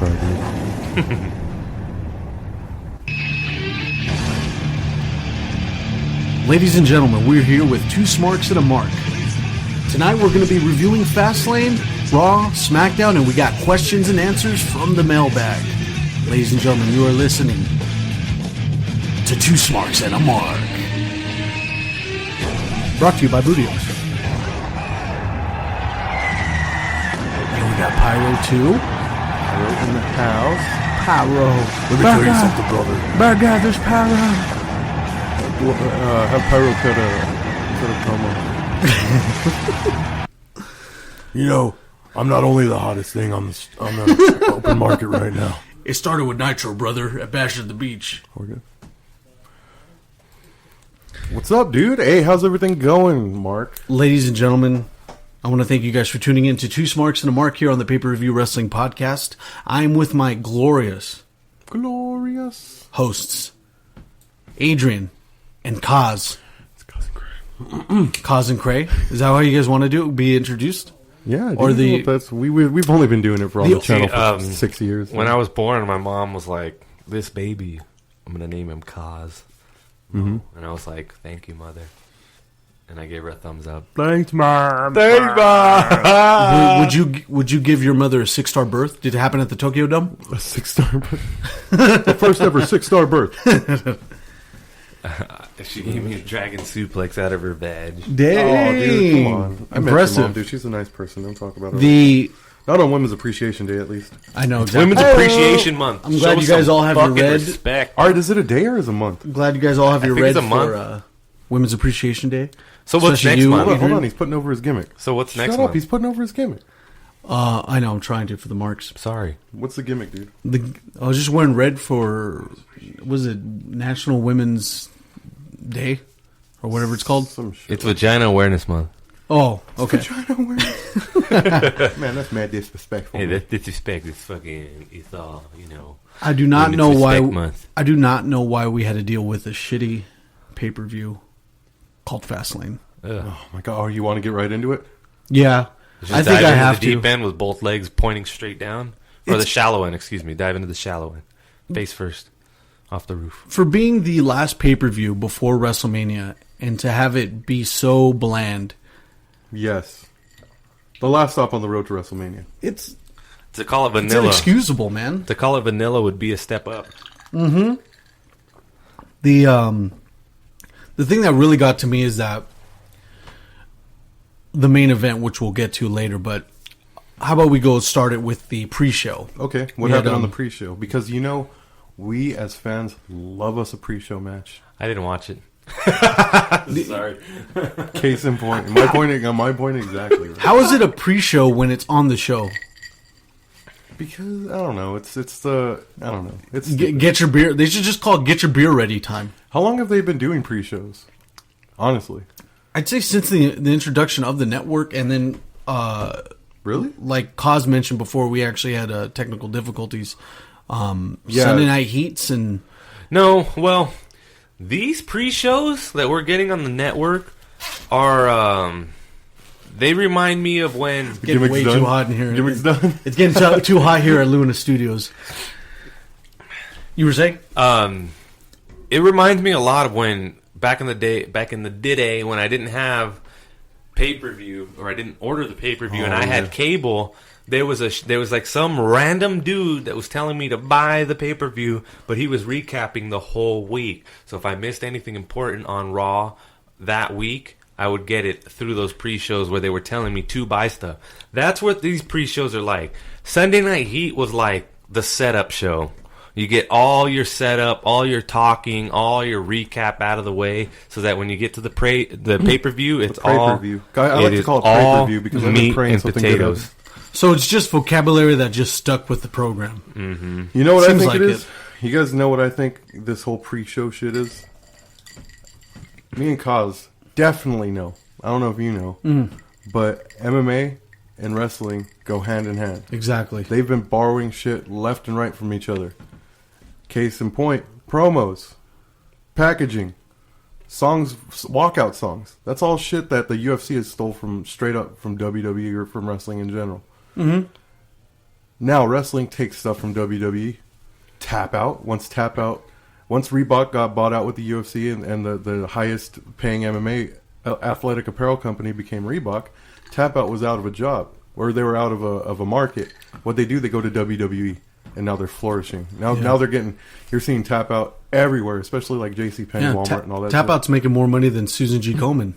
try, dude. Ladies and gentlemen, we're here with two Smarks A Mark. Tonight we're going to be reviewing Fastlane, Raw, Smackdown, and we got questions and answers from the mailbag. Ladies and gentlemen, you are listening to Two Smarks A Mark. Brought to you by Bootios. And we got Pyro too. Pyro in the house. Pyro. Let me tell you something, brother. Bad guy, there's Pyro. Have Pyro cut a promo. You know, I'm not only the hottest thing on the open market right now. It started with Nitro, brother, at Bash at the Beach. We're good. What's up, dude? Hey, how's everything going, Mark? Ladies and gentlemen, I want to thank you guys for tuning in to Two Smarks A Mark here on the Pay-Per-View Wrestling Podcast. I'm with my glorious hosts, Adrian and Kaz. It's Kaz and Cray. Kaz and Cray? Is that how you guys want to do it? Be introduced? Yeah, or we've only been doing it for on the channel for 6 years. When I was born, my mom was like, "This baby, I'm gonna name him Kaz." Mm-hmm. And I was like, "Thank you, mother." And I gave her a thumbs up. Thanks, Mom. Thanks, Mom. Would you give your mother a 6-star birth? Did it happen at the Tokyo Dome? A 6-star birth. The first ever 6-star birth. She gave me a dragon suplex out of her veg. Dang. Oh, dude, come on. I met your Impressive. mom, dude. She's a nice person. Don't talk about her. Not on Women's Appreciation Day, at least. I know, It's exactly. Women's Appreciation Month. I'm glad you guys all have your fucking red. respect. All right, is it a day or is it a month? I'm glad you guys all have your think red it's a month. for Women's Appreciation Day. So what's Especially next you, month? Hold on. He's putting over his gimmick. So what's next Shut up. month? He's putting over his gimmick. I know, I'm trying to for the marks. Sorry. What's the gimmick, dude? I was just wearing red for, was it National Women's Day? Or whatever it's called? Some shit. It's Vagina Awareness Month. Oh, okay. Man, that's mad disrespectful. Hey, that disrespect is fucking, it's all, I do not Women's know why. Respect Month. I do not know why we had to deal with a shitty pay-per-view called Fastlane. Ugh. Oh, my God. Oh, you want to get right into it? Yeah, Just I think dive I into have the deep to. end with both legs pointing straight down. Or the shallow end, excuse me. Dive into the shallow end. Face first. Off the roof. For being the last pay-per-view before WrestleMania and to have it be so bland, Yes. The last stop on the road to WrestleMania. it's To call it it's vanilla. inexcusable, man. To call it vanilla would be a step up. The thing that really got to me is that the main event, which we'll get to later, but how about we go start it with the pre-show? Okay. What We had, happened on the pre-show? Because, we as fans love us a pre-show match. I didn't watch it. Sorry. Case in point. My point exactly. Right. How is it a pre-show when it's on the show? Because, I don't know. It's the... I don't know. It's Get your beer. They should just call it Get Your Beer Ready time. How long have they been doing pre-shows? Honestly. I'd say since the introduction of the network, and then Really? like Kaz mentioned before, we actually had technical difficulties. Yeah. Sunday Night Heats and No, well, these pre-shows that we're getting on the network are, they remind me of when... it's getting way too hot in here. Gimmick's done. It's getting too hot here at Luna Studios. You were saying? It reminds me a lot of when, back in the day when I didn't have pay-per-view, or I didn't order the pay-per-view, and I had cable... There was like some random dude that was telling me to buy the pay-per-view, but he was recapping the whole week. So if I missed anything important on Raw that week, I would get it through those pre-shows where they were telling me to buy stuff. That's what these pre-shows are like. Sunday Night Heat was like the setup show. You get all your setup, all your talking, all your recap out of the way, so that when you get to the pay-per-view, it's all pay-per-view. I like to call it pay-per-view because I've been meat praying and something potatoes. good. So it's just vocabulary that just stuck with the program. Mm-hmm. You know what Seems I think like it is? it. You guys know what I think this whole pre-show shit is? Me and Kaz definitely know. I don't know if you know. But MMA and wrestling go hand in hand. Exactly. They've been borrowing shit left and right from each other. Case in point, promos, packaging, songs, walkout songs. That's all shit that the UFC has stole from straight up from WWE or from wrestling in general. Mm-hmm. Now wrestling takes stuff from WWE. Tap out. Once Reebok got bought out with the UFC and the highest paying MMA athletic apparel company became Reebok, Tap Out was out of a job, or they were out of a market. What they do, they go to WWE, and now they're flourishing. Now they're getting. You're seeing Tap Out everywhere, especially like JCPenney, Walmart, and all that. Tap Out's making more money than Susan G. Komen.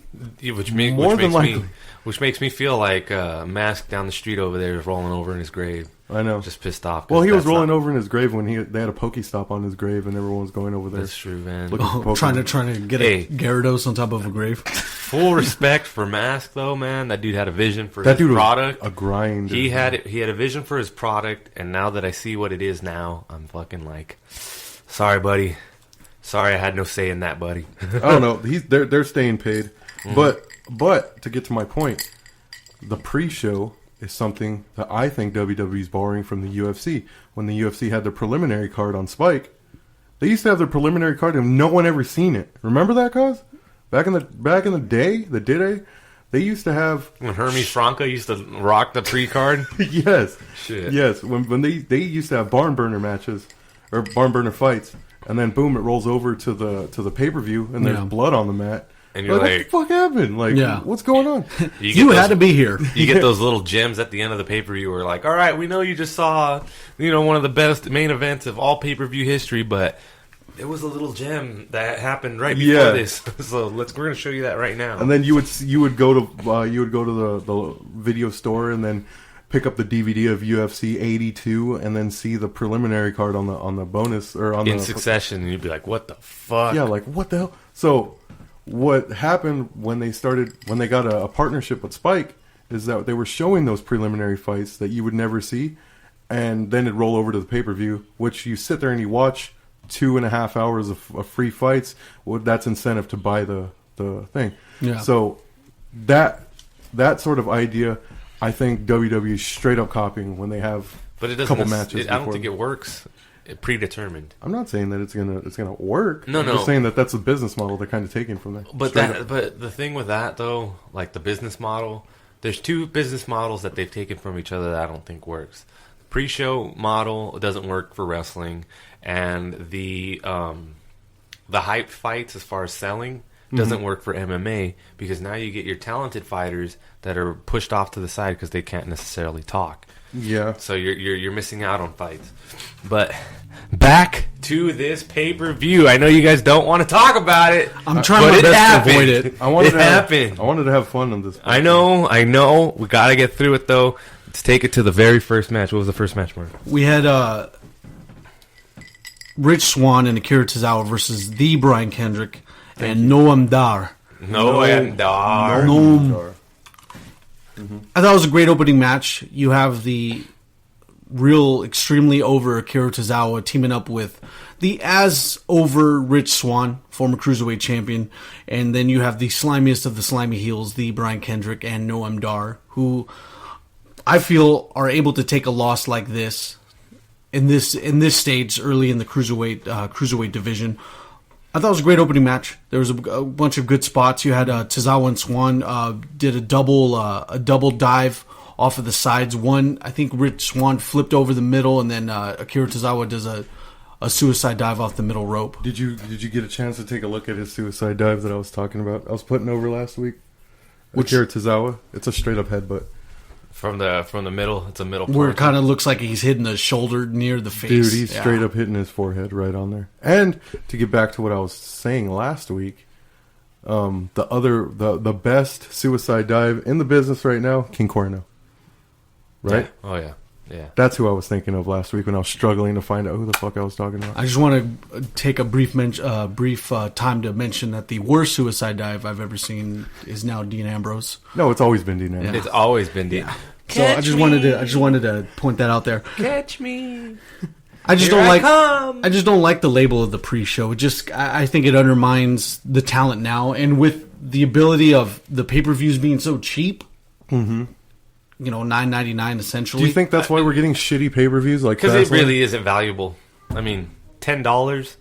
Which makes me feel like Mask down the street over there is rolling over in his grave. I know. Just pissed off. Well, he was rolling over in his grave when they had a Pokestop on his grave, and everyone was going over there. That's true, man. Trying to get a Gyarados on top of a grave. Full respect for Mask, though, man. That dude had a vision for his product. Was a grind. He had a vision for his product, and now that I see what it is now, I'm fucking like, sorry, buddy. Sorry, I had no say in that, buddy. I don't know. They're staying paid, but to get to my point, the pre-show is something that I think WWE is borrowing from the UFC. When the UFC had their preliminary card on Spike, they used to have their preliminary card and no one ever seen it. Remember that, cuz? Back in the day, they used to have when Hermes Franca used to rock the pre-card. Yes, shit. Yes. When they used to have barn burner matches or barn burner fights, and then boom, it rolls over to the pay-per-view, and there's blood on the mat. And you're like, what the fuck happened? Like, what's going on? You had to be here. You get those little gems at the end of the pay-per-view where like, all right, we know you just saw, one of the best main events of all pay-per-view history, but it was a little gem that happened right before this. So we're going to show you that right now. And then you would go to the video store and then pick up the DVD of UFC 82 and then see the preliminary card on the bonus or on in succession, and you'd be like, what the fuck? Yeah, like what the hell? So what happened when they got a partnership with Spike is that they were showing those preliminary fights that you would never see, and then it'd roll over to the pay-per-view, which you sit there and you watch 2.5 hours of free fights. Well, that's incentive to buy the thing. Yeah. So that sort of idea, I think WWE is straight up copying when they have a couple matches. I don't think it works. Predetermined. I'm not saying that it's gonna work. No. I'm just saying that that's the business model they're kind of taking from there. But the thing with that though, like the business model, there's two business models that they've taken from each other that I don't think works. Pre-show model doesn't work for wrestling, and the hype fights as far as selling doesn't work for MMA, because now you get your talented fighters that are pushed off to the side because they can't necessarily talk. Yeah. So you're missing out on fights. But back to this pay-per-view. I know you guys don't want to talk about it. I'm trying my best to avoid it. I wanted to have fun on this. I know. We got to get through it, though. Let's take it to the very first match. What was the first match, Mark? We had Rich Swann and Akira Tozawa versus the Brian Kendrick and Noam Dar. Noam Dar. I thought it was a great opening match. You have the real extremely over Akira Tozawa teaming up with the as over Rich Swann, former Cruiserweight champion, and then you have the slimiest of the slimy heels, the Brian Kendrick and Noam Dar, who I feel are able to take a loss like this in this stage early in the cruiserweight division. I thought it was a great opening match. There was a bunch of good spots. You had Tozawa and Swann did a double dive off of the sides. One, I think Rich Swann flipped over the middle, and then Akira Tozawa does a suicide dive off the middle rope. Did you get a chance to take a look at his suicide dive that I was talking about? I was putting over last week. Akira Tozawa. It's a straight up headbutt. From the middle, it's a middle where it kind of looks like he's hitting the shoulder near the face. Dude, he's straight up hitting his forehead right on there. And to get back to what I was saying last week, the best suicide dive in the business right now, King Cuerno. Right? Yeah. Oh yeah. That's who I was thinking of last week when I was struggling to find out who the fuck I was talking about. I just want to take a brief time to mention that the worst suicide dive I've ever seen is now Dean Ambrose. No, it's always been Dean Ambrose. Yeah. It's always been Dean. Yeah. So I just wanted to point that out there. Catch me. I just don't like the label of the pre-show. I think it undermines the talent now, and with the ability of the pay-per-views being so cheap. Mm-hmm. $9.99 essentially. Do you think that's why we're getting shitty pay-per-views like because it really isn't valuable? I mean, $10.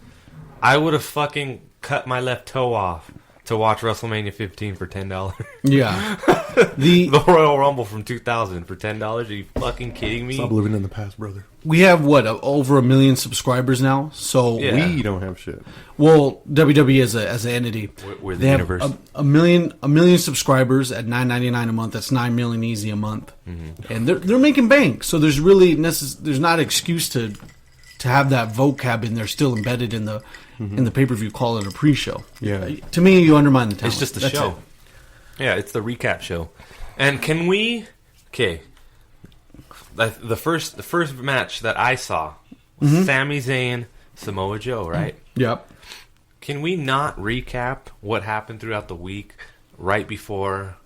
I would have fucking cut my left toe off to watch WrestleMania 15 for $10. Yeah. The Royal Rumble from 2000 for $10. Are you fucking kidding me? Stop living in the past, brother. We have, over 1 million subscribers now. So, Yeah. We don't have shit. well, WWE as an entity. We're the they universe. have a million subscribers at $9.99 a month. That's $9 million easy a month. Mm-hmm. And they're making bank. So there's really there's not an excuse to have that vocab in there still embedded in the pay-per-view. Call it a pre-show. Yeah. To me, you undermine the talent. It's just a That's show. it. Yeah, it's the recap show. And can we? Okay, the first match that I saw, was Sami Zayn, Samoa Joe, right? Yep. Can we not recap what happened throughout the week right before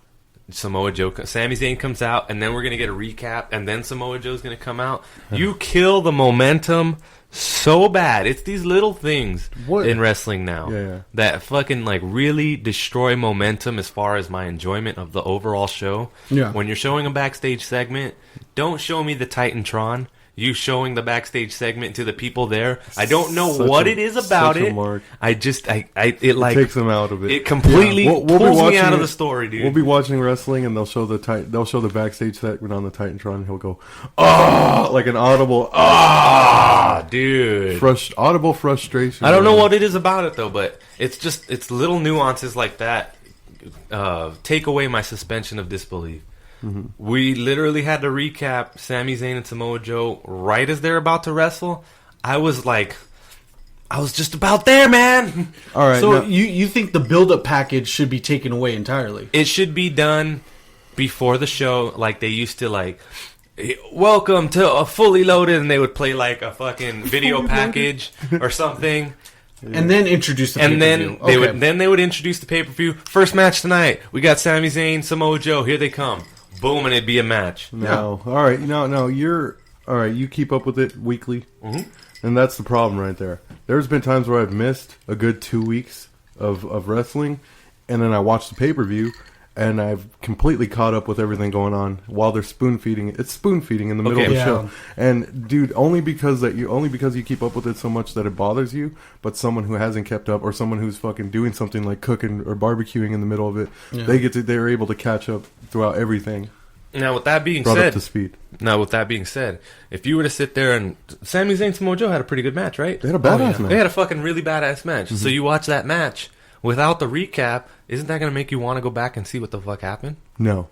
Samoa Joe? Sami Zayn comes out, and then we're gonna get a recap, and then Samoa Joe's gonna come out. You kill the momentum so bad. It's these little things in wrestling now that fucking like really destroy momentum as far as my enjoyment of the overall show. Yeah. When you're showing a backstage segment, don't show me the Titantron. You showing the backstage segment to the people there. I don't know what it is about it. Mark. It Takes them out of it. It completely We'll pulls be me out of it- the story, dude. We'll be watching wrestling, and they'll show the backstage segment on the Titantron. And he'll go, "Ah!" like an audible, "Ah!" dude. Audible frustration. I don't know what it is about it though, but it's little nuances like that take away my suspension of disbelief. We literally had to recap Sami Zayn and Samoa Joe right as they're about to wrestle. I was just about there, man. All right. So now- you think the build-up package should be taken away entirely? It should be done before the show, like they used to, like, welcome to a fully loaded, and they would play like a fucking video package or something. And then introduce the And pay-per-view. then they would introduce the pay-per-view. First match tonight. We got Sami Zayn, Samoa Joe. Here they come. Boom, and it'd be a match. No. All right. No. You're all right. You keep up with it weekly, and that's the problem right there. There's been times where I've missed a good 2 weeks of wrestling, and then I watch the pay-per-view, and I've completely caught up with everything going on while they're spoon feeding. It's spoon feeding in the middle of the show. And dude, only because you keep up with it so much that it bothers you, but someone who hasn't kept up, or someone who's fucking doing something like cooking or barbecuing in the middle of it, they're able to catch up throughout everything. Now, with that being Brought said, up to speed. if you were to sit there and Sami Zayn and Samoa Joe had a pretty good match, right? They had a badass match. They had a fucking really badass match. So you watch that match without the recap. Isn't that going to make you want to go back and see what the fuck happened? No.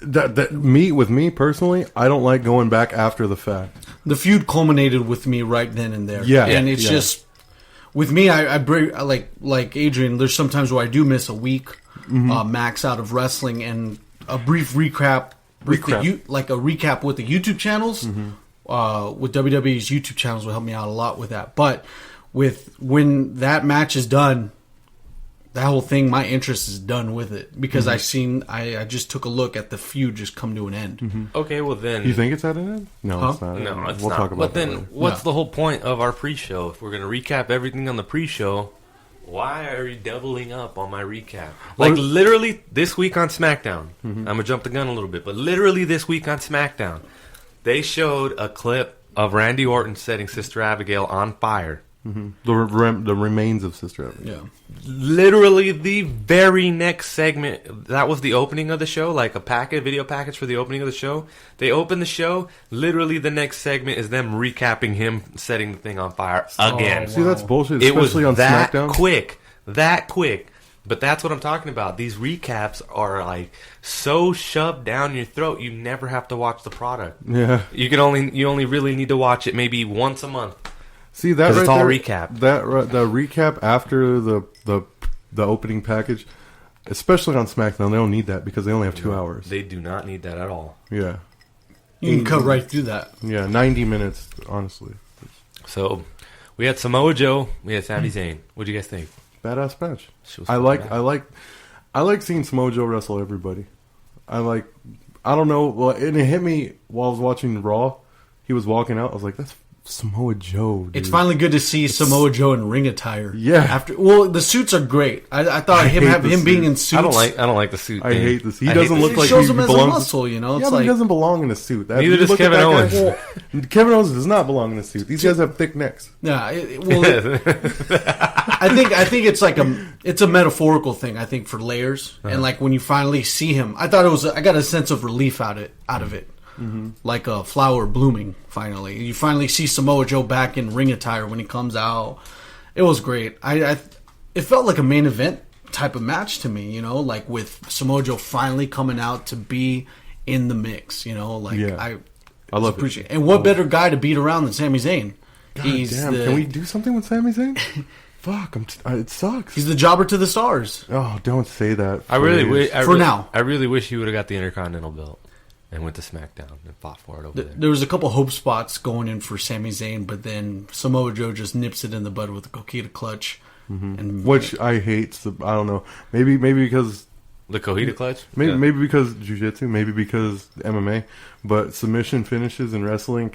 With me personally, I don't like going back after the fact. The feud culminated with me right then and there. Yeah. And it's just, with me, I like Adrian, there's sometimes where I do miss a week max out of wrestling, and a brief recap. Like a recap with the YouTube channels, with WWE's YouTube channels will help me out a lot with that. But when that match is done, that whole thing, my interest is done with it, because I just took a look at the feud just come to an end. Okay, well then... You think it's at an end? No, it's not. No, it's we'll not. talk about but then, that later. what's the whole point of our pre-show? If we're going to recap everything on the pre-show, why are you doubling up on my recap? Like, literally, this week on SmackDown, I'm going to jump the gun a little bit, but literally this week on SmackDown, they showed a clip of Randy Orton setting Sister Abigail on fire. The remains of Sister Abigail. Yeah. Literally the very next segment, that was the opening of the show, like a video package for the opening of the show. They open the show, literally the next segment is them recapping him setting the thing on fire again. See, that's bullshit, It was especially on that SmackDown. That quick. But that's what I'm talking about. These recaps are like so shoved down your throat, you never have to watch the product. Yeah. You only really need to watch it maybe once a month. See that right it's all there, recap. The recap after the opening package, especially on SmackDown, they don't need that because they only have 2 hours. They do not need that at all. Yeah. You can cut right through that. Yeah, 90 minutes, honestly. So, we had Samoa Joe, we had Sami Zayn. What do you guys think? Badass match. She was I fucking like seeing Samoa Joe wrestle everybody. I don't know, and it hit me while I was watching Raw. He was walking out. I was like, that's Samoa Joe. Dude. It's finally good to see Samoa Joe in ring attire. Yeah. The suits are great. I thought him being in suits. I don't like the suit. I hate this. He doesn't look like shows he him as a belongs. muscle, you know. It's Yeah, but he doesn't belong in a suit. Neither does Kevin Owens. Kevin Owens does not belong in a suit. These guys have thick necks. Yeah. I think it's like it's a metaphorical thing. I think for layers, and like when you finally see him, I got a sense of relief out of it. Mm-hmm. Like a flower blooming. Finally, you finally see Samoa Joe back in ring attire when he comes out. It was great. It felt like a main event type of match to me. You know, like with Samoa Joe finally coming out to be in the mix. You know, like I love appreciate it. And what better guy to beat around than Sami Zayn? God damn! Can we do something with Sami Zayn? Fuck! It sucks. He's the jobber to the stars. Oh, don't say that. I really wish. Now, I really wish he would have got the Intercontinental belt and went to SmackDown and fought for it over there. There was a couple hope spots going in for Sami Zayn, but then Samoa Joe just nips it in the bud with a Coquina clutch, which I hate. So, I don't know. Maybe because the Coquina clutch. Maybe because jiu-jitsu. Maybe because MMA. But submission finishes in wrestling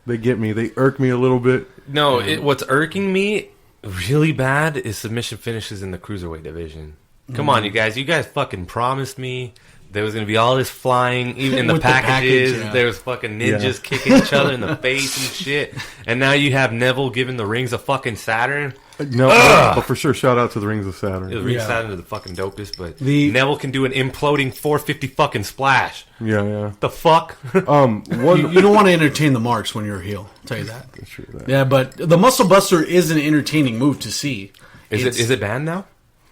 they get me. They irk me a little bit. No, what's irking me really bad is submission finishes in the cruiserweight division. Come on, you guys. You guys fucking promised me there was going to be all this flying, even in the packages. There was fucking ninjas kicking each other in the face and shit. And now you have Neville giving the rings of fucking Saturn. No, but for sure, shout out to the Rings of Saturn. The Rings of Saturn are the fucking dopest, but Neville can do an imploding 450 fucking splash. Yeah. The fuck? You don't want to entertain the marks when you're a heel. I'll tell you that. That's true. Yeah, but the Muscle Buster is an entertaining move to see. Is it banned now?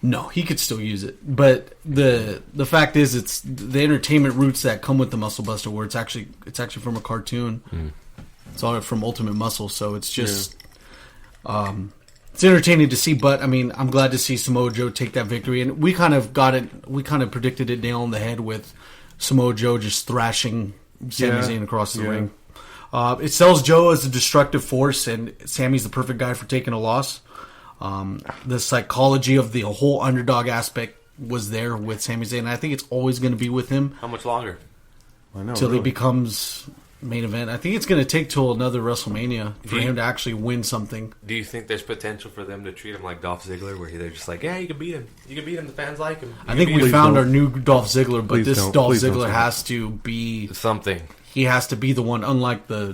No, he could still use it. But the fact is, it's the entertainment roots that come with the Muscle Buster, where it's actually from a cartoon. It's all from Ultimate Muscle, so it's just it's entertaining to see. But I mean, I'm glad to see Samoa Joe take that victory, and we kind of got it. We kind of predicted it nail on the head with Samoa Joe just thrashing Sami Zayn across the ring. It sells Joe as a destructive force, and Sami's the perfect guy for taking a loss. The psychology of the whole underdog aspect was there with Sami Zayn. And I think it's always going to be with him. How much longer? I know. Till he becomes main event. I think it's going to take till another WrestleMania for him to actually win something. Do you think there's potential for them to treat him like Dolph Ziggler, where they're just like, yeah, you can beat him. You can beat him. The fans like him. I think we found our new Dolph Ziggler, but this Dolph Ziggler has to be something. He has to be the one, unlike the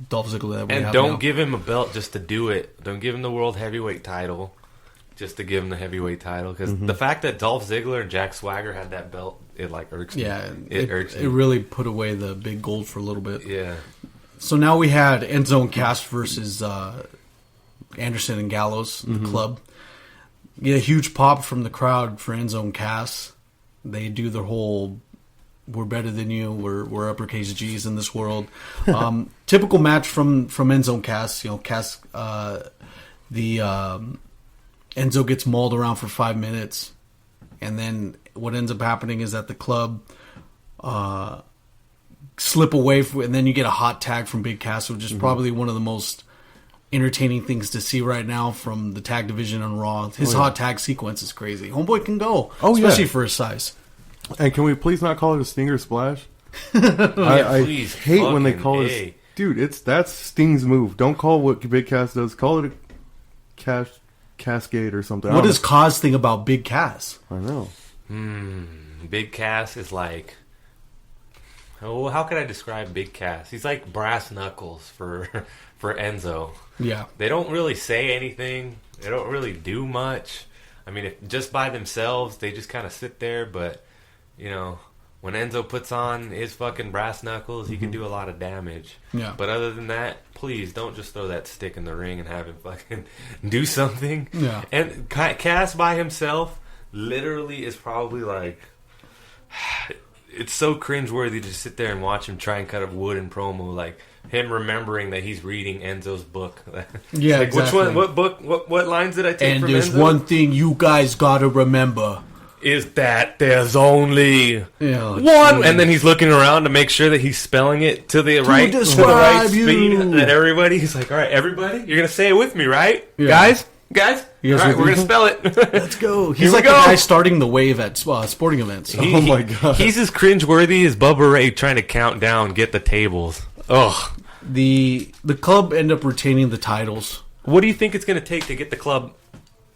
Dolph Ziggler that we have now. And don't now. give him a belt just to do it. Don't give him the World Heavyweight title just to give him the heavyweight title. Because the fact that Dolph Ziggler and Jack Swagger had that belt, it like irks me. Yeah, it irks me. It really put away the big gold for a little bit. Yeah. So now we had Enzo and Cass versus Anderson and Gallows, the club. Get a huge pop from the crowd for Enzo and Cass. They do their whole... We're better than you. We're uppercase G's in this world. Typical match from Enzo and Cass. You know, Cass, Enzo gets mauled around for 5 minutes, and then what ends up happening is that the club slip away, and then you get a hot tag from Big Cass, which is probably one of the most entertaining things to see right now from the tag division on Raw. His hot tag sequence is crazy. Homeboy can go, especially for his size. And can we please not call it a Stinger Splash? I hate when they call it. Dude, that's Sting's move. Don't call what Big Cass does. Call it a Cascade or something. What does Cass think about Big Cass? I know. Big Cass is like... Oh, how could I describe Big Cass? He's like brass knuckles for Enzo. Yeah. They don't really say anything. They don't really do much. I mean, just by themselves, they just kind of sit there, but... You know, when Enzo puts on his fucking brass knuckles, he can do a lot of damage. Yeah. But other than that, please don't just throw that stick in the ring and have him fucking do something. Yeah. And Cass by himself literally is probably like... It's so cringeworthy to sit there and watch him try and cut a wooden promo, like him remembering that he's reading Enzo's book. Yeah, like, exactly. Which one? What book? What lines did I take from Enzo? And there's one thing you guys gotta remember. Is that there's only one, true. and then he's looking around to make sure that he's spelling it to the right speed. And everybody's like, "All right, everybody, you're gonna say it with me, right, guys? All right, we're gonna spell it. Let's go." He's like the guy starting the wave at sporting events. Oh my god, he's as cringeworthy as Bubba Ray trying to count down, get the tables. Ugh. the club end up retaining the titles. What do you think it's going to take to get the club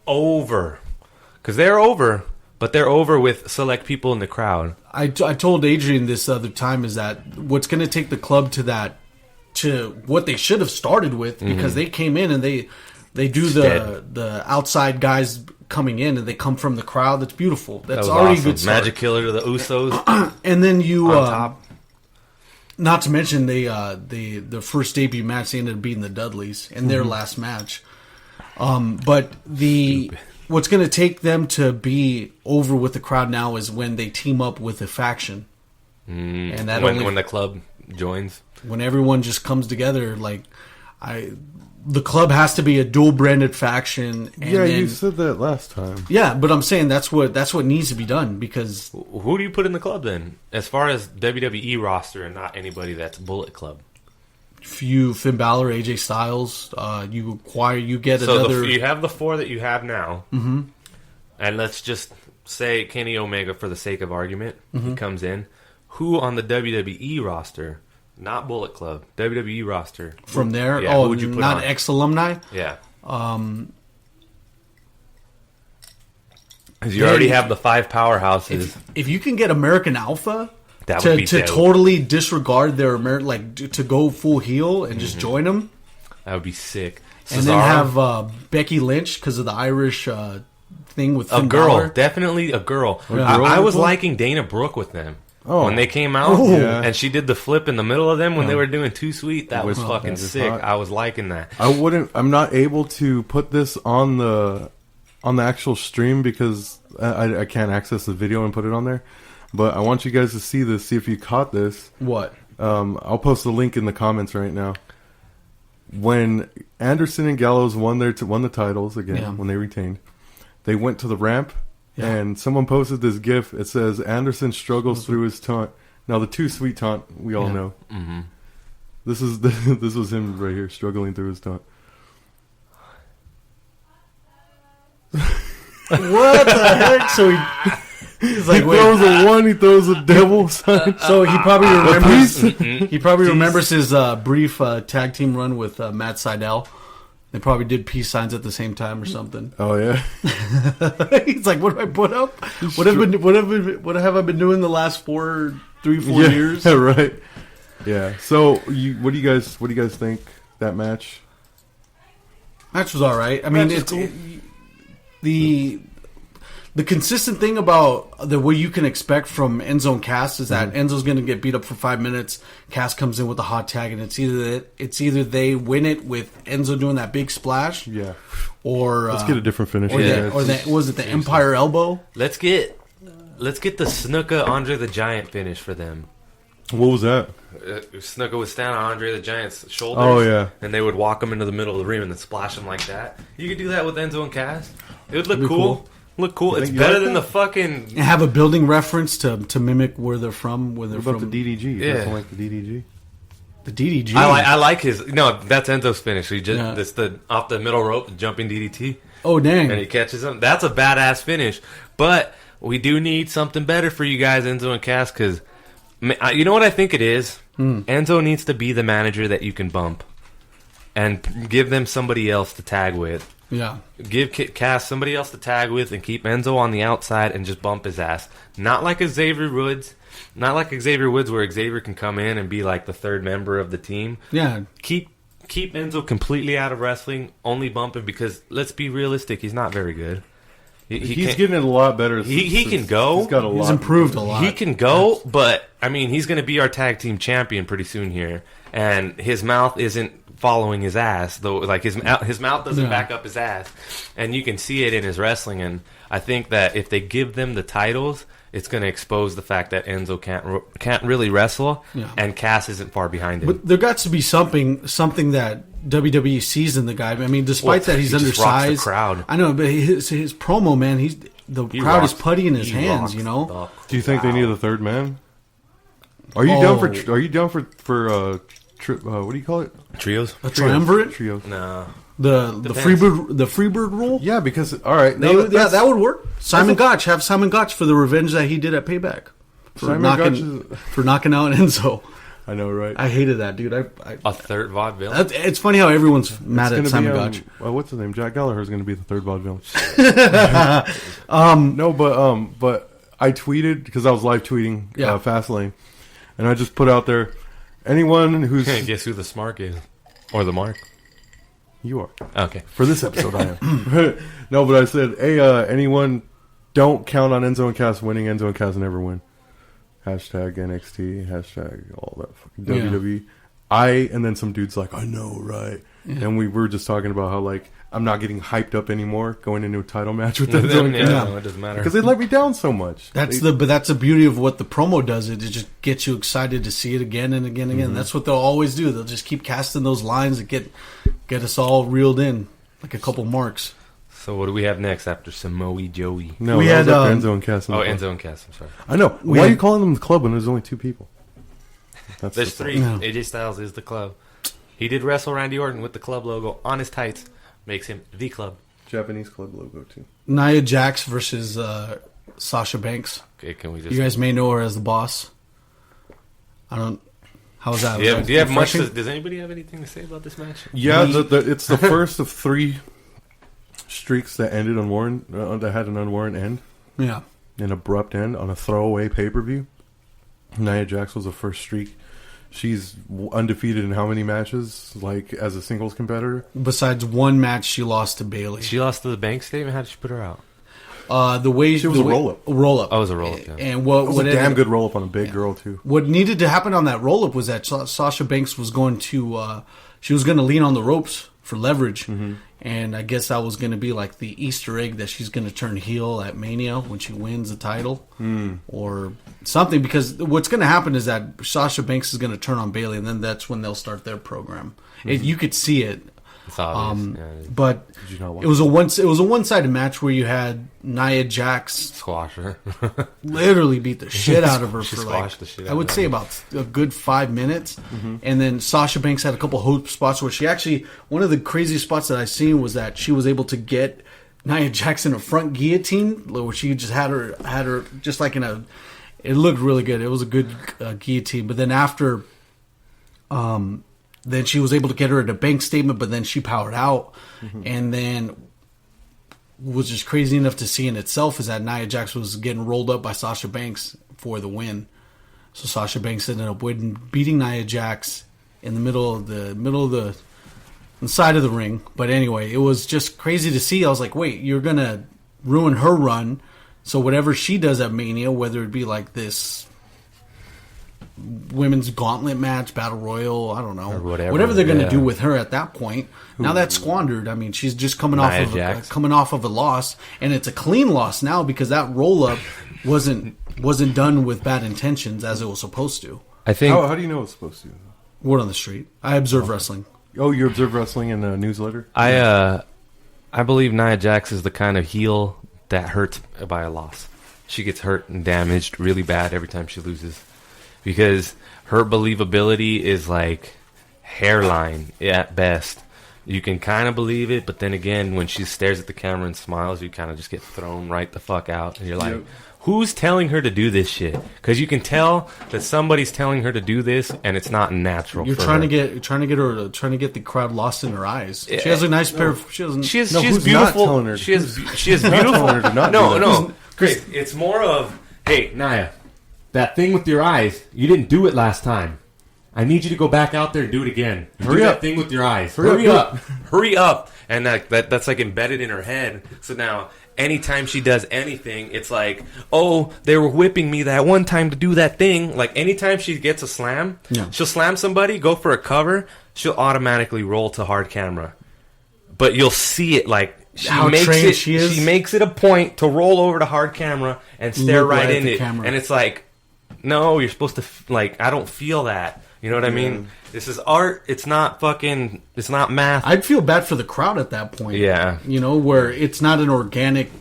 over? Because they're over, but they're over with select people in the crowd. I told Adrian this other time is that what's going to take the club to what they should have started with, because they came in and they do the outside guys coming in and they come from the crowd. That's beautiful. That's already awesome. a good start. Magic Killer to the Usos. And then you on top. Not to mention the first debut match, they ended up beating the Dudleys in their last match. But what's going to take them to be over with the crowd now is when they team up with a faction, and that when the club joins, when everyone just comes together. The club has to be a dual branded faction. And you said that last time. Yeah, but I'm saying that's what needs to be done, because who do you put in the club then, as far as WWE roster, and not anybody that's Bullet Club? Finn Balor, AJ Styles, you get another. You have the 4 that you have now, and let's just say Kenny Omega for the sake of argument, he comes in. Who on the WWE roster? Not Bullet Club. WWE roster. From there? Yeah, who would you put not on? ex-alumni? Yeah. Because you already have the 5 powerhouses. If you can get American Alpha that would be to dope. totally disregard their to go full heel and just join them. That would be sick. And then have Becky Lynch because of the Irish thing with Finn a girl. Balor. Definitely a girl. Yeah. I was liking Dana Brooke with them. When they came out, and she did the flip in the middle of them when they were doing Too Sweet, that was fucking sick. Hot. I was liking that. I'm not able to put this on the actual stream because I can't access the video and put it on there. But I want you guys to see this, see if you caught this. What? I'll post the link in the comments right now. When Anderson and Gallows won the titles again, when they retained, they went to the ramp. Yeah. And someone posted this GIF. It says Anderson struggles through his taunt. Now the Too Sweet taunt we all know. Mm-hmm. This was him right here struggling through his taunt. What the heck? So he's like, he throws a 1. He throws a devil sign. So he probably remembers. He probably remembers his brief tag team run with Matt Sydal. They probably did peace signs at the same time or something. Oh yeah. He's like, "What do I put up? What have I been doing the last 3-4 years?" Yeah, right. Yeah. So, what do you guys think that match? Match was all right. I mean, it's cool. The consistent thing about what you can expect from Enzo and Cass is that Enzo's going to get beat up for 5 minutes. Cass comes in with a hot tag, and it's either they win it with Enzo doing that big splash, or let's get a different finish. Was it the Empire Elbow? Let's get the Snuka Andre the Giant finish for them. What was that? Snuka would stand on Andre the Giant's shoulders. Oh yeah, and they would walk him into the middle of the ring and then splash him like that. You could do that with Enzo and Cass. It would look cool. Look cool. It's better than the fucking... And have a building reference to mimic where they're from. Where they're what about from. the DDG? Yeah. Doesn't like the DDG. The DDG. I like his... No, that's Enzo's finish. He just it's the off the middle rope, jumping DDT. Oh, dang. And he catches him. That's a badass finish. But we do need something better for you guys, Enzo and Cass, because... You know what I think it is? Enzo needs to be the manager that you can bump. And give them somebody else to tag with. Yeah. Give Cass somebody else to tag with and keep Enzo on the outside and just bump his ass. Not like Xavier Woods. Not like Xavier Woods where Xavier can come in and be like the third member of the team. Yeah. Keep Enzo completely out of wrestling. Only bump him because, let's be realistic, he's not very good. He's getting it a lot better. He can go. He's improved a lot. He can go, but, I mean, he's going to be our tag team champion pretty soon here. And his mouth isn't following his ass, though. Like his mouth doesn't back up his ass, and you can see it in his wrestling. And I think that if they give them the titles, it's going to expose the fact that Enzo can't really wrestle, and Cass isn't far behind him. But there got to be something that WWE sees in the guy. I mean, despite that he's undersized. Rocks the crowd. I know, but his promo, man, the crowd is putty in his hands. You know. Do you think they need a third man? Are you down for what do you call it? Trios? A triumvirate? Trio. No. The Freebird rule? Yeah, because all right, that would work. Simon Gotch, have Simon Gotch for the revenge that he did at Payback for knocking out Enzo. I know, right? I hated that, dude. A third vaudeville. It's funny how everyone's mad at Simon Gotch. What's his name? Jack Gallagher's going to be the third vaudevillain. No, but I tweeted because I was live tweeting Fastlane, and I just put out there, anyone who's guess who the Smark is, or the Mark. You are. Okay. For this episode, I am. No, but I said, hey, anyone, don't count on Enzo and Cass winning. Enzo and Cass never win. Hashtag NXT. Hashtag all that fucking WWE. And then some dude's like, I know, right? Yeah. And we were just talking about how, like, I'm not getting hyped up anymore going into a title match with Enzo and Cass. No, it doesn't matter. Because they let me down so much. But that's the beauty of what the promo does. It just gets you excited to see it again and again and again. Mm-hmm. That's what they'll always do. They'll just keep casting those lines that get us all reeled in, like a couple marks. So what do we have next after Samoa Joey? No, we had Enzo and Cass. Enzo and Cass. I'm sorry. I know. Why are you calling them the club when there's only two people? There's three. No. AJ Styles is the club. He did wrestle Randy Orton with the club logo on his tights. Makes him the club. Japanese club logo too. Nia Jax versus Sasha Banks. Okay, can we just? You guys may know her as the boss. I don't. How was that? Do you have much? Does anybody have anything to say about this match? Yeah, it's the first of three streaks that ended that had an unwarranted end. Yeah, an abrupt end on a throwaway pay-per-view. Nia Jax was the first streak. She's undefeated in how many matches, like, as a singles competitor? Besides one match, she lost to Bayley. She lost to the bank statement? How did she put her out? It was a roll-up. Roll-up. Oh, it was a roll-up, yeah. And what it was a damn good roll-up on a big girl, too. What needed to happen on that roll-up was that Sasha Banks was going to... she was going to lean on the ropes for leverage. Mm-hmm. And I guess that was going to be like the Easter egg that she's going to turn heel at Mania when she wins the title. Or something. Because what's going to happen is that Sasha Banks is going to turn on Bayley, and then that's when they'll start their program. Mm-hmm. You could see it. It's obvious. But it was a one-sided match where you had Nia Jax squash her, literally beat the shit out of her for like I would say about a good 5 minutes, and then Sasha Banks had a couple hope spots where she actually one of the craziest spots that I seen was that she was able to get Nia Jax in a front guillotine where she just had her just like in a. It looked really good. It was a good guillotine, but then after. Then she was able to get her at a bank statement, but then she powered out. Mm-hmm. And then what was just crazy enough to see in itself is that Nia Jax was getting rolled up by Sasha Banks for the win. So Sasha Banks ended up beating Nia Jax in the middle of the side of the ring. But anyway, it was just crazy to see. I was like, wait, you're going to ruin her run. So whatever she does at Mania, whether it be like this women's gauntlet match, battle royal, I don't know, or whatever they're going to do with her at that point. Now that's squandered. I mean, she's just coming off of a loss, and it's a clean loss now because that roll up wasn't done with bad intentions as it was supposed to. I think. How do you know it's supposed to? Word on the street. I observe wrestling. Oh, you observe wrestling in a newsletter? I believe Nia Jax is the kind of heel that hurts by a loss. She gets hurt and damaged really bad every time she loses. Because her believability is like hairline at best. You can kind of believe it, but then again, when she stares at the camera and smiles, you kind of just get thrown right the fuck out. And you're like, who's telling her to do this shit? Because you can tell that somebody's telling her to do this, and it's not natural. You're trying to get the crowd lost in her eyes. She has a nice pair of. She has beautiful. Not telling her? She has beautiful. Her to not do Chris, it's more of, hey, Nia. That thing with your eyes, you didn't do it last time. I need you to go back out there and do it again. Hurry up. That thing with your eyes. Hurry up. Hurry up. And that's like embedded in her head. So now, anytime she does anything, it's like, oh, they were whipping me that one time to do that thing. Like, anytime she gets a slam, she'll slam somebody, go for a cover, she'll automatically roll to hard camera. But you'll see it like... She makes it a point to roll over to hard camera and stare right in it. Camera. And it's like... No, you're supposed to, I don't feel that. You know what I mean? This is art. It's not math. I'd feel bad for the crowd at that point. Yeah. You know, where it's not an organic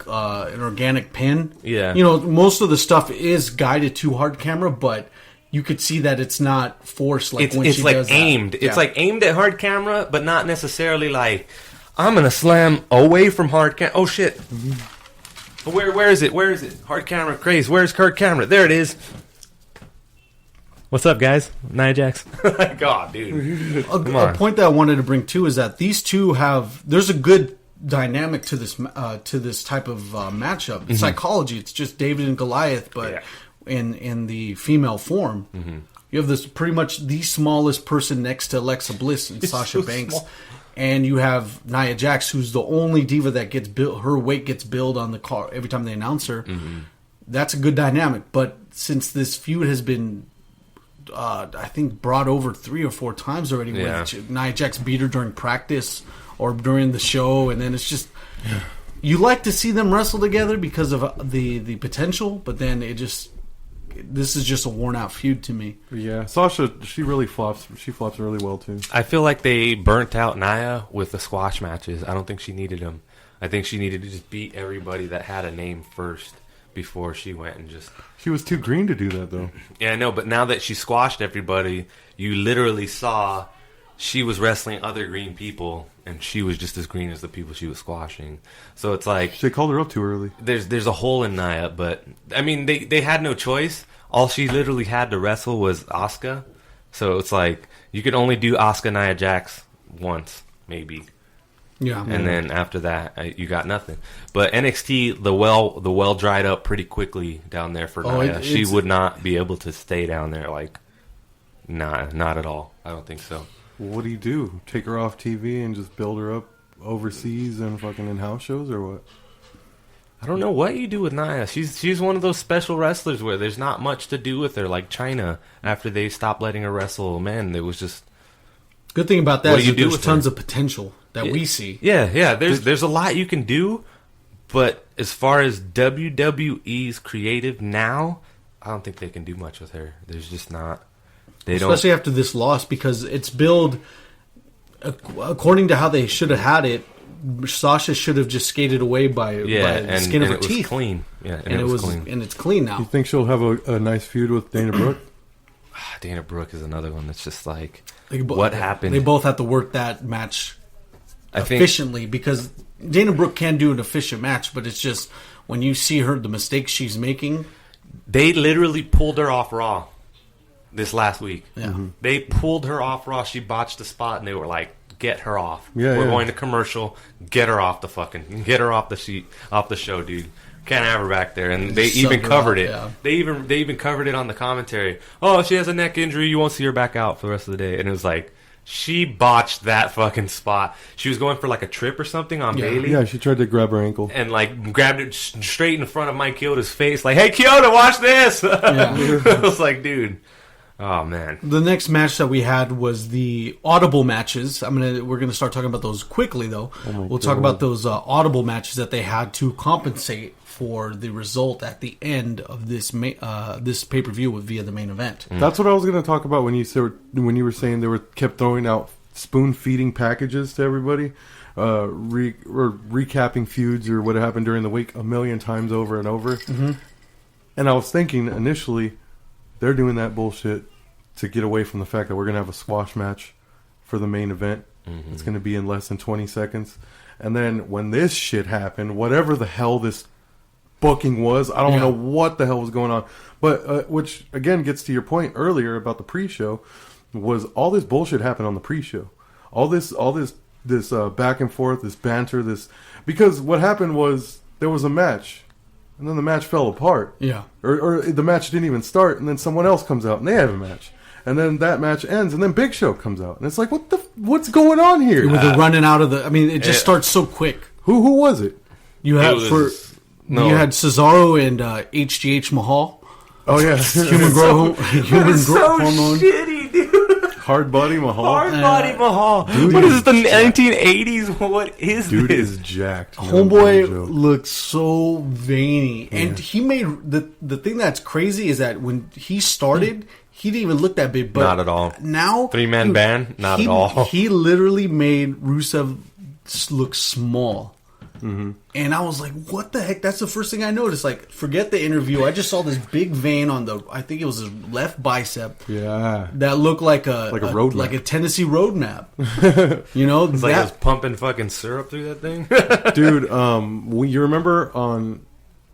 pin. Yeah. You know, most of the stuff is guided to hard camera, but you could see that it's not forced when she does that. It's aimed. It's like aimed at hard camera, but not necessarily like, I'm going to slam away from hard camera. Oh, shit. Mm-hmm. Where is it? Where is it? Hard camera craze. Where's hard camera? There it is. What's up, guys? Nia Jax. God, dude. A point that I wanted to bring too is that these two there's a good dynamic to this type of matchup. Mm-hmm. Psychology. It's just David and Goliath, but in the female form. Mm-hmm. You have this pretty much the smallest person next to Alexa Bliss and Sasha Banks. Small. And you have Nia Jax, who's the only diva that gets built. Her weight gets billed on the car every time they announce her. Mm-hmm. That's a good dynamic. But since this feud has been, I think, brought over 3 or 4 times already, where Nia Jax beat her during practice or during the show, and then it's just you like to see them wrestle together because of the potential, but then this is just a worn out feud to me. Yeah, Sasha, she really flops. She flops really well too. I feel like they burnt out Nia with the squash matches. I don't think she needed them. I think she needed to just beat everybody that had a name first before she went and just... She was too green to do that, though. Yeah, I know, but now that she squashed everybody, you literally saw she was wrestling other green people, and she was just as green as the people she was squashing. So it's like... They called her up too early. There's a hole in Nia, but... I mean, they had no choice. All she literally had to wrestle was Asuka. So it's like, you could only do Asuka Nia Jax once, maybe. Yeah. And then after that, you got nothing. But NXT, the well dried up pretty quickly down there for Nia. She would not be able to stay down there. Like, nah, not at all. I don't think so. What do? Take her off TV and just build her up overseas and fucking in house shows, or what? I don't know what you do with Nia. She's one of those special wrestlers where there's not much to do with her. Like China, after they stopped letting her wrestle, man, it was just... Good thing about that is that there's tons of potential that we see. Yeah. There's a lot you can do, but as far as WWE's creative now, I don't think they can do much with her. There's just not. Especially after this loss, because it's billed according to how they should have had it. Sasha should have just skated away by the skin of her teeth. Clean. Yeah, and it was clean. And it's clean now. You think she'll have a nice feud with Dana Brooke? Dana Brooke is another one that's just like, what happened? They both have to work that match efficiently, because Dana Brooke can do an efficient match, but it's just when you see her, the mistakes she's making. They literally pulled her off Raw this last week. Yeah. Mm-hmm. They pulled her off Raw. She botched the spot, and they were like, get her off. We're going to commercial. Get her off get her off the show, dude. Can't have her back there. And they even covered it. Yeah. They even covered it on the commentary. Oh, she has a neck injury. You won't see her back out for the rest of the day. And it was like, she botched that fucking spot. She was going for like a trip or something on Bayley. Yeah, she tried to grab her ankle. And like grabbed it straight in front of Mike Chioda's face. Like, hey, Chioda, watch this. I was like, dude. Oh man! The next match that we had was the audible matches. We're gonna start talking about those quickly, though. We'll talk about those audible matches that they had to compensate for the result at the end of this this pay-per-view via the main event. That's what I was gonna talk about when you were saying they kept throwing out spoon feeding packages to everybody, recapping feuds or what happened during the week a million times over and over. Mm-hmm. And I was thinking initially, they're doing that bullshit to get away from the fact that we're going to have a squash match for the main event. Mm-hmm. It's going to be in less than 20 seconds. And then when this shit happened, whatever the hell this booking was, I don't know what the hell was going on. But which, again, gets to your point earlier about the pre-show, was all this bullshit happened on the pre-show. All this back and forth, this banter, because what happened was there was a match. And then the match fell apart. Yeah. Or the match didn't even start, and then someone else comes out, and they have a match. And then that match ends, and then Big Show comes out. And it's like, what's going on here? With the running out of it just starts so quick. Who was it? You had Cesaro and HGH Mahal. Oh, yeah. Human growth hormone. Shitty, dude. Hard Body Mahal. Mahal. Dude, what is this, the 1980s? What is this? Dude is jacked. Homeboy looks so veiny. Yeah. And he made... The thing that's crazy is that when he started, he didn't even look that big. But not at all. Now... 3-man band? Not at all. He literally made Rusev look small. Mm-hmm. And I was like, what the heck? That's the first thing I noticed. Like, forget the interview. I just saw this big vein on I think it was his left bicep. Yeah. That looked like a road map. Like a Tennessee road map. You know? It's like it was pumping fucking syrup through that thing. Dude, you remember on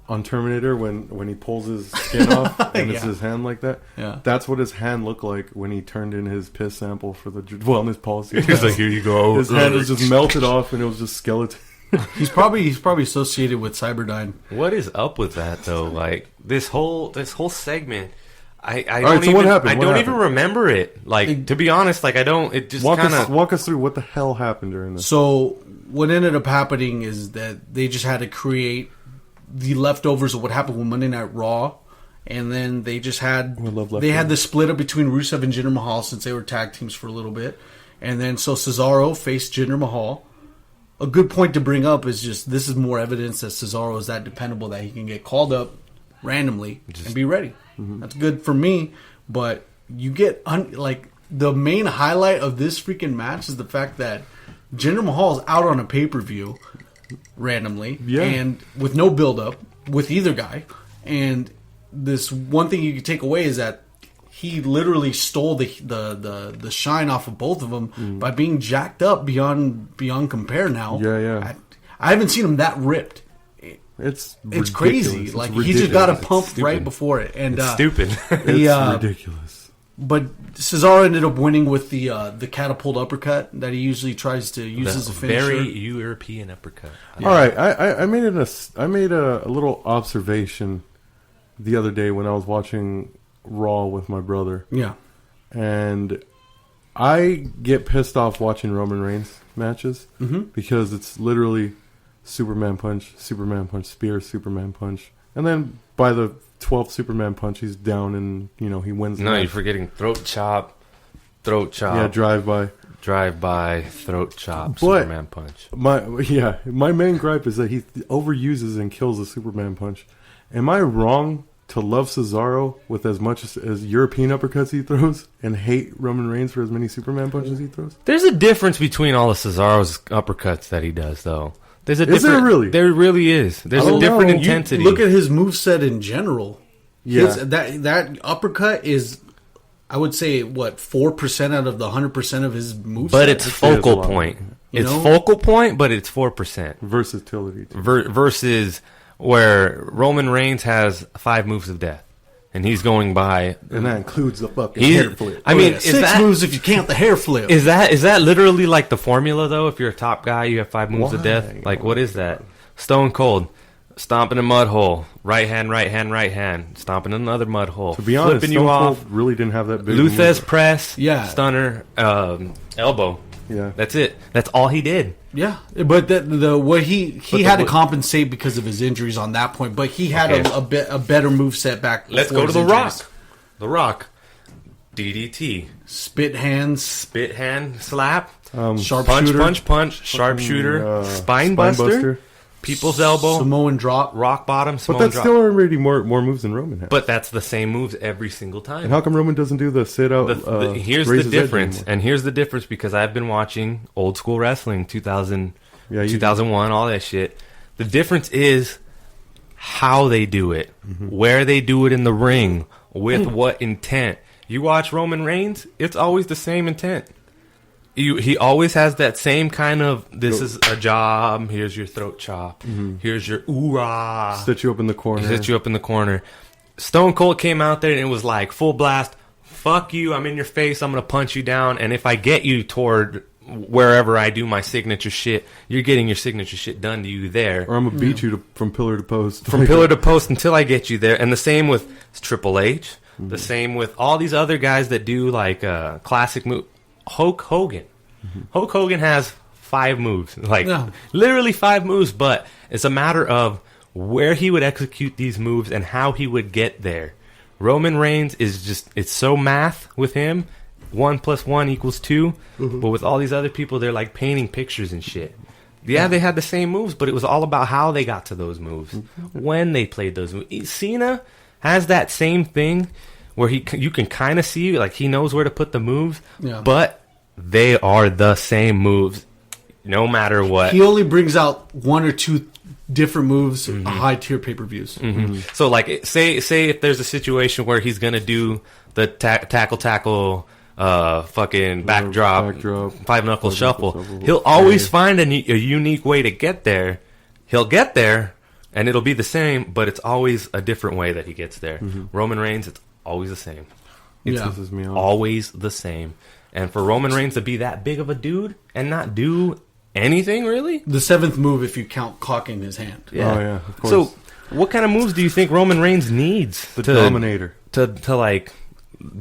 on Terminator when he pulls his skin off and it's his hand like that. Yeah. That's what his hand looked like when he turned in his piss sample for the wellness policy. He's like, here you go. His hand was just melted off and it was just skeleton. He's probably associated with Cyberdyne. What is up with that though? Like this whole segment, I right, so what happened? I What don't happened? even remember it. Like to be honest, like I don't. It just Walk kind of us through what the hell happened during this. So what ended up happening is that they just had to create the leftovers of what happened with Monday Night Raw, and then they just had the split up between Rusev and Jinder Mahal since they were tag teams for a little bit, and then so Cesaro faced Jinder Mahal. A good point to bring up is just this is more evidence that Cesaro is that dependable that he can get called up randomly and be ready. Mm-hmm. That's good for me, but you get like the main highlight of this freaking match is the fact that Jinder Mahal is out on a pay-per-view randomly and with no build-up with either guy. And this one thing you can take away is that he literally stole the shine off of both of them by being jacked up beyond compare now. Yeah. I haven't seen him that ripped. It's crazy. Like he just got a pump right before it, and it's stupid. It's ridiculous. But Cesaro ended up winning with the catapult uppercut that he usually tries to use as a finisher. Very European uppercut. Yeah. All right, I made a little observation the other day when I was watching Raw with my brother. Yeah, and I get pissed off watching Roman Reigns matches because it's literally Superman punch, spear, Superman punch, and then by the 12th Superman punch, he's down and he wins. No, you're forgetting throat chop. Yeah, drive by, throat chop, but Superman punch. My main gripe is that he overuses and kills the Superman punch. Am I wrong to love Cesaro with as much as European uppercuts he throws and hate Roman Reigns for as many Superman punches he throws? There's a difference between all of Cesaro's uppercuts that he does, though. Is there really? There really is. There's a different intensity. You look at his moveset in general. Yeah. That uppercut is, I would say, 4% out of the 100% of his moveset. But it's focal point. It's focal point, but it's 4%. Versatility. Versus where Roman Reigns has 5 moves of death. And he's going by, and that includes the fucking hair flip. I mean, 6 moves if you count the hair flip. Is that literally like the formula though? If you're a top guy, you have 5 moves of death. Like what is that? Stone Cold, stomping a mud hole, right hand, stomping another mud hole. To be honest, flipping Stone you Cold off. really didn't have that big. Luthez press, stunner, elbow. Yeah, that's it. That's all he did. Yeah, but what he had to compensate because of his injuries on that point. But he had a better moveset back. Let's go to The Rock. The Rock, DDT, spit hand slap, sharpshooter, punch, sharpshooter, spine buster, people's elbow, Samoan drop, rock bottom. But that's still already more moves than Roman has. But that's the same moves every single time. And how come Roman doesn't do the sit out? Here's the difference, and here's the difference because I've been watching old school wrestling, 2001, all that shit. The difference is how they do it, where they do it in the ring, with what intent. You watch Roman Reigns, it's always the same intent. He always has that same kind of, this is a job, here's your throat chop, here's your oorah. Set you up in the corner. Stone Cold came out there and it was like full blast, fuck you, I'm in your face, I'm going to punch you down, and if I get you toward wherever I do my signature shit, you're getting your signature shit done to you there. Or I'm going to beat you from pillar to post. From pillar to post until I get you there. And the same with Triple H. The same with all these other guys that do like classic move. Hulk Hogan. Hulk Hogan has 5 moves. Literally 5 moves, but it's a matter of where he would execute these moves and how he would get there. Roman Reigns is just, it's so math with him. 1 + 1 = 2. But with all these other people, they're like painting pictures and shit. Yeah, they had the same moves, but it was all about how they got to those moves. When they played those moves. Cena has that same thing where you can kind of see, like, he knows where to put the moves, but they are the same moves no matter what. He only brings out 1 or 2 different moves on high-tier pay-per-views. So, like, say if there's a situation where he's going to do the tackle, fucking backdrop, 5-knuckle shuffle, he'll always find a unique way to get there. He'll get there, And it'll be the same, but it's always a different way that he gets there. Mm-hmm. Roman Reigns, it's always the same. It Yeah. pisses me off. Always the same. And for Roman Reigns to be that big of a dude and not do anything, really? The 7th move, if you count cocking his hand. Oh, yeah, of course. So, what kind of moves do you think Roman Reigns needs The Dominator. to like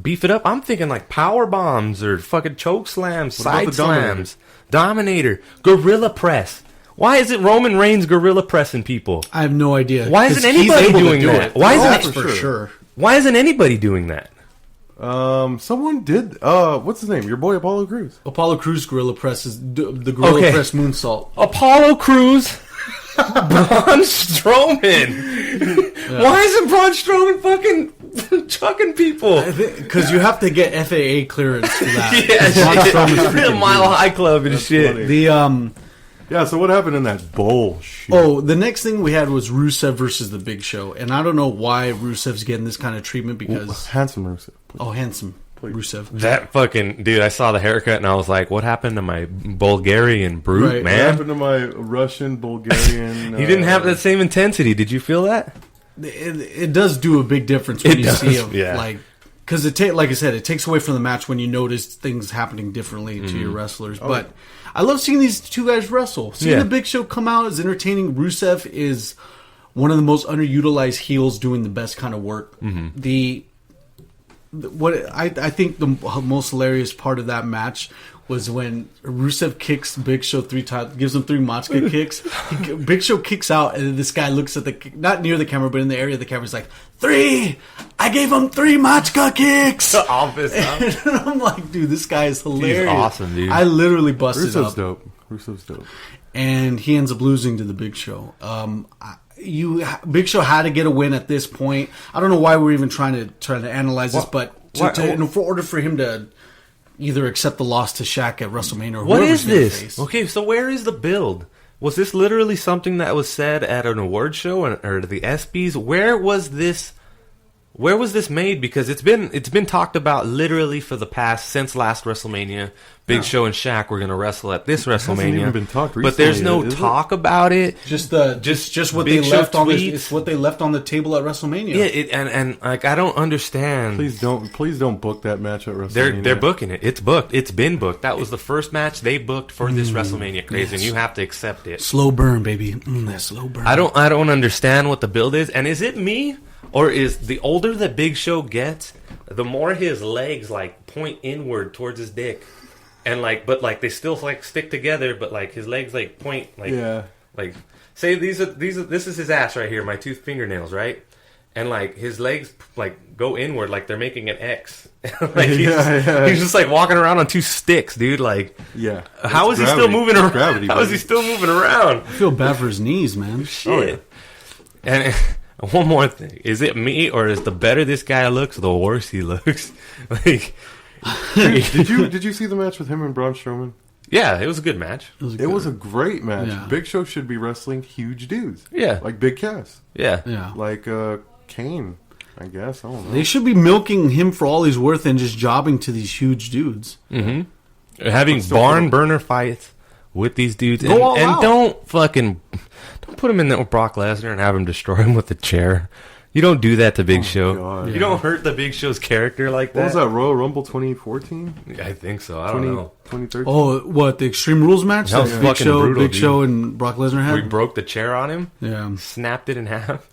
beef it up? I'm thinking like power bombs or fucking choke slams, What about side the Dominator? slams, Dominator, gorilla press. Why isn't Roman Reigns gorilla pressing people? I have no idea. Why isn't 'Cause he's anybody able to doing do that? it. Why isn't That's it- for sure? Why isn't anybody doing that? Someone did. What's his name? Your boy Apollo Crews. Apollo Crews gorilla press is the gorilla Okay. press moonsault. Apollo Crews, Braun Strowman. Why isn't Braun Strowman fucking chucking people? Because you have to get FAA clearance for that. Yeah, Braun Strowman's shit. freaking Mile huge. High Club and That's shit. funny. The Yeah, so what happened in that bullshit? the next thing we had was Rusev versus the Big Show, and I don't know why Rusev's getting this kind of treatment because Handsome Rusev. handsome Rusev. That fucking dude, I saw the haircut and I was like, what happened to my Bulgarian brute, Right. What man? happened to my Russian, Bulgarian? He didn't have that same intensity. Did you feel that? It does do a big difference when It you does, see him, yeah. like because like I said, it takes away from the match when you notice things happening differently to your wrestlers. But I love seeing these two guys wrestle. Seeing Yeah. the Big Show come out is entertaining. Rusev is one of the most underutilized heels doing the best kind of work. What I think the most hilarious part of that match was when Rusev kicks Big Show 3 times, gives him 3 Machka kicks. Big Show kicks out, and then this guy looks at not near the camera, but in the area of the camera. He's like, 3! I gave him 3 Machka kicks! Obvious, huh? And I'm like, dude, this guy is hilarious. awesome, dude. I literally busted Rusev's up. dope. Rusev's dope. And he ends up losing to the Big Show. Big Show had to get a win at this point. I don't know why we're even trying to analyze this, but in order for him to either accept the loss to Shaq at WrestleMania or What whoever's is gonna this? face. Okay, so where is the build? Was this literally something that was said at an award show or the ESPYs? Where was this made? Because it's been talked about literally for the past since last WrestleMania. Big Show and Shaq were going to wrestle at this WrestleMania. hasn't even been talked but there's no recently, is it? talk about it. Just what Big they Show left on the, tweets. it's what they left on the table at WrestleMania. Yeah, and like I don't understand. Please don't book that match at WrestleMania. They're booking it. It's booked. It's been booked. That was the first match they booked for this WrestleMania craze, and you have to accept it. Slow burn, baby. That slow burn. I don't understand what the build is, and is it me or is the older the Big Show gets, the more his legs like point inward towards his dick, and but they still like stick together, but like his legs like point like say this is his ass right here, my 2 fingernails, right, and like his legs like go inward like they're making an X, like he's just like walking around on 2 sticks, dude. Like how is he still moving around? Gravity, How is he still moving around? I feel bad for his knees, man. Shit. And one more thing: is it me, or is the better this guy looks, the worse he looks? Like, Did you see the match with him and Braun Strowman? yeah, it was a good match. It was a great match. Yeah. Big Show should be wrestling huge dudes. Yeah. Like Big Cass. Yeah. Like Kane, I guess. I don't know. They should be milking him for all he's worth and just jobbing to these huge dudes. Having barn burner fights with these dudes, Go all out. don't put him in there with Brock Lesnar and have him destroy him with a chair. You don't do that to Big Show. God. You don't hurt the Big Show's character like that. What was that, Royal Rumble 2014? I think so. I don't know. 2013? Oh, what, the Extreme Rules match? That was Big fucking Show, brutal, Big dude. Show and Brock Lesnar had? We broke the chair on him, Yeah. snapped it in half.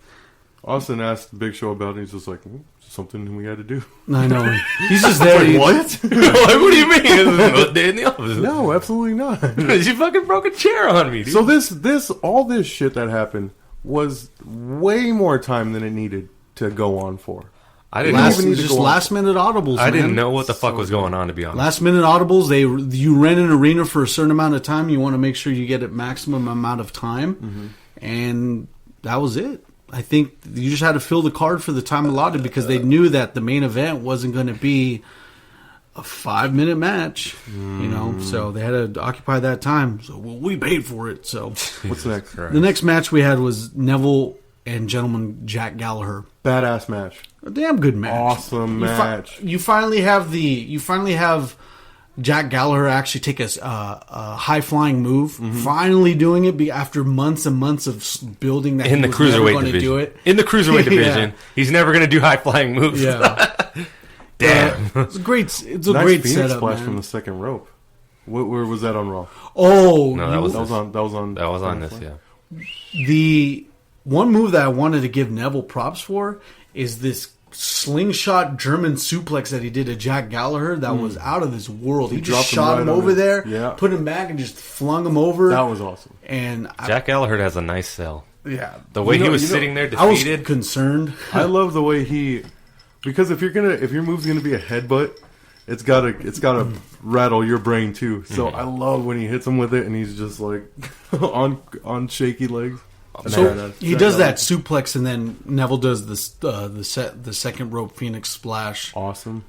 Austin asked Big Show about it, and he's just like, something we had to do. I know. He's just there. Like, what? Like, what do you mean? This is no day in the office. No, absolutely not. You fucking broke a chair on me, dude. So all this shit that happened was way more time than it needed to go on for. I didn't even need to go on. last minute audibles. I didn't man. know what the fuck was going on, to be honest. Last minute audibles. You rent an arena for a certain amount of time. You want to make sure you get a maximum amount of time, and that was it. I think you just had to fill the card for the time allotted because they knew that the main event wasn't going to be a 5-minute match, so they had to occupy that time. So we paid for it. So What's next? the next match we had was Neville and Gentleman Jack Gallagher. Badass match. A damn good match. Awesome match. You finally have Jack Gallagher actually take a high flying move, finally doing it after months and months of building that in the cruiserweight division. Do it. In the cruiserweight division, he's never going to do high flying moves. Yeah, damn. It's a great. It's a nice great Phoenix setup, splash man. from the second rope. Where was that on Raw? Oh, No, That was on this. Yeah. The one move that I wanted to give Neville props for is this slingshot German suplex that he did to Jack Gallagher that was out of this world. He just dropped him shot right him on over it. there, Yeah. put him back, and just flung him over. That was awesome. And Jack Gallagher has a nice sell. yeah, The way he was sitting there defeated. I was concerned. I love the way because if your move's gonna be a headbutt, it's gotta rattle your brain too. So I love when he hits him with it and he's just like on shaky legs. So he does that suplex, and then Neville does this the second rope Phoenix splash. Awesome.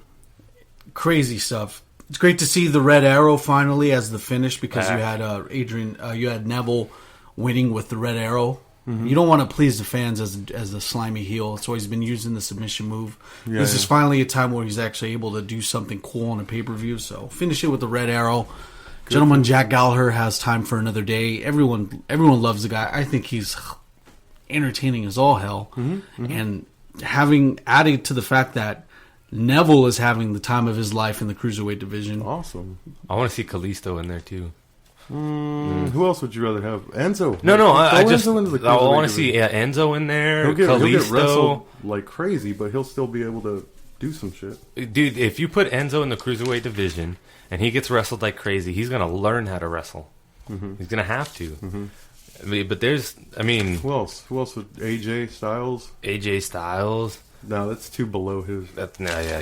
Crazy stuff. It's great to see the Red Arrow finally as the finish, because Back. you had Neville winning with the Red Arrow. You don't want to please the fans as the slimy heel. It's always been using the submission move. This is finally a time where he's actually able to do something cool on a pay-per-view. So finish it with the Red Arrow. Gentleman Jack Gallagher has time for another day. Everyone loves the guy. I think he's entertaining as all hell. And having added to the fact that Neville is having the time of his life in the cruiserweight division. Awesome. I want to see Kalisto in there too. Who else would you rather have? Enzo. No. I Enzo into the I want cruiserweight to see division. Enzo in there. He'll get Kalisto. wrestled like crazy, but he'll still be able to do some shit. Dude, if you put Enzo in the cruiserweight division and he gets wrestled like crazy, he's gonna learn how to wrestle. He's gonna have to. But there's, Who else? Who else would AJ Styles? AJ Styles. No, that's too below his.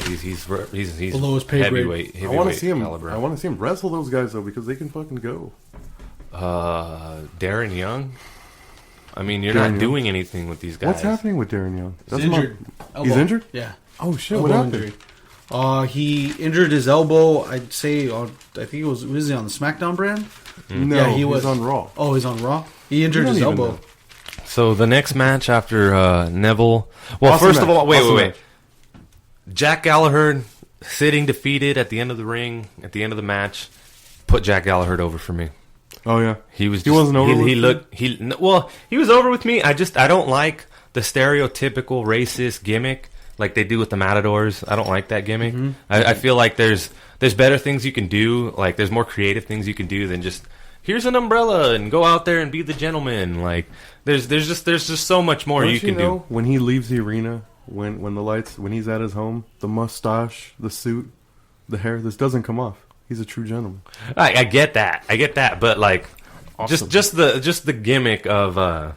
He's Below his pay grade. heavyweight. I want to see him. Caliber. I want to see him wrestle those guys though, because they can fucking go. Darren Young. You're Darren not Young. doing anything with these guys. What's happening with Darren Young? He's injured. He's injured? Yeah. Oh shit! Elbow What happened? injury. He injured his elbow. I'd say I think it was he on the SmackDown brand? No, Yeah, he he was was on Raw. Oh, he's on Raw. He injured don't his even elbow. know. So the next match after Neville. Well, Awesome first of match. all, wait. Awesome match. Jack Gallagher sitting defeated at the end of the ring, at the end of the match, put Jack Gallagher over for me. Oh yeah, He was. He wasn't over with He you? looked. He was over with me. I don't like the stereotypical racist gimmick like they do with the Matadors. I don't like that gimmick. I feel like there's better things you can do. Like there's more creative things you can do than just here's an umbrella and go out there and be the gentleman. Like there's just so much more Don't you can do. When he leaves the arena, when he's at his home, the mustache, the suit, the hair, this doesn't come off. He's a true gentleman. I get that, but like, Awesome. just the gimmick of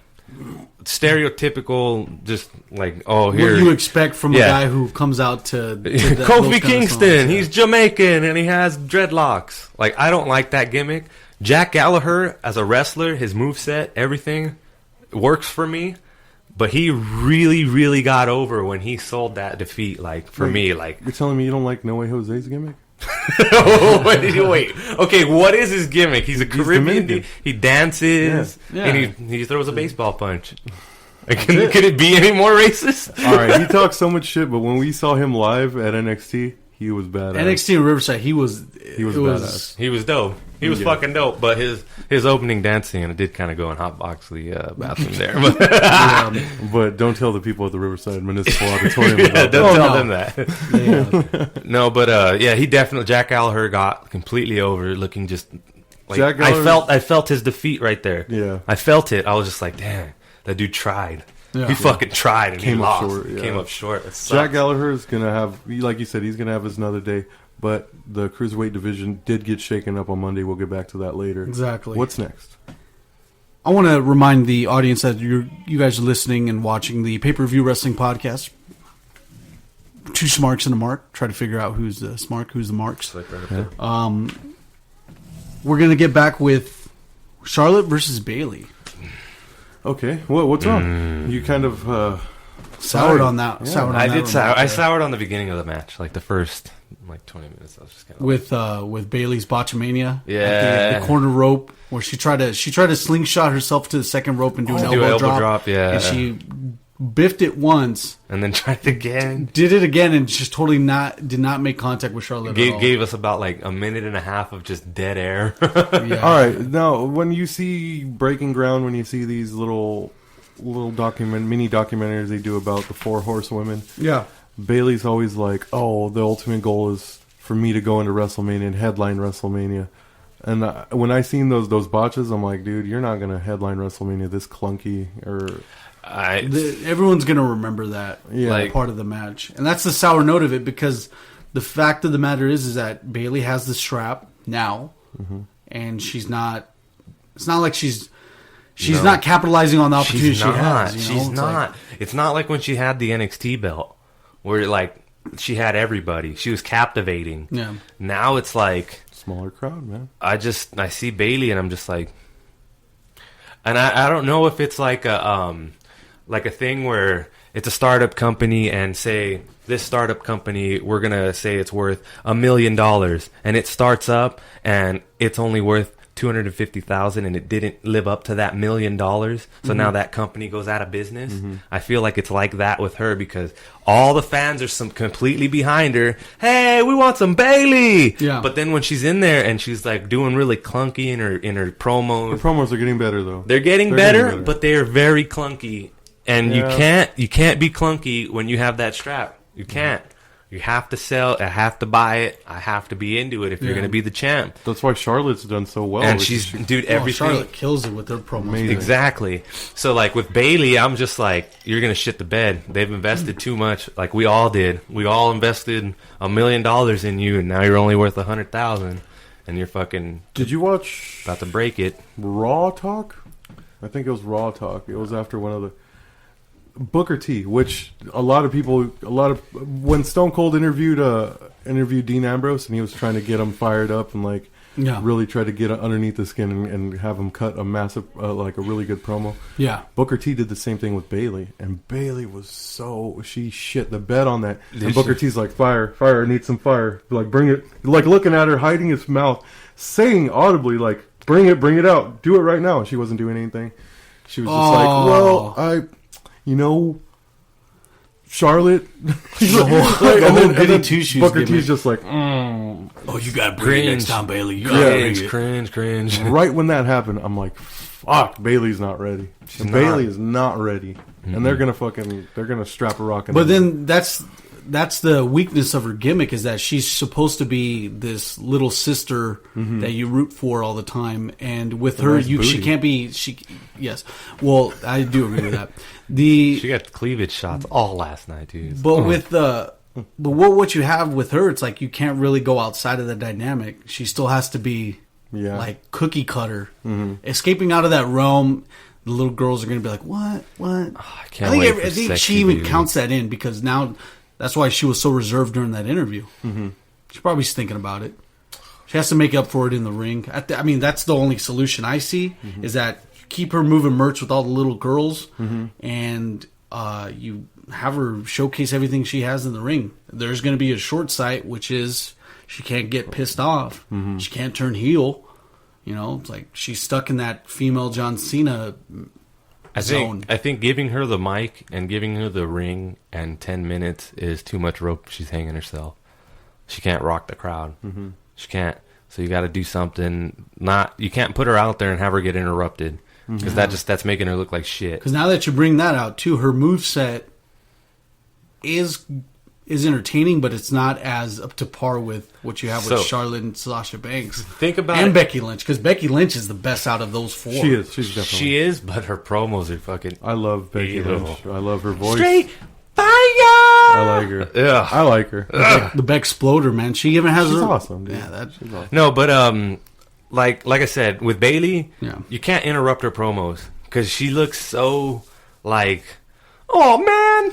stereotypical, just like here What you expect from a Yeah. guy who comes out to those kind Kofi of Kingston. songs, He's Jamaican and he has dreadlocks. Like I don't like that gimmick. Jack Gallagher as a wrestler, his moveset, everything works for me. But he really, really got over when he sold that defeat. Like for me, like You're telling me you don't like No Way Jose's gimmick? Wait. Okay, what is his gimmick? He's a Caribbean. Dominican. He dances Yeah. and he throws a baseball punch. Like, could it be any more racist? All right, he talks so much shit, but when we saw him live at NXT, he was badass. NXT in Riverside, he was badass. He was dope. He was fucking dope. But his opening dance scene, it did kind of go in hotbox the bathroom there. But But don't tell the people at the Riverside Municipal Auditorium yeah, about don't that. tell them that. Yeah. No, but he definitely Jack Gallagher got completely over, looking just like Jack Gallagher- I felt his defeat right there. Yeah. I felt it. I was just like, damn, that dude tried. Yeah. He fucking tried and Came he up lost. short, yeah. Came up short. It sucks. Jack Gallagher is going to have, like you said, he's going to have his another day. But the Cruiserweight division did get shaken up on Monday. We'll get back to that later. Exactly. What's next? I want to remind the audience that you guys are listening and watching the pay-per-view wrestling podcast. Two Smarks and a Mark. Try to figure out who's the Smark, who's the Marks. Like right up there. We're going to get back with Charlotte versus Bayley. Okay. What's wrong? You kind of... Soured on that. Yeah. Soured on I that did. remark I there. soured on the beginning of the match, like the first 20 minutes. I was just kind of With Bayley's botchamania. Yeah. At the corner rope where she tried to slingshot herself to the second rope and do an Do elbow elbow drop. drop, yeah. And she biffed it once, and then tried it again. Did it again, and just totally did not make contact with Charlotte at all. Gave us about like a minute and a half of just dead air. Yeah. All right, now when you see Breaking Ground, when you see these little mini documentaries they do about the 4 horsewomen, Yeah. Bayley's always like, "Oh, the ultimate goal is for me to go into WrestleMania and headline WrestleMania." And when I seen those botches, I'm like, dude, you're not gonna headline WrestleMania this clunky. Or everyone's gonna remember that part of the match, and that's the sour note of it, because the fact of the matter is that Bayley has the strap now, and she's not. It's not like she's not capitalizing on the opportunity she has. She's not. It's not like when she had the NXT belt, where like she had everybody. She was captivating. Yeah. Now it's like smaller crowd, man. I see Bayley and I'm just like, and I don't know if it's like a thing where it's a startup company and say this startup company, we're gonna say it's worth $1 million, and it starts up and it's only worth $250,000 and it didn't live up to that $1 million. So now that company goes out of business. I feel like it's like that with her, because all the fans are completely behind her. Hey, we want some Bayley. Yeah. But then when she's in there and she's like doing really clunky in her promos. The promos are getting better though. They're getting better, but they are very clunky. And you can't be clunky when you have that strap. You can't. You have to sell. I have to buy it. I have to be into it if you're going to be the champ. That's why Charlotte's done so well. And everything. Charlotte kills it with her promos. Amazing. Exactly. So, like, with Bayley, I'm just like, you're going to shit the bed. They've invested too much. Like, we all did. We all invested $1 million in you, and now you're only worth $100,000. And you're fucking... Did you watch... about to break it. Raw Talk? I think it was Raw Talk. It was after one of the... Booker T, which when Stone Cold interviewed Dean Ambrose, and he was trying to get him fired up and like really try to get underneath the skin and have him cut a massive like a really good promo. Yeah, Booker T did the same thing with Bayley, and Bayley was she shit the bed on that. And Booker T's like, fire, I need some fire, like bring it, like looking at her, hiding his mouth, saying audibly like, bring it out, do it right now. And she wasn't doing anything. She was just like, well, Charlotte. And then Booker T's just like, oh, you got to bring it next time, Bayley. You Cringe. Right when that happened, I'm like, fuck, Bayley's not ready. Bayley is not ready. And they're gonna strap a rock in. But then that's the weakness of her gimmick, is that she's supposed to be this little sister that you root for all the time, and with her, she can't be. Yes, well, I do agree with that. She got cleavage shots all last night, dude. But what you have with her, it's like you can't really go outside of the dynamic. She still has to be like cookie cutter, escaping out of that realm. The little girls are going to be like, what? Oh, I think she even counts that in, because now. That's why she was so reserved during that interview. She's probably thinking about it. She has to make up for it in the ring. I mean, that's the only solution I see, is that you keep her moving merch with all the little girls, and you have her showcase everything she has in the ring. There's going to be a short sight, which is she can't get pissed off. She can't turn heel. It's like she's stuck in that female John Cena zone. I think giving her the mic and giving her the ring and 10 minutes is too much rope. She's hanging herself. She can't rock the crowd. She can't. So you got to do something. You can't put her out there and have her get interrupted, because that's making her look like shit. Because now that you bring that out too, her moveset is entertaining, but it's not as up to par with what you have with Charlotte and Sasha Banks. Think about and Becky Lynch, because Becky Lynch is the best out of those 4. She is. She's definitely. She is, but her promos are fucking. I love Becky Lynch. I love her voice. Straight fire. I like her. Yeah, I like her. The Beck Exploder, man. She even has. She's her... awesome. Dude. Yeah, she's awesome. No, but like I said, with Bayley, you can't interrupt her promos, because she looks so like, oh man.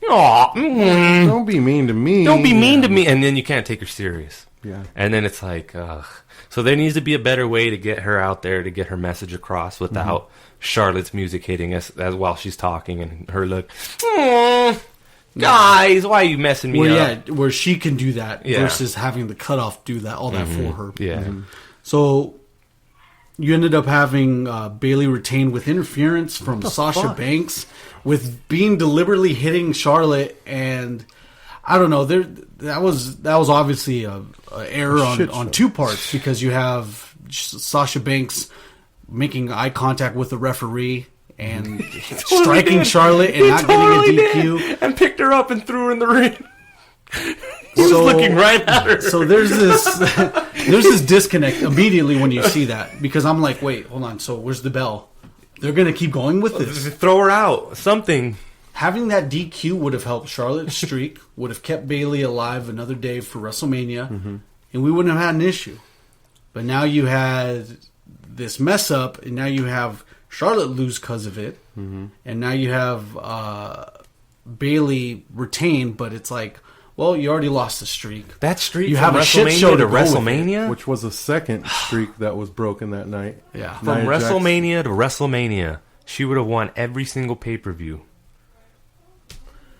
Don't be mean to me. Don't be mean to me. And then you can't take her serious. Yeah. And then it's like, ugh. So there needs to be a better way to get her out there, to get her message across without Charlotte's music hitting us as while she's talking, and her look, guys, why are you messing me up? Yeah, where she can do that versus having the cutoff do that, all that for her. Yeah. So you ended up having Bayley retained with interference from Sasha Banks, with being deliberately hitting Charlotte, and I don't know. That was obviously a error on two parts, because you have Sasha Banks making eye contact with the referee and striking Charlotte and not getting a DQ, and picked her up and threw her in the ring. He was looking right at her. So there's this disconnect immediately when you see that, because I'm like, wait, hold on. So where's the bell? They're gonna keep going with this. Throw her out. Something. Having that DQ would have helped Charlotte's streak, would have kept Bayley alive another day for WrestleMania, and we wouldn't have had an issue. But now you had this mess up, and now you have Charlotte lose because of it, and now you have Bayley retain, but it's like, well, you already lost the streak. That streak you from have a shit show to to WrestleMania? Which was a second streak that was broken that night. Yeah. From WrestleMania to WrestleMania, she would have won every single pay-per-view.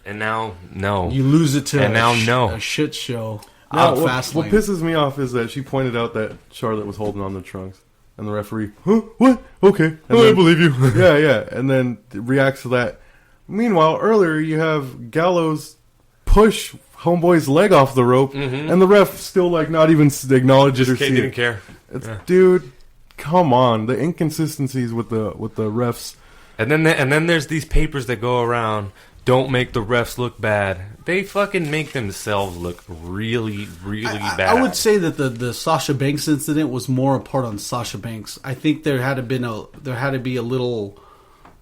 And now, no. You lose it to a shit show. Now, what pisses me off is that she pointed out that Charlotte was holding on the trunks. And the referee, huh? What? Okay. I believe you. yeah. And then reacts to that. Meanwhile, earlier you have Gallows push Homeboy's leg off the rope, and the ref still not even acknowledge it or see it. Didn't care. Dude, come on. The inconsistencies with the refs. And then there's these papers that go around. Don't make the refs look bad. They fucking make themselves look really, really bad. I would say that the Sasha Banks incident was more a part on Sasha Banks. I think there had to be a little,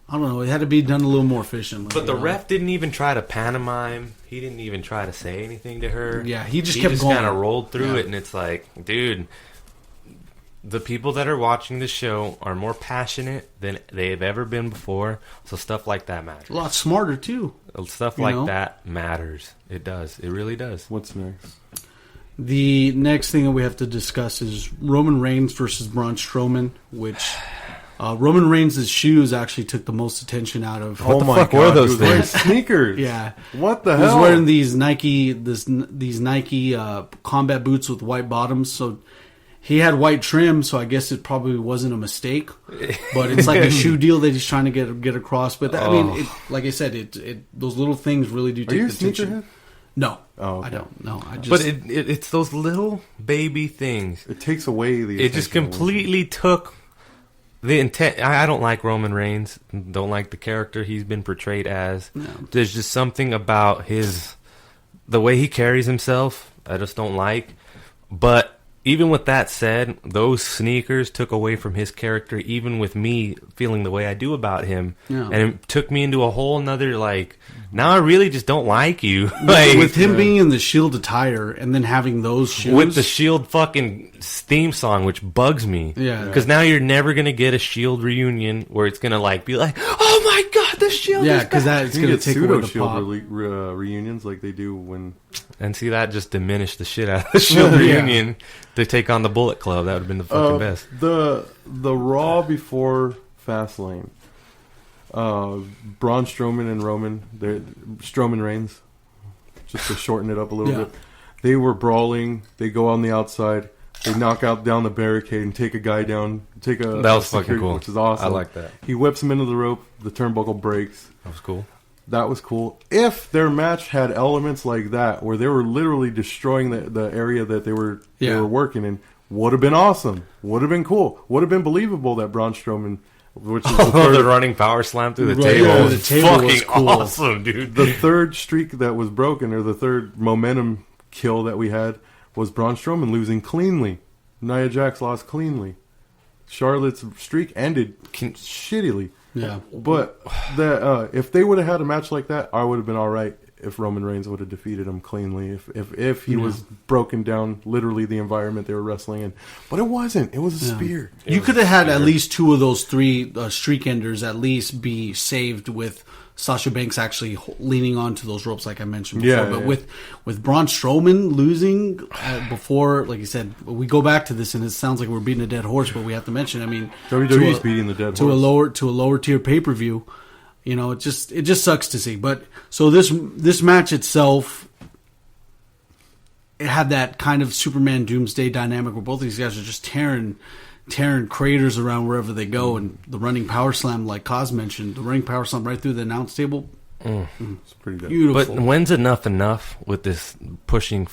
I don't know, it had to be done a little more efficiently. But the ref didn't even try to pantomime. He didn't even try to say anything to her. Yeah, he just kept going. kind of rolled through it, and it's like, dude, the people that are watching the show are more passionate than they've ever been before, so stuff like that matters. A lot smarter, too. Stuff like that matters. It does. It really does. What's next? The next thing that we have to discuss is Roman Reigns versus Braun Strowman, which Roman Reigns' shoes actually took the most attention out of. What the fuck were those things? Sneakers. Yeah. What the hell? He was wearing these Nike combat boots with white bottoms, so he had white trim, so I guess it probably wasn't a mistake. But it's like a shoe deal that he's trying to get across. But I mean, like I said, those little things really do take the attention. Sneakerhead? No, okay. I don't. No, I just. But it's those little baby things. It takes away the. It just completely took the intent. I don't like Roman Reigns. Don't like the character he's been portrayed as. No. There's just something about the way he carries himself I just don't like. But even with that said, those sneakers took away from his character, even with me feeling the way I do about him. Yeah. And it took me into a whole nother, now I really just don't like you. With him being in the Shield attire and then having those shoes. With the Shield fucking theme song, which bugs me. Yeah. Because now you're never going to get a Shield reunion where it's going to, be like, oh my God, the Shield is because that's going to take away the Shield pop. reunions like they do when... And see, that just diminished the shit out of the Shield reunion. To take on the Bullet Club, that would have been the fucking best. The Raw before Fastlane, Braun Strowman and Strowman Reigns, just to shorten it up a little bit, they were brawling. They go on the outside, they knock down the barricade and take a guy down. That was fucking cool, which is awesome. I like that. He whips him into the rope. The turnbuckle breaks. That was cool. That was cool. If their match had elements like that, where they were literally destroying the area that they were working in, would have been awesome. Would have been cool. Would have been believable that Braun Strowman, which is the running power slam through the table, yeah, was fucking cool. Awesome, dude. The third streak that was broken, or the third momentum kill that we had, was Braun Strowman losing cleanly. Nia Jax lost cleanly. Charlotte's streak ended shittily. Yeah, but if they would have had a match like that, I would have been all right. If Roman Reigns would have defeated him cleanly, if he was broken down, literally the environment they were wrestling in, but it wasn't. It was a spear. You could have had at least two of those three streak enders at least be saved with Sasha Banks actually leaning onto those ropes, like I mentioned before. But with Braun Strowman losing before, like you said, we go back to this, and it sounds like we're beating a dead horse, but we have to mention. I mean, WWE's beating the dead horse to a lower tier pay per view. You know, it just sucks to see. But so this match itself, it had that kind of Superman Doomsday dynamic where both of these guys are just tearing tearing craters around wherever they go, and the running power slam, like Kaz mentioned, the running power slam right through the announce table. It's pretty good. Beautiful. But when's enough with this pushing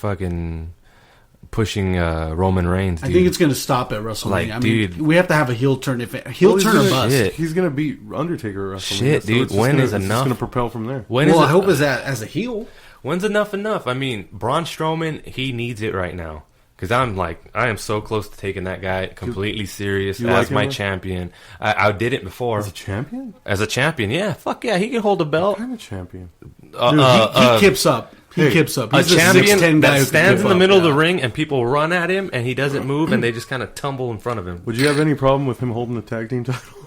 Roman Reigns, dude? I think it's going to stop at WrestleMania. Like, I mean, dude. we have to have a heel turn. If a heel turn or bust. Shit. He's gonna beat Undertaker at WrestleMania. Shit, dude, it's just when gonna, is it's enough? Just gonna propel from there. When is Well, I it- hope is that as a heel. When's enough? I mean, Braun Strowman, he needs it right now. Because I am so close to taking that guy completely serious you as like my him? champion. I did it before. As a champion? As a champion, yeah. Fuck yeah, he can hold a belt. I'm a champion. Dude, he kips up. He kips up. A He's champion 6'10" guy that who stands can in the kip middle up, of the yeah. ring and people run at him and he doesn't move and they just kind of tumble in front of him. Would you have any problem with him holding the tag team title?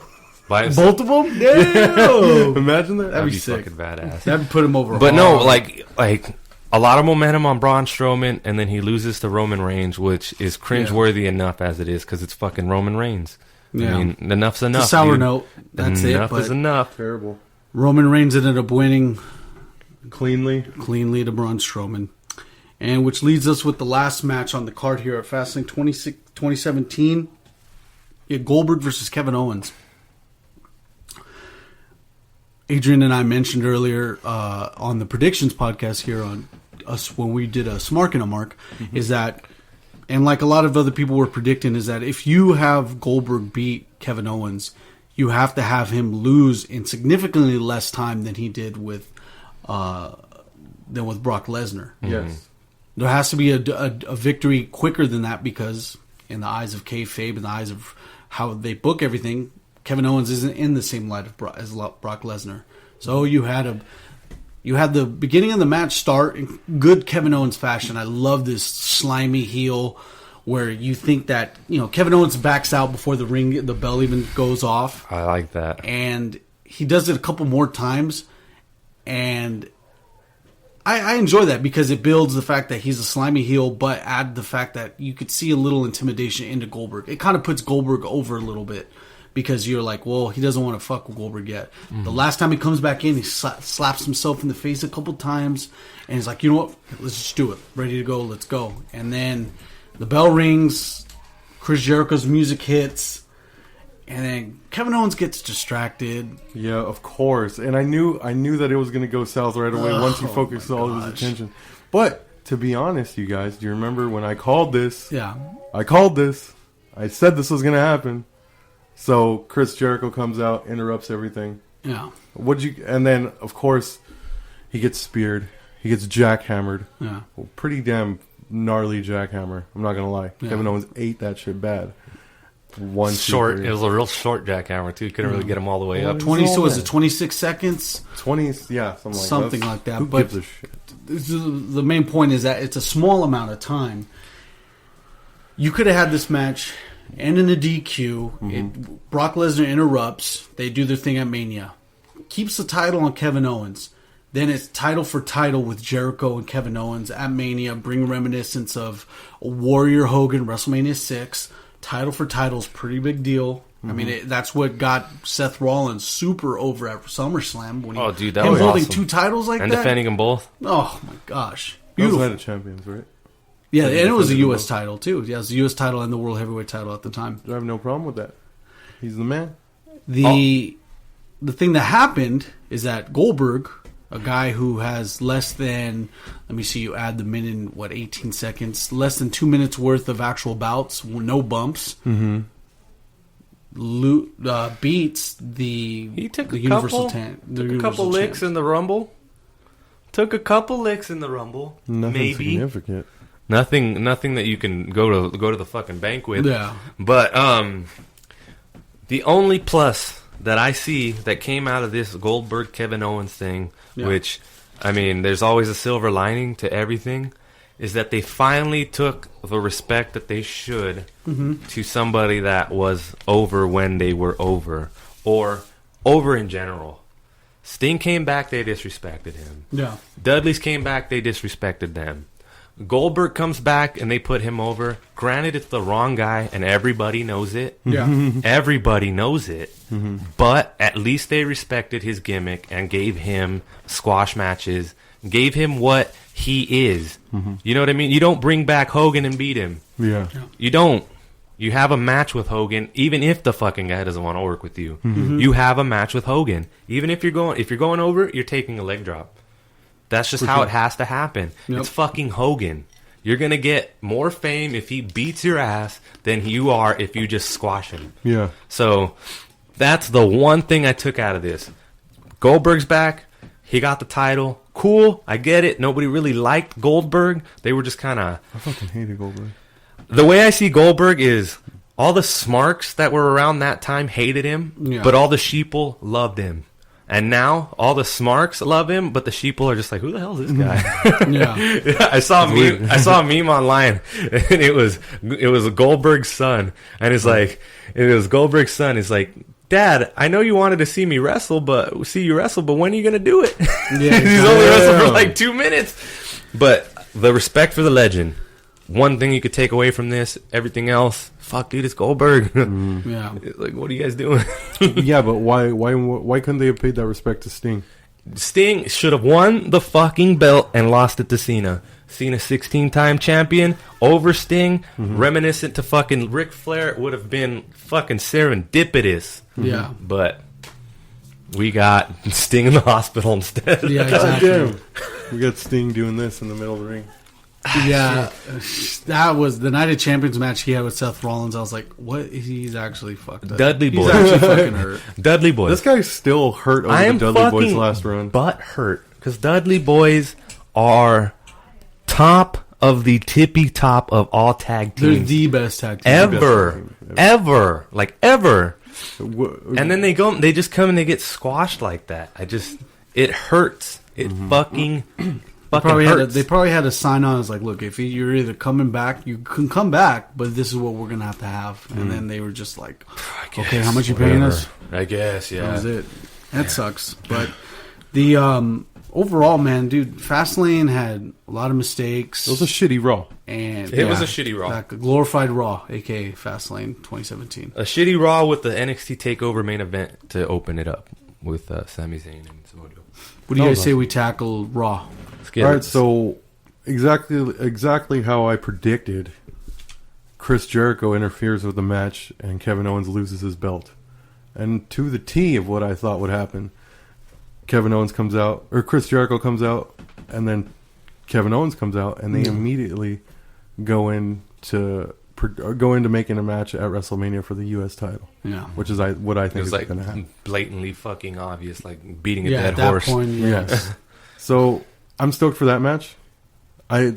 By himself. Both of them? No. Imagine that. That'd be be sick. fucking badass. That'd put him over. But no, hard. like a lot of momentum on Braun Strowman, and then he loses to Roman Reigns, which is cringeworthy enough as it is because it's fucking Roman Reigns. Yeah. I mean, enough's enough. It's a sour dude. note. That's enough it. But is enough. Terrible. Roman Reigns ended up winning Cleanly. cleanly to Braun Strowman. And which leads us with the last match on the card here at Fastlane 2017. You had Goldberg versus Kevin Owens. Adrian and I mentioned earlier on the predictions podcast here on us when we did a Smarks A Mark, is that, and like a lot of other people were predicting, is that if you have Goldberg beat Kevin Owens, you have to have him lose in significantly less time than he did with Brock Lesnar. Yes. There has to be a victory quicker than that because, in the eyes of kayfabe, in the eyes of how they book everything, Kevin Owens isn't in the same light as Brock Lesnar. So you had the beginning of the match start in good Kevin Owens fashion. I love this slimy heel where you think that Kevin Owens backs out before the bell even goes off, I like that. and he does it a couple more times, and I enjoy that because it builds the fact that he's a slimy heel, but add the fact that you could see a little intimidation into Goldberg. It kind of puts Goldberg over a little bit because you're like, well, he doesn't want to fuck with Goldberg yet. Mm-hmm. The last time he comes back in, he slaps himself in the face a couple times, and he's like, you know what, let's just do it. Ready to go, let's go. And then the bell rings, Chris Jericho's music hits, and then Kevin Owens gets distracted. Yeah, of course. And I knew that it was going to go south right away once he focused all of his attention. But to be honest, you guys, do you remember when I called this? Yeah. I called this. I said this was going to happen. So Chris Jericho comes out, interrupts everything. Yeah. And then of course he gets speared. He gets jackhammered. Yeah. Well, pretty damn gnarly jackhammer. I'm not going to lie. Yeah. Kevin Owens ate that shit bad. It was a real short jackhammer too. Couldn't really get him all the way up. 26 seconds? 20, yeah, Something like that. Who But gives a shit? the main point is that it's a small amount of time. You could have had this match end in a DQ. Mm-hmm. Brock Lesnar interrupts. They do their thing at Mania. Keeps the title on Kevin Owens. Then it's title for title with Jericho and Kevin Owens at Mania. Bring reminiscence of Warrior Hogan, WrestleMania 6. Title for title is pretty big deal. Mm-hmm. I mean, that's what got Seth Rollins super over at SummerSlam. When That him was holding awesome. two titles like And that. defending them both. Oh my gosh, Those beautiful. Night of Champions, right? Yeah, and it was a U.S. title too. Yeah, it was a U.S. title and the World Heavyweight title at the time. I have no problem with that. He's the man. The thing that happened is that Goldberg, a guy who has less than, let me see, you add the minute, 18 seconds, less than 2 minutes worth of actual bouts, no bumps, beats He took the a Universal couple licks champ. in the Rumble. Took a couple licks in the Rumble. Nothing Maybe significant. nothing that you can go to the fucking bank with. Yeah. But the only plus that I see that came out of this Goldberg Kevin Owens thing, which I mean, there's always a silver lining to everything, is that they finally took the respect that they should to somebody that was over when they were over, or over in general. Sting came back, they disrespected him. Yeah. Dudley's came back, they disrespected them. Goldberg comes back and they put him over. Granted, it's the wrong guy and everybody knows it. Yeah. Everybody knows it. But at least they respected his gimmick and gave him squash matches, gave him what he is. You know what I mean? You don't bring back Hogan and beat him. Yeah. You don't. You have a match with Hogan, even if the fucking guy doesn't want to work with you. You have a match with Hogan, even if you're going over, you're taking a leg drop. That's just how it has to happen. Yep. It's fucking Hogan. You're gonna get more fame if he beats your ass than you are if you just squash him. Yeah. So that's the one thing I took out of this. Goldberg's back. He got the title. Cool. I get it. Nobody really liked Goldberg. They were just kind of... I fucking hated Goldberg. The way I see Goldberg is all the smarks that were around that time hated him, but all the sheeple loved him. And now all the smarks love him, but the sheeple are just like, who the hell is this guy? I saw a meme online, and it was Goldberg's son, and it's like, it was Goldberg's son. It's like, Dad, I know you wanted to see me wrestle, but when are you gonna do it? Yeah, he's only wrestled for like 2 minutes. But the respect for the legend. One thing you could take away from this, everything else, fuck, dude, it's Goldberg. Yeah. Like, what are you guys doing? Yeah, but why couldn't they have paid that respect to Sting? Sting should have won the fucking belt and lost it to Cena. Cena, 16-time champion, over Sting, reminiscent to fucking Ric Flair. It would have been fucking serendipitous. Yeah. But we got Sting in the hospital instead. Yeah, exactly. Damn. We got Sting doing this in the middle of the ring. Yeah, that was the Night of Champions match he had with Seth Rollins. I was like, what? He's actually fucked up. Dudley Boyz. He's actually fucking hurt. Dudley Boyz. This guy's still hurt over the Dudley Boyz last run. Butt hurt. Because Dudley Boyz are top of the tippy top of all tag teams. They're the best tag team. Ever. Like, ever. And then they just come and they get squashed like that. It hurts. It fucking hurts. They probably had a sign on. It's like, look, if you're either coming back, you can come back, but this is what we're gonna have to have. And then they were just like, okay, how much you paying us? I guess, yeah. That was it. That sucks. But the overall, man, dude, Fastlane had a lot of mistakes. It was a shitty Raw. And it was a shitty Raw. Like a glorified Raw, a.k.a. Fastlane 2017. A shitty Raw with the NXT TakeOver main event to open it up with Sami Zayn and Samoa Joe. What do you guys say we tackle Raw? All right, so exactly how I predicted, Chris Jericho interferes with the match and Kevin Owens loses his belt. And to the T of what I thought would happen, Kevin Owens comes out, or Chris Jericho comes out, and then Kevin Owens comes out, and they immediately go into making a match at WrestleMania for the U.S. title. Yeah, which is what I think is going to happen. Blatantly fucking obvious, like beating a dead at that horse. Point, yes. So I'm stoked for that match. I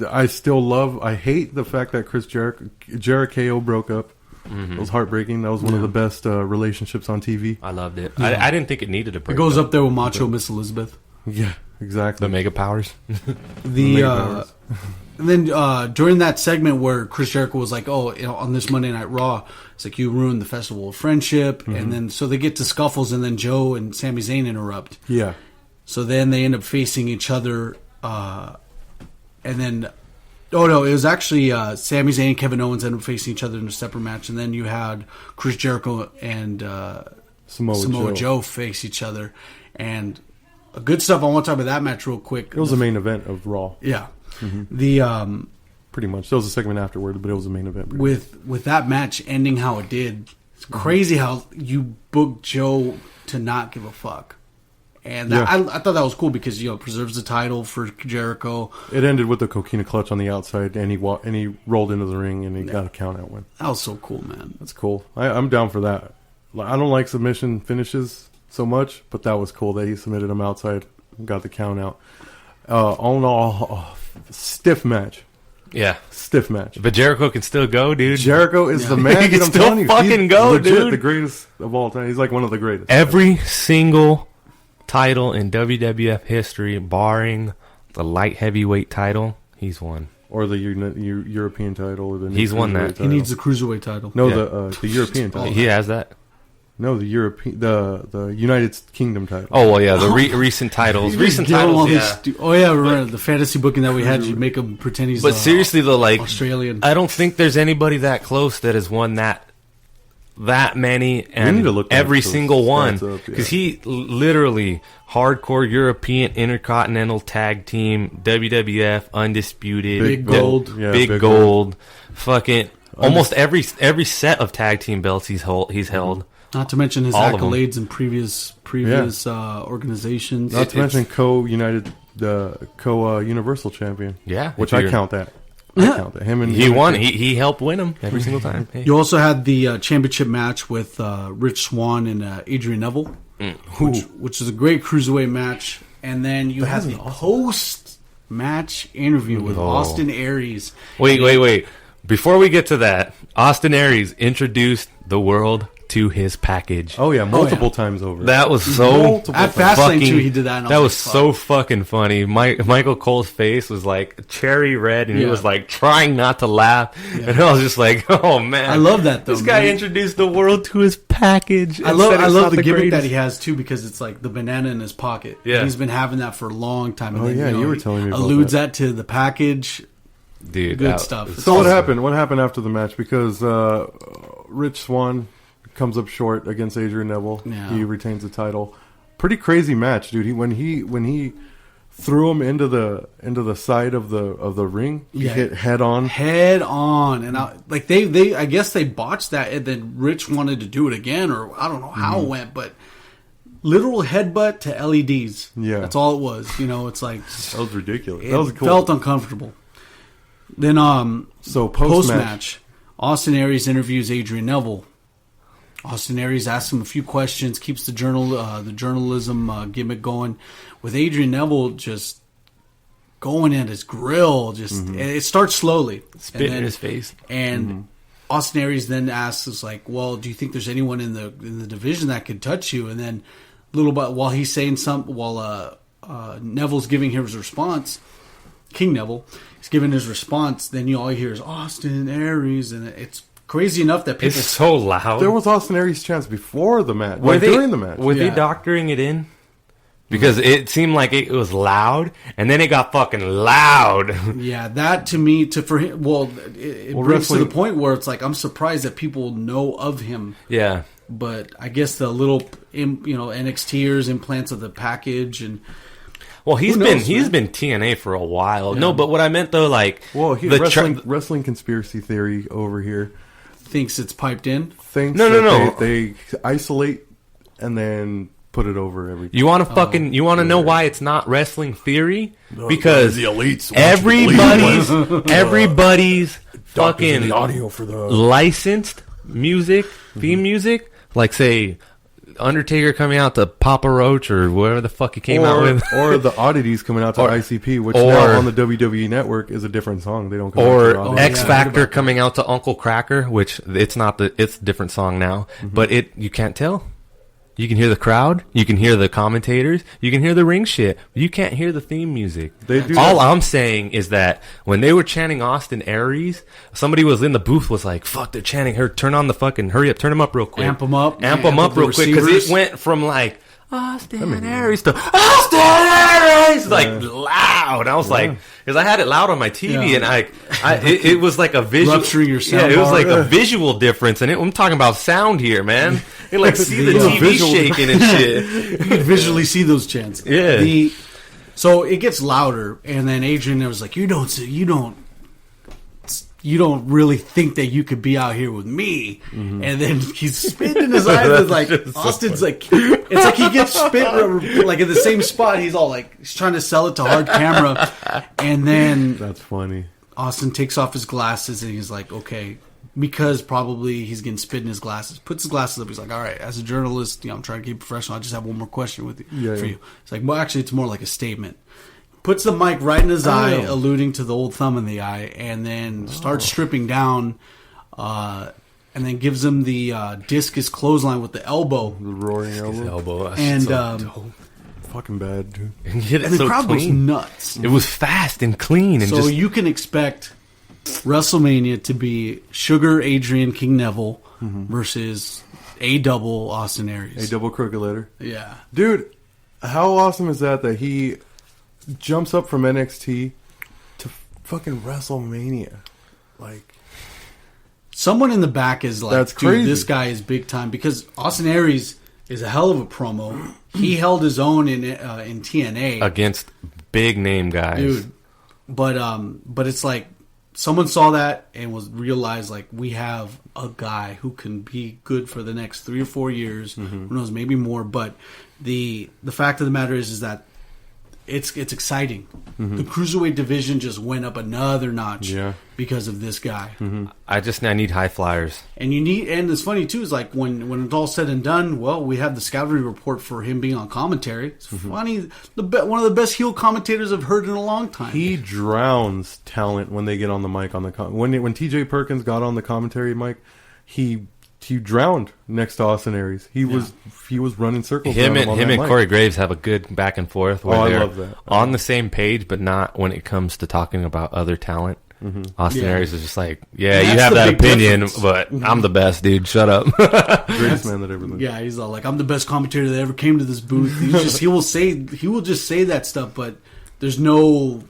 hate the fact that Chris Jericho broke up. It was heartbreaking. That was one of the best relationships on TV. I loved it. Yeah. I didn't think it needed a break. It goes up there with Macho Miss Elizabeth. Yeah, exactly. The Mega Powers. And then during that segment where Chris Jericho was like, "Oh, on this Monday Night Raw, it's like you ruined the Festival of Friendship," and then so they get to scuffles, and then Joe and Sami Zayn interrupt. Yeah. So then they end up facing each other, and then. Oh, no, it was actually Sami Zayn and Kevin Owens ended up facing each other in a separate match. And then you had Chris Jericho and Samoa Joe face each other. And good stuff. I want to talk about that match real quick. It was the main event of Raw. Yeah. Pretty much. There was a segment afterward, but it was the main event. With that match ending how it did, it's crazy how you booked Joe to not give a fuck. And I thought that was cool because it preserves the title for Jericho. It ended with the coquina clutch on the outside, and he rolled into the ring and he got a count out win. That was so cool, man. That's cool. I'm down for that. I don't like submission finishes so much, but that was cool that he submitted him outside and got the count out. All in all, stiff match. Yeah, stiff match. But Jericho can still go, dude. Jericho is the man. He can still fucking go, legit, dude. The greatest of all time. He's like one of the greatest. Every single title in WWF history, barring the light heavyweight title, he's won. Or the European title. Or he's won that. He needs the cruiserweight title. No, the European title. He has that. No, the United Kingdom title. Oh well, yeah, the recent titles. Recent titles. Yeah. Remember the fantasy booking that we had. You make him pretend he's. But seriously, though, like Australian. I don't think there's anybody that close that has won that many and every single one, because he literally hardcore European Intercontinental Tag Team, WWF Undisputed, Big Gold, Big Gold, fucking almost every set of tag team belts he's held. Not to mention his All of them. accolades in previous organizations. Not to mention co-Universal champion. Yeah, which if I you're- count that. I count that. Him and He won. He helped win them every single time. Hey. You also had the championship match with Rich Swann and Adrian Neville, which is a great cruiserweight match. And then you had the post-match interview with Austin Aries. Wait. Before we get to that, Austin Aries introduced the world to his package. Oh yeah, multiple times over. That was so At Fastlane too, he did that. And I That was like, so fucking funny. Michael Cole's face was like cherry red, and he was like trying not to laugh. And I was just like, "Oh man, I love that though. This guy introduced the world to his package." I love the gimmick that he has too, because it's like the banana in his pocket. Yeah. He's been having that for a long time. Oh, yeah, you were telling me about alludes that. to the package. Dude, Good stuff. was So what awesome. happened? What happened after the match? Because Rich Swann comes up short against Adrian Neville. Yeah. He retains the title. Pretty crazy match, dude. When he threw him into the side of the ring, he hit head on. And I guess they botched that, and then Rich wanted to do it again, or I don't know how it went, but literal headbutt to LEDs. Yeah. That's all it was. It's like That was ridiculous. it That was cool. felt uncomfortable. Then So post post-match. match, Austin Aries interviews Adrian Neville. Austin Aries asks him a few questions, keeps the journalism gimmick going, with Adrian Neville just going at his grill. And it starts slowly, Spit in his face. and Austin Aries then asks, "Is like, well, do you think there's anyone in the division that could touch you?" And then little bit while he's saying Neville's giving his response, King Neville is giving his response. Then you all hear is Austin Aries, and it's crazy enough that people. It's so loud. There was Austin Aries' chance before the match. During the match. Were they doctoring it in? Because it seemed like it was loud, and then it got fucking loud. Yeah, that to me, for him, it brings to the point where it's like I'm surprised that people know of him. Yeah. But I guess the little, NXTers implants of the package, and Well, he's Who knows, been TNA for a while. No, but what I meant though, like, wrestling conspiracy theory over here. thinks it's piped in. Thinks No. They isolate and then put it over everything. You want to know why it's not wrestling theory? Because the elites. everybody's fucking the audio for the licensed music, theme music, like say Undertaker coming out to Papa Roach or whatever the fuck he came out with, or the oddities coming out to ICP, which now on the WWE network is a different song. They don't come out to or Raw. X Factor coming out to Uncle Cracker, which it's a different song now, but you can't tell. You can hear the crowd, you can hear the commentators, you can hear the ring shit. You can't hear the theme music. They do All that. I'm saying is that when they were chanting Austin Aries, somebody was in the booth was like, "Fuck, they're chanting her. Turn on the fucking hurry up, turn them up real quick, Amp 'em up. amp them up the real quick," because receivers. it went from like Austin Aries to Austin Aries, like loud. I was like, because I had it loud on my TV, Yeah. and it was like a visual. Rupturing your Yeah, it was soundbar. like a visual difference, and I'm talking about sound here, man. You like see the Yeah, TV visual. shaking and shit. You can visually see those chants. Yeah. So it gets louder, and then Adrian was like, "You don't really think that you could be out here with me." And then he's spitting in his eyes. It's like Austin's like, it's like he gets spit like in the same spot. He's all like, he's trying to sell it to hard camera, and then That's funny. Austin takes off his glasses and he's like, okay, because probably he's getting spit in his glasses. Puts his glasses up. He's like, all right, as a journalist, I'm trying to keep professional. I just have one more question for you. It's like, well, actually, it's more like a statement. Puts the mic right in his eye, alluding to the old thumb in the eye, and then starts stripping down, and then gives him the discus clothesline with the elbow. The roaring elbow. And Fucking bad, dude. And he hit it and the so crowd goes clean. nuts. It was fast and clean, and So just you can expect WrestleMania to be Sugar Adrian King Neville versus A double Austin Aries. A double crooked letter. Yeah. Dude, how awesome is that he jumps up from NXT to fucking WrestleMania? Like, Someone in the back is like, That's dude, crazy. this guy is big time, because Austin Aries is a hell of a promo. He held his own in TNA, against big name guys. dude. But it's like someone saw that and realized like we have a guy who can be good for the next 3 or 4 years. Who knows, maybe more. But the fact of the matter is that it's exciting. The cruiserweight division just went up another notch because of this guy. I need high flyers. And it's funny too. Is like when it's all said and done. Well, we have the scouting report for him being on commentary. It's funny. One of the best heel commentators I've heard in a long time. He drowns talent when they get on the mic on the when T.J. Perkins got on the commentary mic, he drowned next to Austin Aries. He was running circles. Him and Corey Graves have a good back and forth where I love that. On the same page, but not when it comes to talking about other talent. Austin Aries is just like, you have that opinion, but I'm the best, dude. Shut up. Greatest man that ever lived. Yeah, he's all like, I'm the best commentator that ever came to this booth. He will just say that stuff, but there's no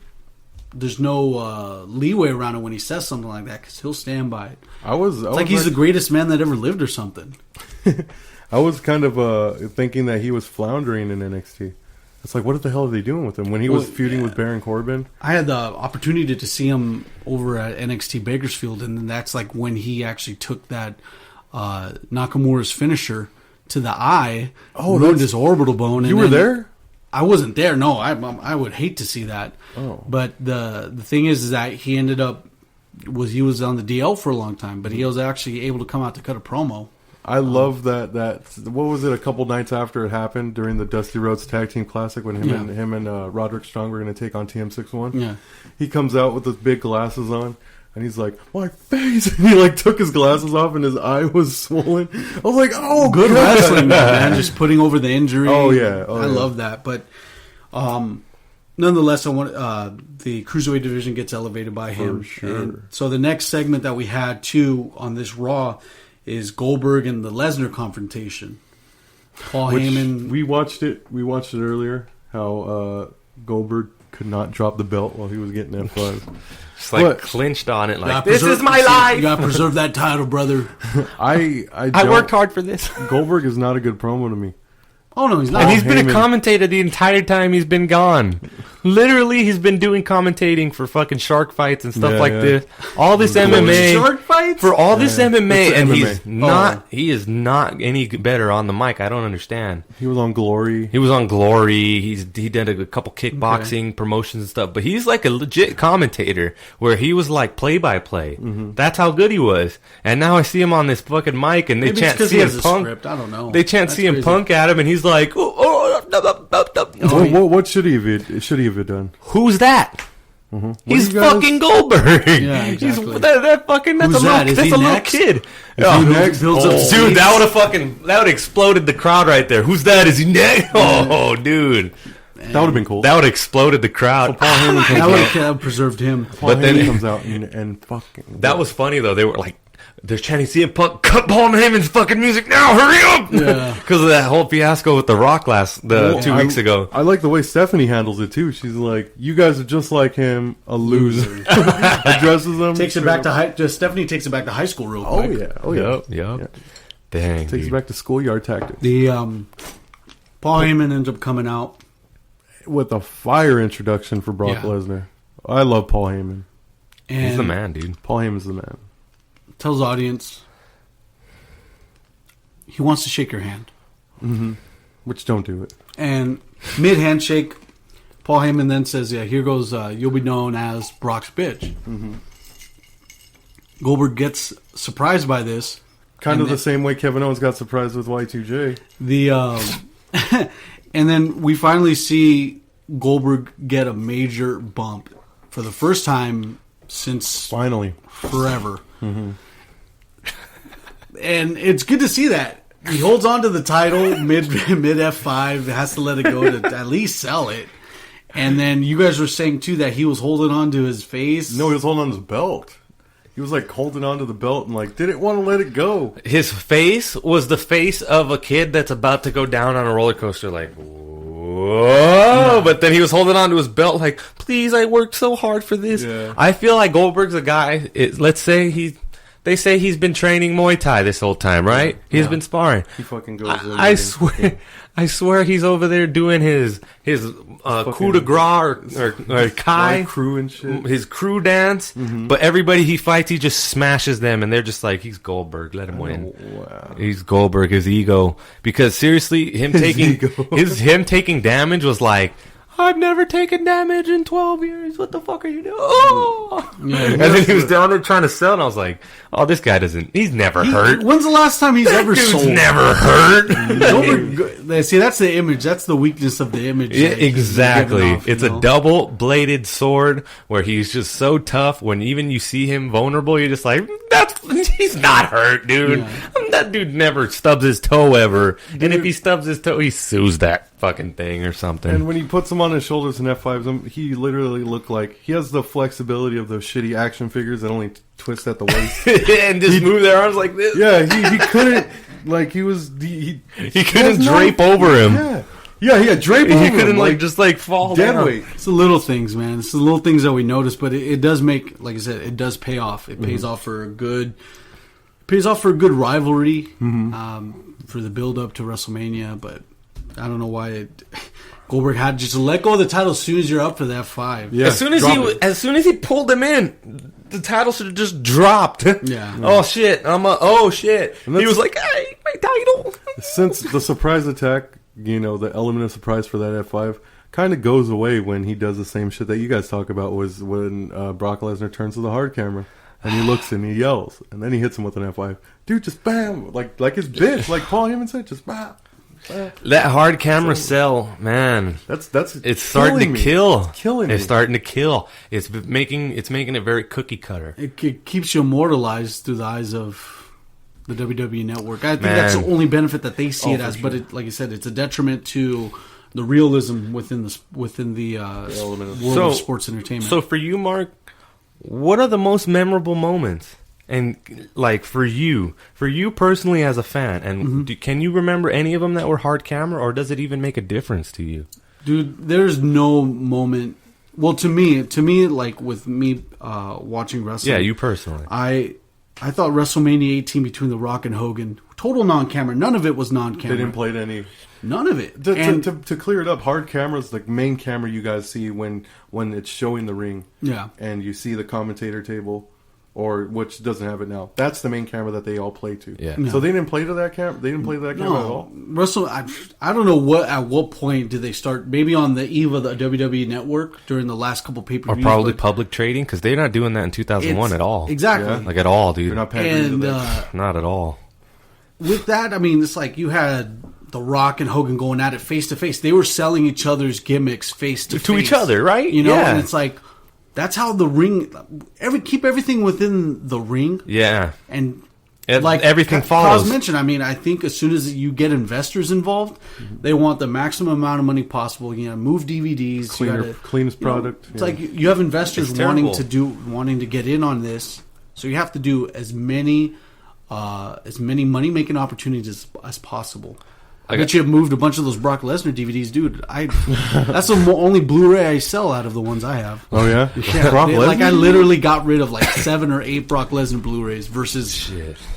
leeway around it when he says something like that because he'll stand by it. It's like he's the greatest man that ever lived or something. I was kind of thinking that he was floundering in NXT. It's like, what the hell are they doing with him? When he was feuding with Baron Corbin? I had the opportunity to see him over at NXT Bakersfield, and that's like when he actually took that Nakamura's finisher to the eye, ruined his orbital bone. You were there? I wasn't there. No, I would hate to see that. Oh. But the thing is that he ended up he was on the DL for a long time, but he was actually able to come out to cut a promo. I love that. What was it? A couple nights after it happened during the Dusty Rhodes Tag Team Classic when him and Roderick Strong were going to take on TM61. Yeah, he comes out with his big glasses on. And he's like, my face. And he like took his glasses off and his eye was swollen. I was like, oh, good wrestling, man. Just putting over the injury. Oh, yeah. I love that. But nonetheless, I want the Cruiserweight division gets elevated by him. For sure. And so the next segment that we had, too, on this Raw is Goldberg and the Lesnar confrontation. Paul Heyman. We watched it earlier, how Goldberg could not drop the belt while he was getting F5. Just like clinched on it, like, this is my life. You gotta preserve that title, brother. I worked hard for this. Goldberg is not a good promo to me. Oh no, he's not. And he's been a commentator the entire time he's been gone. Literally, he's been doing commentating for fucking shark fights and stuff this. All this MMA. Shark fights? For all this MMA, and MMA. he is not any better on the mic. I don't understand. He was on Glory. He did a couple kickboxing promotions and stuff, but he's like a legit commentator where he was like play-by-play. That's how good he was. And now I see him on this fucking mic, and they chant CM Punk. I don't know. They chant CM Punk at him, and he's like, What should he have done? Who's that? He's fucking Goldberg. Yeah, exactly. He's that's a little kid. Dude, that would exploded the crowd right there. Who's that? Is he next? Oh, dude. That would have been cool. That would have exploded the crowd. Paul Heyman comes that would have preserved him. But then he comes out and fucking. That was funny though. They were like, they're chanting CM Punk, cut Paul Heyman's fucking music now, hurry up! Yeah. Because of that whole fiasco with The Rock 2 weeks ago. I like the way Stephanie handles it too. She's like, you guys are just like him, a loser. Addresses them. Stephanie takes it back to high school real quick. Oh yeah. Yep. Dang. Takes it back to schoolyard tactics. The Paul Heyman ends up coming out with a fire introduction for Brock Lesnar. I love Paul Heyman. And he's the man, dude. Paul Heyman's the man. Tells the audience he wants to shake your hand. Which don't do it. And mid handshake, Paul Heyman then says, "Yeah, here goes. You'll be known as Brock's bitch." Goldberg gets surprised by this, kind of the same way Kevin Owens got surprised with Y2J. And then we finally see Goldberg get a major bump for the first time since forever. And it's good to see that. He holds on to the title mid F5, has to let it go to at least sell it. And then you guys were saying too that he was holding on to his face. No, he was holding on to his belt. He was like holding on to the belt and like didn't want to let it go. His face was the face of a kid that's about to go down on a roller coaster, like, whoa! But then he was holding on to his belt, like, please, I worked so hard for this. Yeah. I feel like Goldberg's a guy. Let's say he They say he's been training Muay Thai this whole time, right? He's been sparring. He fucking goes in. I swear he's over there doing his coup de grace or Kai crew and shit. His crew dance. But everybody he fights, he just smashes them, and they're just like, he's Goldberg. Let him win. Wow. He's Goldberg. His ego, because seriously, him taking damage was like, I've never taken damage in 12 years. What the fuck are you doing? Oh! Yeah, and then he was down there trying to sell, and I was like, oh, this guy he's never hurt. When's the last time he's ever sold? Never hurt. See, that's the image. That's the weakness of the image. Yeah, exactly. It's a double-bladed sword where he's just so tough. When even you see him vulnerable, you're just like, he's not hurt, dude. Yeah. That dude never stubs his toe ever. Dude. And if he stubs his toe, he sues that fucking thing or something. And when he puts them on his shoulders and F5s, he literally looked like he has the flexibility of those shitty action figures that only twist at the waist and just move their arms like this. Yeah, he couldn't. Like he couldn't drape over him. Yeah, drape over him. He couldn't just fall dead down. weight. It's the little things, man. It's the little things that we notice, but it does make, like I said, it does pay off. It pays off for a good rivalry, for the build up to WrestleMania. But I don't know why Goldberg had just let go of the title as soon as you're up for that F5. Yeah, as soon as he pulled him in, the title should have just dropped. Yeah. Oh shit! Oh shit! He was like, "Hey, my title." Since the surprise attack, the element of surprise for that F5 kind of goes away when he does the same shit that you guys talk about. Was when Brock Lesnar turns to the hard camera and he looks and he yells, and then he hits him with an F5. Dude, just bam, like his bitch, like Paul Heyman said, just bam. That hard camera sell, man. It's starting to kill. It's killing me. It's starting to kill. It's making it very cookie cutter. It keeps you immortalized through the eyes of the WWE Network. I think that's the only benefit that they see it as. Sure. But like I said, it's a detriment to the realism within the world of sports entertainment. So for you, Mark, what are the most memorable moments? And for you personally as a fan, and can you remember any of them that were hard camera, or does it even make a difference to you? Dude, there's no moment. Well, to me, like with me watching wrestling. Yeah, you personally. I thought WrestleMania 18 between The Rock and Hogan, total non-camera. None of it was non-camera. They didn't play any. None of it. To clear it up, hard camera is the main camera you guys see when it's showing the ring. Yeah. And you see the commentator table. Or which doesn't have it now. That's the main camera that they all play to. Yeah. So they didn't play to that camera. They didn't play to that camera at all. I don't know at what point did they start? Maybe on the eve of the WWE Network during the last couple pay-per-views. Or probably public trading, because they're not doing that in 2001 at all. Exactly. Yeah. Like at all, dude. They're not paying to that. Not at all. With that, I mean, it's like you had The Rock and Hogan going at it face to face. They were selling each other's gimmicks face to face. To each other, right? And it's like, that's how the ring. Keep everything within the ring. Yeah, and everything follows. As mentioned, I mean, I think as soon as you get investors involved, they want the maximum amount of money possible. Move DVDs, cleanest product. It's like you have investors wanting to get in on this, so you have to do as many money making opportunities as possible. I bet you have moved a bunch of those Brock Lesnar DVDs, dude. That's the only Blu-ray I sell out of the ones I have. Oh yeah, Brock Lesnar? I literally got rid of 7 or 8 Brock Lesnar Blu-rays versus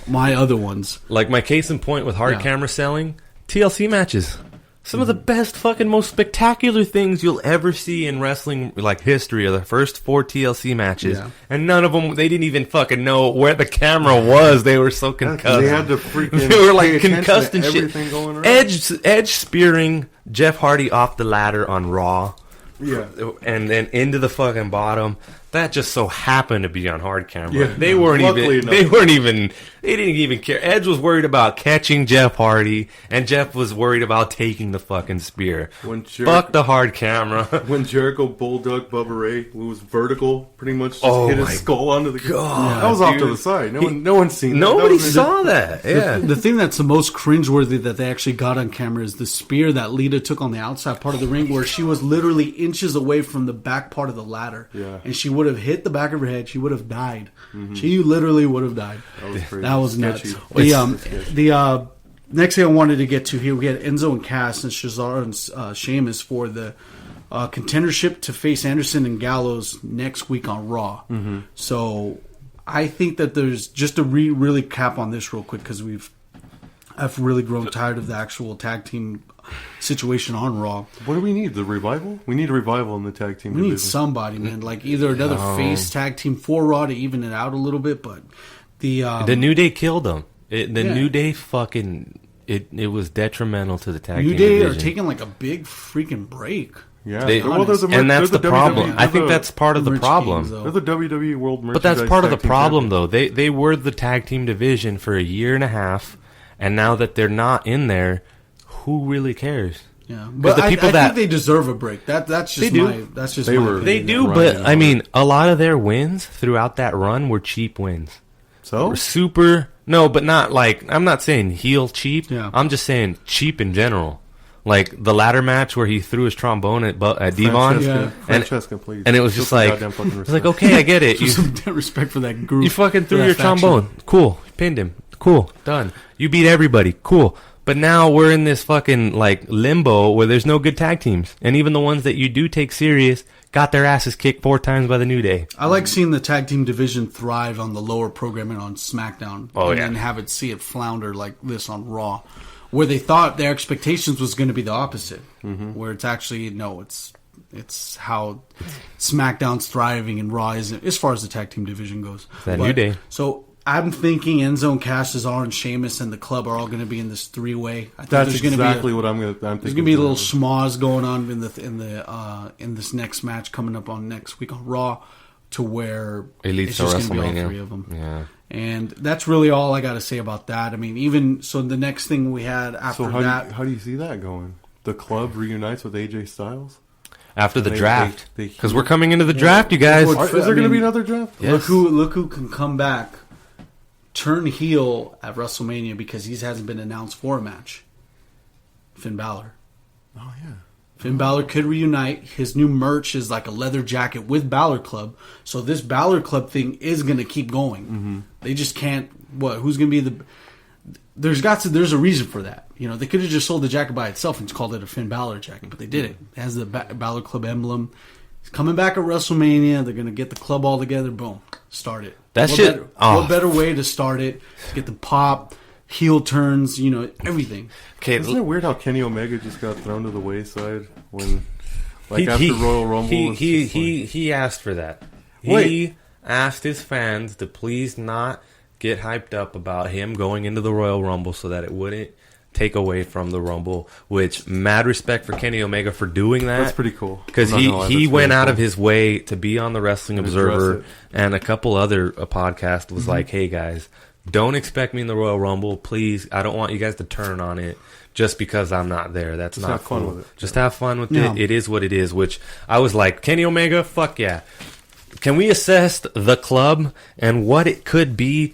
my other ones. Like my case in point with hard camera selling, TLC matches. Some of the best fucking most spectacular things you'll ever see in wrestling history are the first 4 TLC matches. Yeah. And none of them, they didn't even fucking know where the camera was. They were so concussed. They had to freaking they were concussed and shit. Going around. Edge spearing Jeff Hardy off the ladder on Raw. Yeah. And then into the fucking bottom. That just so happened to be on hard camera. Yeah, they didn't even care. Edge was worried about catching Jeff Hardy, and Jeff was worried about taking the fucking spear. Fuck the hard camera. When Jericho bulldog Bubba Ray, who was vertical, pretty much just hit his skull onto the God. That was off to the side. No one's seen that. Nobody saw that. Yeah. The thing that's the most cringeworthy that they actually got on camera is the spear that Lita took on the outside part of the ring, where she was literally inches away from the back part of the ladder. Yeah. And she would have hit the back of her head. She would have died. Mm-hmm. She literally would have died. That was nuts. The next thing I wanted to get to here, we had Enzo and Cass and Cesaro and Sheamus for the contendership to face Anderson and Gallows next week on Raw. Mm-hmm. So I think that there's just to really cap on this real quick because I've really grown tired of the actual tag team situation on Raw. What do we need? The revival? We need a revival in the tag team division. We need somebody, man. Like either another face tag team for Raw to even it out a little bit, but the New Day killed them. New Day fucking it was detrimental to the tag team New Day division. are taking like a big freaking break. Yeah, and that's the problem. I think that's part of the problem. They're the WWE World Merchandise. But that's part of the Tag Team problem, Champions. though. They were the tag team division for a year and a half, and now that they're not in there, who really cares? Yeah, but I think they deserve a break. That's just they do. They do, but I mean, a lot of their wins throughout that run were cheap wins. So No, but not like, I'm not saying heel cheap. Yeah. I'm just saying cheap in general. Like the ladder match where he threw his trombone at Devon. Francesca, please. And it was just like, it's like, okay, I get it. Some respect for that group. You fucking threw your trombone. Cool. Pinned him. Cool. Done. You beat everybody. Cool. But now we're in this fucking like limbo where there's no good tag teams. And even the ones that you do take serious got their asses kicked 4 times by the New Day. I like seeing the tag team division thrive on the lower programming on SmackDown. And then have it see it flounder like this on Raw. Where they thought their expectations was going to be the opposite. Mm-hmm. Where it's actually, no, it's how SmackDown's thriving and Raw isn't, as far as the tag team division goes. New Day. So I'm thinking Enzo and Cassius, and Sheamus and the club are all going to be in this 3-way. That's exactly what I'm thinking. There's going to be a little schmoz going on in this next match coming up on next week on Raw, to where Elite it's just going to be all 3 of them. Yeah. And that's really all I got to say about that. I mean, even so, the next thing we had after that. How do you see that going? The club reunites with AJ Styles after the draft, because we're coming into the draft, you guys. Is there going to be another draft? Yes. Look who can come back, turn heel at WrestleMania because he hasn't been announced for a match. Finn Balor. Oh yeah. Finn Balor could reunite. His new merch is like a leather jacket with Balor Club. So this Balor Club thing is going to keep going. Mm-hmm. They just can't. Who's going to be the? There's a reason for that. You know, they could have just sold the jacket by itself and called it a Finn Balor jacket, but they didn't. It has the Balor Club emblem. It's coming back at WrestleMania. They're going to get the club all together. Boom, start it. What better way to start it? Get the pop. Heel turns, everything. Okay, isn't it weird how Kenny Omega just got thrown to the wayside when, after Royal Rumble? He asked for that. He asked his fans to please not get hyped up about him going into the Royal Rumble so that it wouldn't take away from the Rumble. Which, mad respect for Kenny Omega for doing that. That's pretty cool. Because he went out of his way to be on the Wrestling Observer, and a couple other podcasts was like, hey guys, don't expect me in the Royal Rumble, please. I don't want you guys to turn on it just because I'm not there. That's not cool. Fun with it. Just have fun with it. It is what it is, which I was like, Kenny Omega, fuck yeah. Can we assess the club and what it could be?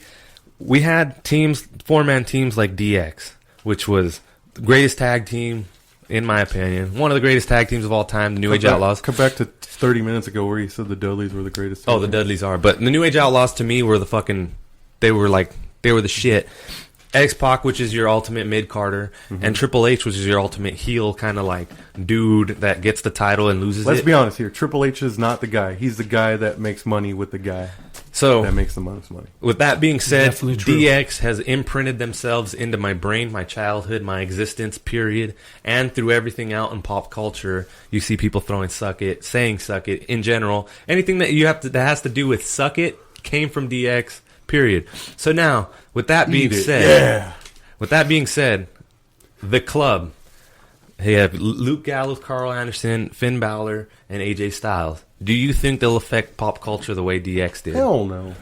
We had teams, 4-man teams like DX, which was the greatest tag team, in my opinion. One of the greatest tag teams of all time, the New Age Outlaws. Come back to 30 minutes ago where you said the Dudleys were the greatest. The Dudleys are. But the New Age Outlaws, to me, were the fucking... They were the shit. X-Pac, which is your ultimate mid-carder, and Triple H, which is your ultimate heel kind of like dude that gets the title and loses Let's be honest here. Triple H is not the guy. He's the guy that makes money with the guy that makes the most money. With that being said, DX has imprinted themselves into my brain, my childhood, my existence, period. And through everything out in pop culture, you see people throwing suck it, saying suck it in general. Anything that that has to do with suck it came from DX. Period. So now, with that being said, the club, they have Luke Gallows, Carl Anderson, Finn Balor, and AJ Styles. Do you think they'll affect pop culture the way DX did? Hell no.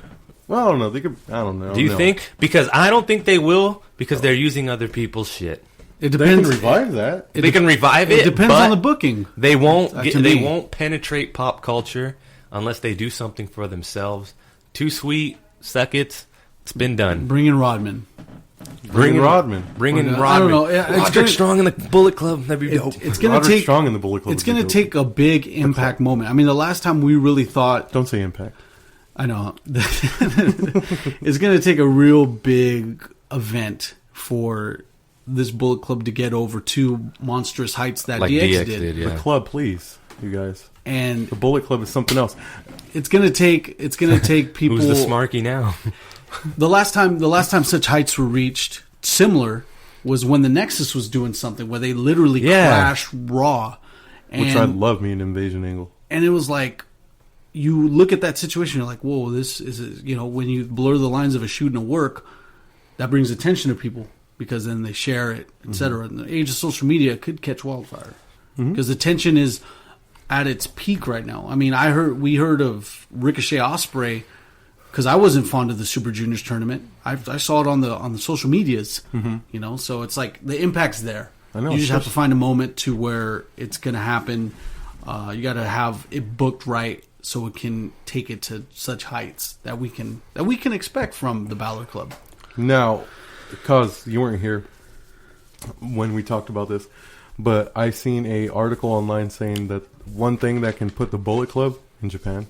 Well, I don't know. I don't know. Do you think? Because I don't think they will, because they're using other people's shit. It depends. They can revive that. They can revive it. It depends on the booking. They won't. They won't penetrate pop culture unless they do something for themselves. Too sweet. Suck it. It's been done. Bring in Rodman. Bring in Rodman. I don't know. Roderick Strong in the Bullet Club. That'd be dope. It's going to take Strong in the Bullet Club. It's going to take a big impact moment. I mean, the last time we really thought. Don't say impact. I know. It's going to take a real big event for this Bullet Club to get over to monstrous heights that like DX did. The club, please. you guys. And The Bullet Club is something else. it's gonna take people. Who's the Smarky now? The last time such heights were reached, similar, was when the Nexus was doing something where they literally crashed Raw. Which I love, me an Invasion Angle. And it was like, you look at that situation, you're like, whoa, this is, when you blur the lines of a shoot and a work, that brings attention to people because then they share it, etc. In the age of social media, it could catch wildfire because the tension is at its peak right now. I mean, we heard of Ricochet Ospreay because I wasn't fond of the Super Juniors tournament. I saw it on the social medias, so it's like the impact's there. I know, you just have to find a moment to where it's going to happen. You got to have it booked right so it can take it to such heights that we can expect from the Balor Club. Now, because you weren't here when we talked about this, but I seen a article online saying that one thing that can put the Bullet Club in Japan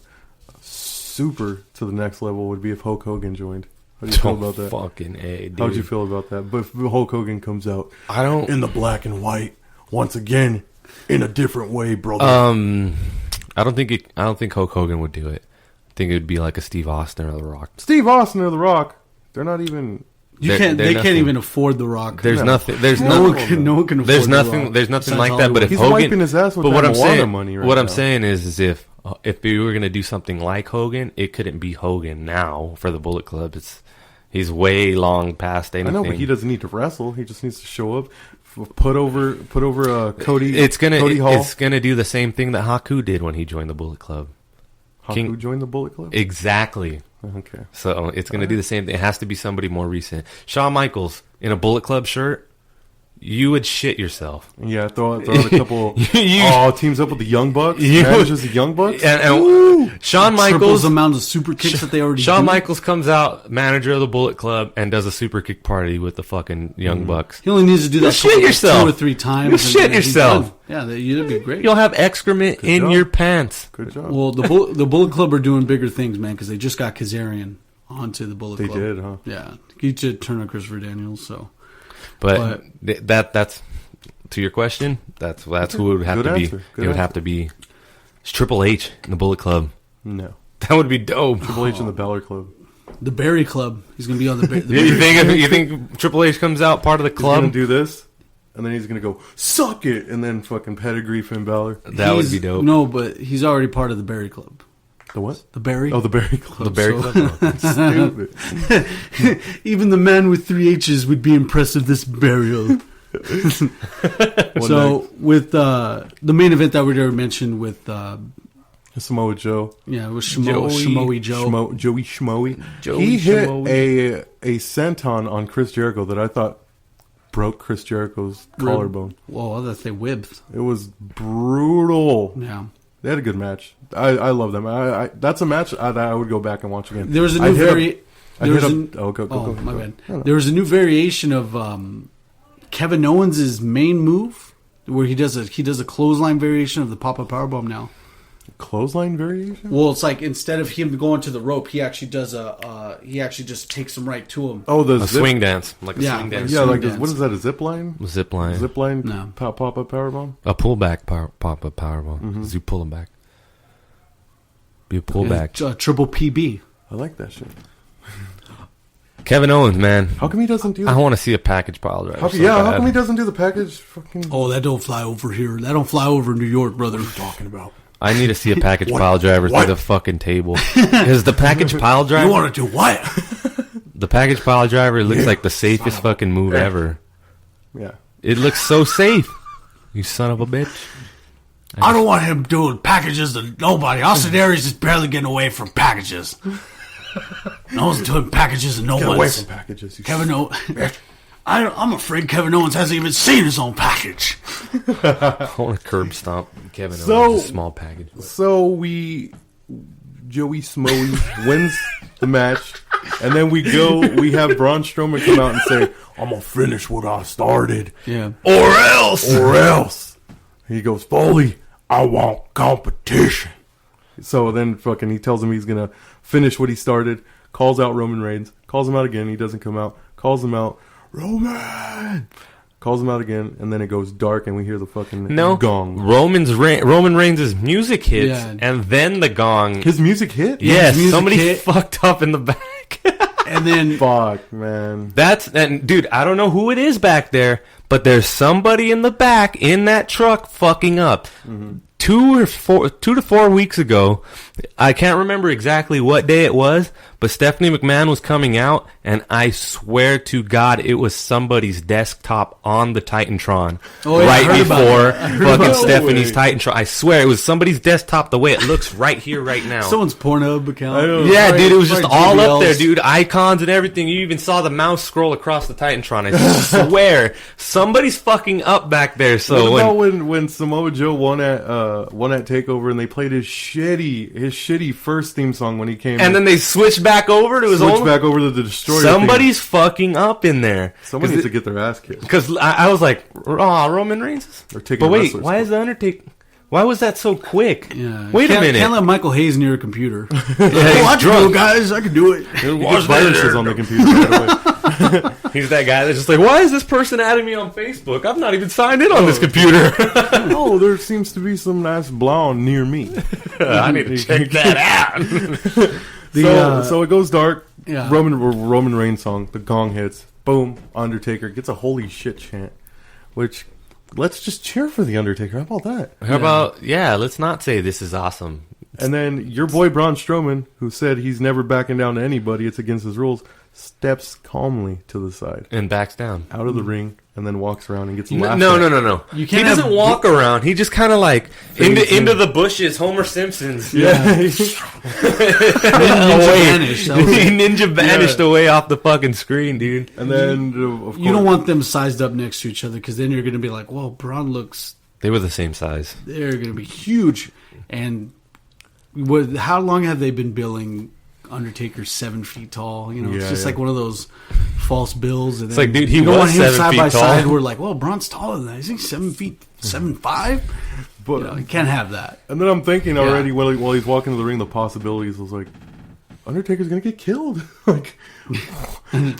super to the next level would be if Hulk Hogan joined. How do you feel about that? Fucking A, dude. How'd you feel about that? But if Hulk Hogan comes out I in the black and white once again in a different way, brother. I don't think Hulk Hogan would do it. I think it would be like a Steve Austin or The Rock. Steve Austin or The Rock, they're not even. They can't even afford The Rock. There's nothing. There's no one can afford There's The nothing. Rock There's nothing besides like that. Hollywood. But if He's Hogan, wiping his ass with but that what I'm Moana saying, money right what now. I'm saying is if we were gonna do something like Hogan, it couldn't be Hogan now for the Bullet Club. He's way long past anything. I know, but he doesn't need to wrestle. He just needs to show up, put over Cody. Cody Hall. It's gonna do the same thing that Haku did when he joined the Bullet Club. Haku joined the Bullet Club. Exactly. Okay. So it's going to do the same thing. It has to be somebody more recent. Shawn Michaels in a Bullet Club shirt, you would shit yourself. Yeah, throw out a couple. Teams up with the Young Bucks. Manages the Young Bucks. And Shawn Michaels, triples the amount of super kicks that they already. Shawn do. Michaels comes out, manager of the Bullet Club, and does a super kick party with the fucking Young Bucks. He only needs to do that shit yourself. 2 or 3 times. You'll shit yourself. Yeah, that'd be great. You'll have excrement in your pants. Good job. Well, the Bullet Club are doing bigger things, man, because they just got Kazarian onto the Bullet Club. They did, huh? Yeah, he did turn on Christopher Daniels. So, but that's to your question. That's who it would have to be. It would have to be Triple H in the Bullet Club. No, that would be dope. Triple H in the Balor Club. The Berry Club. He's gonna be on the. You think Triple H comes out part of the club? He's gonna do this, and then he's gonna go suck it, and then fucking pedigree Finn Balor. That would be dope. No, but he's already part of the Berry Club. The what? The Berry. Oh, the Berry Club. The Berry Club. Stupid. Even the man with 3 H's would be impressed with this burial. So with the main event that we already mentioned with Samoa Joe. Yeah, it was Shimoey Joe. Joey Schmoey. He hit a senton on Chris Jericho that I thought broke Chris Jericho's collarbone. Whoa, I thought they whipped. It was brutal. Yeah. They had a good match. I love them. That's a match that I would go back and watch again. There was a new go. My bad. There was a new variation of Kevin Owens' main move where he does a clothesline variation of the Papa Powerbomb now. Clothesline variation? Well, it's like instead of him going to the rope, he actually does he actually just takes him right to him. Oh, a swing dance, like a swing dance. Yeah, like what is that? A zip line? Zip line. Zip line. No. Pop up powerbomb. A pullback pop up powerbomb. Mm-hmm. You pull him back. Be a pullback. Triple PB. I like that shit. Kevin Owens, man. How come he doesn't do that? I want to see a package pile driver. How come he doesn't do the package? Fucking. Oh, that don't fly over here. That don't fly over New York, brother. What are you talking about? I need to see a package pile driver through the fucking table. Because the package pile driver... You want to do what? The package pile driver looks like the safest fucking move ever. Yeah. It looks so safe. You son of a bitch. I don't want him doing packages to nobody. Austin Aries is barely getting away from packages. No one's doing packages and no one's... Get away from packages. Kevin Owens... I'm afraid Kevin Owens hasn't even seen his own package. I want to curb stomp Kevin Owens' small package. So Joey Smoey wins the match, and then we have Braun Strowman come out and say, I'm going to finish what I started. Yeah. Or else. He goes, Foley, I want competition. So then fucking he tells him he's going to finish what he started, calls out Roman Reigns, calls him out again, he doesn't come out, calls him out, Roman! calls him out again, and then it goes dark, and we hear the fucking gong. Roman Reigns' music hits, Yeah. and then the gong. His music hit? Yes, music somebody hit. fucked up in the back. And then Fuck, man. And dude, I don't know who it is back there, but there's somebody in the back in that truck fucking up. 2 to 4 weeks ago, I can't remember exactly what day it was, but Stephanie McMahon was coming out, and I swear to God, it was somebody's desktop on the Titantron right before fucking Stephanie's Titantron. I swear it was somebody's desktop. The way it looks right here, right now. someone's Pornhub account. Yeah, dude, it was just all up there, dude. Icons and everything. You even saw the mouse scroll across the Titantron. I swear, somebody's fucking up back there. So What about when Samoa Joe won at Takeover and they played his shitty first theme song when he came, and then they switched back over to his own. back over to the Destroyer. Somebody's fucking up in there. Somebody needs to get their ass kicked. Because I was like, "Oh, Roman Reigns." They're taking But wait, wrestlers. why is the Undertaker? Why was that so quick? Yeah. Wait a minute. Can't let Michael Hayes near a computer. Yeah, I he's can do drunk. it, guys. I can do it. There's viruses on the computer, by the way. He's that guy that's just like, why is this person adding me on Facebook? I'm not even signed in on this computer. Oh, there seems to be some nice blonde near me. I need to check that out. So it goes dark. Yeah. Roman Reigns song. The gong hits. Boom. Undertaker gets a holy shit chant. Which, let's just cheer for the Undertaker. How about that? How about, let's not say this is awesome. And then your boy Braun Strowman, who said he's never backing down to anybody, it's against his rules, steps calmly to the side, And backs down. out of the ring, and then walks around and gets No, laughed no, at. no. You He can't doesn't have- walk around. He just kind of like Fades in. into the bushes, Homer Simpson's. Yeah. Vanish. That was He it. ninja vanished away off the fucking screen, dude. And then, of course, You don't want them sized up next to each other because then you're going to be like, well, Braun looks, They were the same size. they're going to be huge. And how long have they been billing Undertaker 7 feet tall? You know, it's Yeah, just yeah. like one of those false bills. And It's like, dude, he you go was on him 7 side feet by tall. side. We're like, well, Braun's taller than that. Is he 7 feet, 7'5"? But, You know, you can't have that. and then I'm thinking already while he's walking to the ring, the possibilities was like, Undertaker's gonna get killed. Like,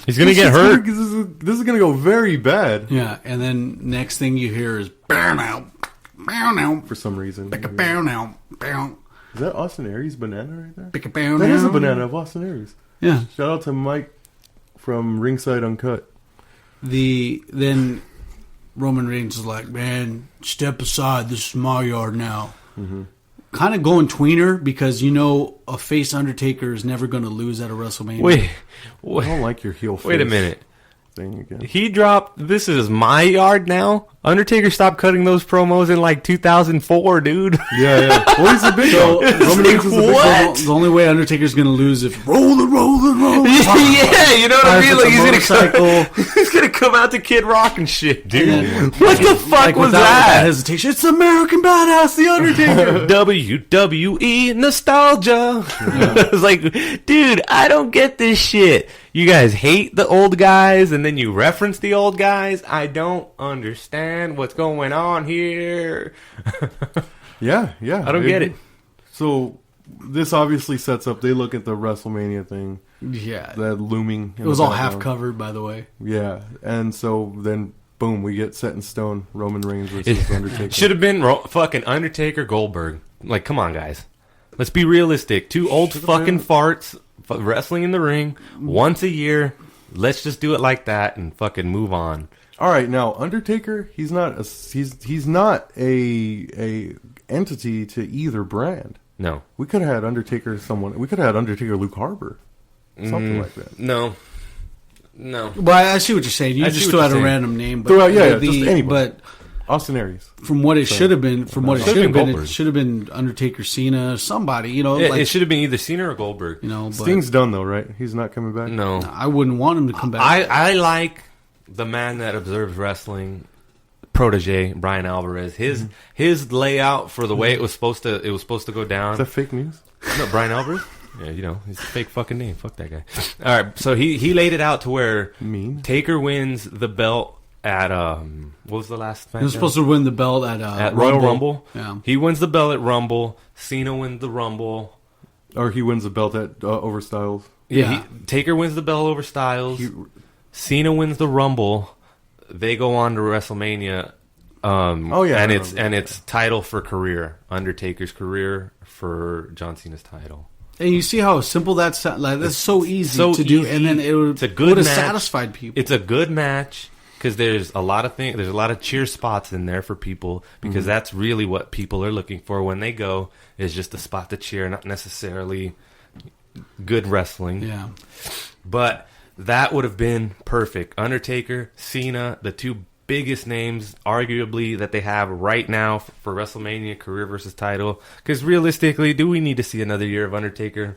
He's gonna get hurt. This is gonna go very bad Yeah, and then next thing you hear is bow now, for some reason. bow now, bow, Is that Austin Aries' banana right there? bow That is a now. banana of Austin Aries. Yeah. Shout out to Mike from Ringside Uncut. Then Roman Reigns is like, man, step aside. This is my yard now. Kind of going tweener because a face Undertaker is never going to lose at a WrestleMania. I Wait don't like your heel. a face minute. thing again. He dropped, this is my yard now? Undertaker stopped cutting those promos in like 2004, dude. Yeah. Well, he's a big dog. Roman Reigns is a big What? dog. The only way Undertaker's going to lose if roll it. Yeah, you know what I mean? Like he's motorcycle. gonna come out to Kid Rock and shit, dude. And What the fuck like, was without that? hesitation, it's American Badass, The Undertaker. WWE nostalgia. It's like, dude, I don't get this shit. You guys hate the old guys and then you reference the old guys. I don't understand what's going on here. Yeah. I don't get it. So this obviously sets up. They look at the WrestleMania thing. Yeah. That looming. It was all half covered, by the way. Yeah, and so then boom, we get set in stone. Roman Reigns versus Undertaker. Should have been fucking Undertaker Goldberg. Like, come on, guys. Let's be realistic. Two old fucking farts wrestling in the ring once a year. Let's just do it like that and fucking move on. All right, now Undertaker, he's not a entity to either brand. No. We could have had Undertaker We could have had Undertaker Luke Harper, something like that. No. Well, I see what you're saying. You I see just what threw you're out a saying. random name. But Throw out- yeah, just anybody. But Austin Aries. from what it should have been, Goldberg. it should have been Undertaker, Cena, somebody. It should have been either Cena or Goldberg. But Sting's done though, right? He's not coming back. No. I wouldn't want him to come back. I like the man that observes wrestling, protege Brian Alvarez. His layout for the way it was supposed to go down. Is that fake news? No, Brian Alvarez. Yeah, he's a fake fucking name. Fuck that guy. All right, so he laid it out to where Taker wins the belt at what was the last match? He was supposed to win the belt at Royal Rumble. Yeah. He wins the belt at Rumble. Cena wins the Rumble. Or he wins the belt at over Styles. Yeah. Taker wins the belt over Styles. Cena wins the Rumble. they go on to WrestleMania. And it's title for career. Undertaker's career for John Cena's title. And you see how simple that's like. That's so easy to do, and then it would have satisfied people. It's a good match because there's a lot of things. There's a lot of cheer spots in there for people because that's really what people are looking for when they go. Is just a spot to cheer, not necessarily good wrestling. Yeah, but that would have been perfect. Undertaker, Cena, the two biggest names, arguably, that they have right now for WrestleMania career versus title. Because realistically, do we need to see another year of Undertaker?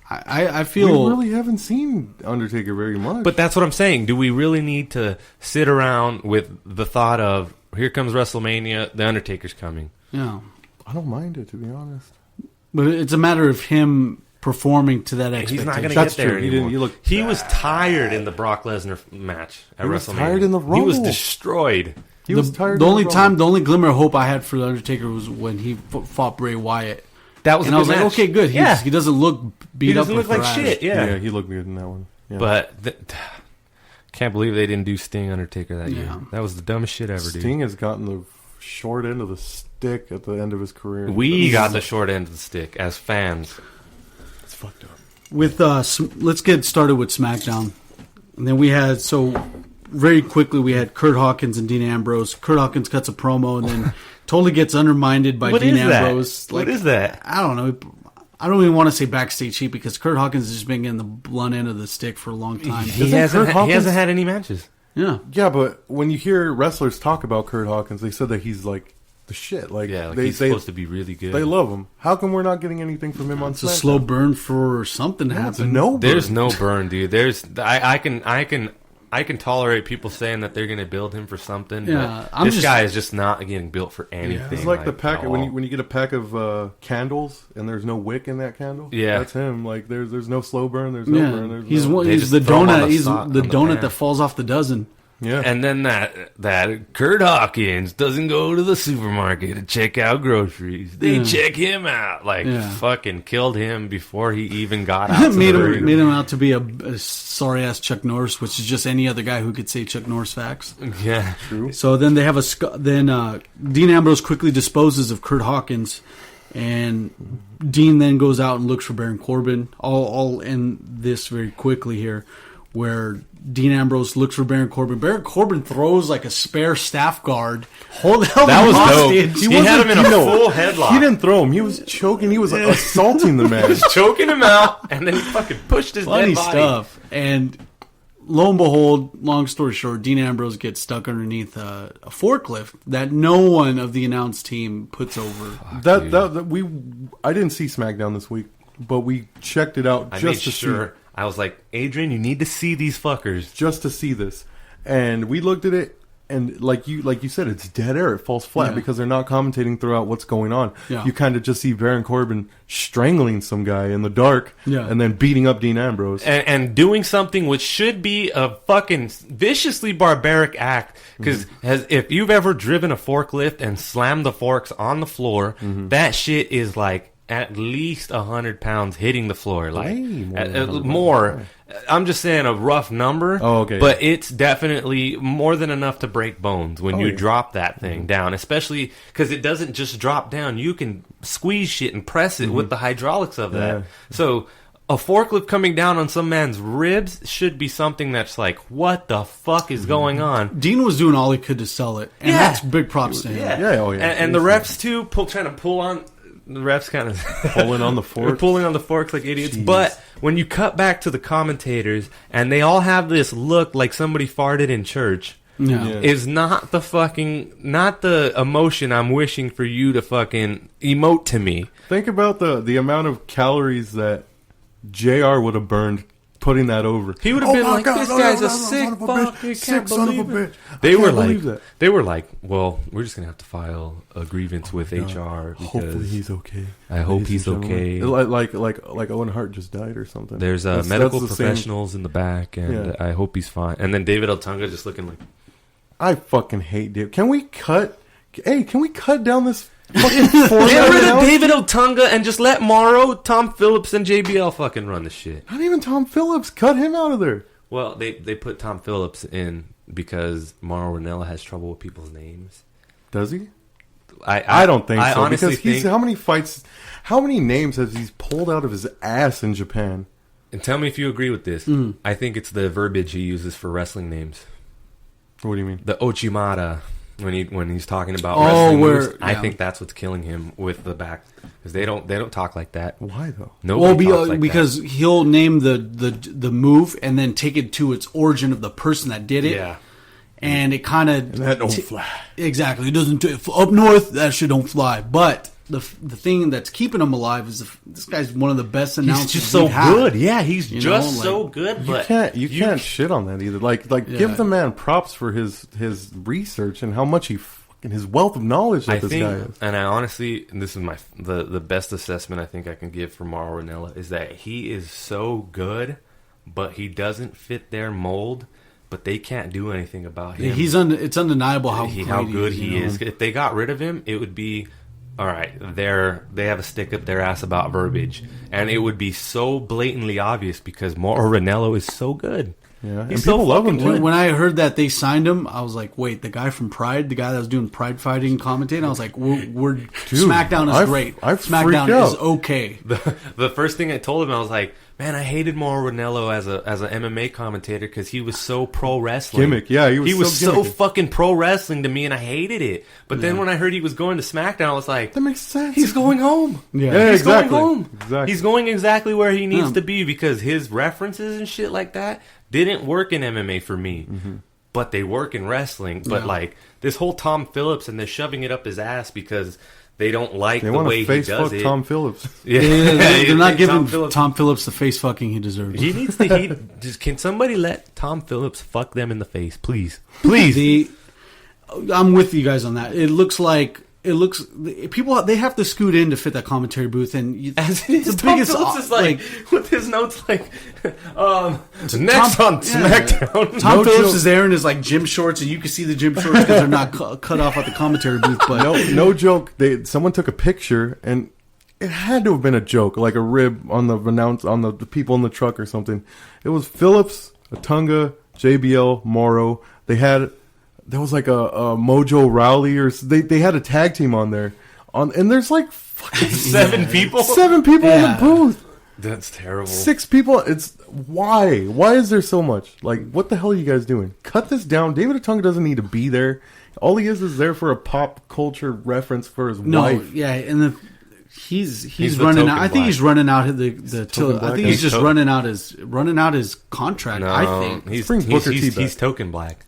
I feel we really haven't seen Undertaker very much. But that's what I'm saying. Do we really need to sit around with the thought of here comes WrestleMania, the Undertaker's coming? Yeah, I don't mind it, to be honest. But it's a matter of him performing to that expectation. He's not going to get there true. anymore. He was tired in the Brock Lesnar match at WrestleMania. Was tired in the Rumble. He was destroyed. He was tired. The only glimmer of hope I had for the Undertaker was when he fought Bray Wyatt. That was, and I was like, okay, good. He doesn't look beat up. He doesn't look like shit. Yeah, he looked good in that one. Yeah. But can't believe they didn't do Sting Undertaker that year. That was the dumbest shit ever, dude. Sting has gotten the short end of the stick at the end of his career. We got the short end of the stick as fans. It's fucked up. With let's get started with SmackDown, and then we had very quickly we had Kurt Hawkins and Dean Ambrose. Kurt Hawkins cuts a promo and then totally gets undermined by Dean Ambrose. What is that? I don't know. I don't even want to say backstage heat because Kurt Hawkins has just been getting the blunt end of the stick for a long time. He hasn't had any matches. Yeah, but when you hear wrestlers talk about Kurt Hawkins, they said that he's like the shit. Like, he's supposed to be really good. They love him. How come we're not getting anything from him on SmackDown? It's a slow burn for something to happen. There's no burn, dude. I can tolerate people saying that they're going to build him for something. Yeah, but this guy is just not getting built for anything. Yeah, it's like the pack when you get a pack of candles and there's no wick in that candle. Yeah, that's him. Like there's no slow burn. There's no burn. He's the donut. He's the donut that falls off the dozen. Yeah, and then that Kurt Hawkins doesn't go to the supermarket to check out groceries. They check him out. Fucking killed him before he even got out. made him out to be a sorry ass Chuck Norris, which is just any other guy who could say Chuck Norris facts. Yeah, true. So then they have Dean Ambrose quickly disposes of Kurt Hawkins, and Dean then goes out and looks for Baron Corbin. I'll end this very quickly here, where Dean Ambrose looks for Baron Corbin. Baron Corbin throws like a spare staff guard. That was dope. He had him in a full headlock. He didn't throw him. He was choking. He was assaulting the man. He was choking him out, and then he fucking pushed his dead body. Stuff. And lo and behold, long story short, Dean Ambrose gets stuck underneath a forklift that no one of the announced team puts over. I didn't see SmackDown this week, but we checked it out just to see. I was like, Adrian, you need to see these fuckers. Just to see this. And we looked at it, and like you said, it's dead air. It falls flat because they're not commentating throughout what's going on. Yeah. You kind of just see Baron Corbin strangling some guy in the dark and then beating up Dean Ambrose. And doing something which should be a fucking viciously barbaric act. Because if you've ever driven a forklift and slammed the forks on the floor, that shit is like at least 100 pounds hitting the floor, like more. I'm just saying a rough number. Oh, okay. But it's definitely more than enough to break bones when you drop that thing down, especially because it doesn't just drop down. You can squeeze shit and press it with the hydraulics of that. So a forklift coming down on some man's ribs should be something that's like, what the fuck is going on? Dean was doing all he could to sell it, and that's big props to him. And the refs too, trying to pull on. The refs kind of pulling on the forks. Pulling on the forks like idiots. Jeez. But when you cut back to the commentators and they all have this look like somebody farted in church, is not the emotion I'm wishing for you to fucking emote to me. Think about the amount of calories that JR would have burned putting that over. He would have been like, this guy's a sick fuck. You can't believe it. They were like, well, we're just going to have to file a grievance with HR. Hopefully he's okay. I hope he's okay. Like Owen Hart just died or something. There's medical professionals in the back, and I hope he's fine. And then David Otunga just looking like... I fucking hate David. Can we cut down this... Get rid of David Otunga and just let Morrow, Tom Phillips, and JBL fucking run the shit. Not even Tom Phillips. Cut him out of there. Well, they put Tom Phillips in because Mauro Ranallo has trouble with people's names. Does he? I don't think so. Honestly because how many names has he pulled out of his ass in Japan? And tell me if you agree with this. I think it's the verbiage he uses for wrestling names. What do you mean? The Ochimata. When he's talking about wrestling moves, I think that's what's killing him with the back, because they don't talk like that. Why though? Because he'll name the move and then take it to its origin of the person that did it. Yeah, and it kind of that don't fly. Exactly, it doesn't up north. That shit don't fly. But the thing that's keeping him alive is this guy's one of the best announcers. He's just so good. Yeah, he's just so good. But you can't shit on that either. Give the man props for his research and how much his wealth of knowledge that this guy is. And I honestly, and this is the best assessment I think I can give for Mauro Ranallo, is that he is so good, but he doesn't fit their mold. But they can't do anything about him. It's undeniable how good he is. If they got rid of him, it would be, all right, they have a stick up their ass about verbiage. And it would be so blatantly obvious because Mauro Ranallo is so good. Yeah, and people love him too. When I heard that they signed him, I was like, wait, the guy from Pride, the guy that was doing Pride fighting commentating, I was like, SmackDown is great. SmackDown is okay. The first thing I told him, I was like, man, I hated Mauro Ranallo as an MMA commentator because he was so pro wrestling. Gimmick, yeah, he was so fucking pro wrestling to me, and I hated it. But then when I heard he was going to SmackDown, I was like, that makes sense. He's going home. Yeah, he's exactly. going home. Exactly. He's going exactly where he needs to be, because his references and shit like that didn't work in MMA for me. Mm-hmm. But they work in wrestling. But like this whole Tom Phillips, and they're shoving it up his ass because they don't like the way he does it. Tom Phillips. Yeah, they're not giving Tom Phillips the face fucking he deserves. He needs to. Can somebody let Tom Phillips fuck them in the face, please? Please. I'm with you guys on that. It looks people, they have to scoot in to fit that commentary booth, and as it is, Tom Phillips is like with his notes like next on SmackDown. Tom Phillips is there in his like gym shorts, and you can see the gym shorts because they're not cut off at the commentary booth. But no joke. Someone took a picture, and it had to have been a joke, like a rib on the people in the truck or something. It was Phillips, Atunga, JBL, Morrow. There was like a Mojo Rowley, or they had a tag team on there, and there's like fucking 7 people. 7 people in the booth. That's terrible. 6 people. It's why is there so much? Like, what the hell are you guys doing? Cut this down. David Otunga doesn't need to be there. All he is there for a pop culture reference for his wife. Yeah, and he's running out. I think he's running out I think he's just running out his contract. No, I think he's token black.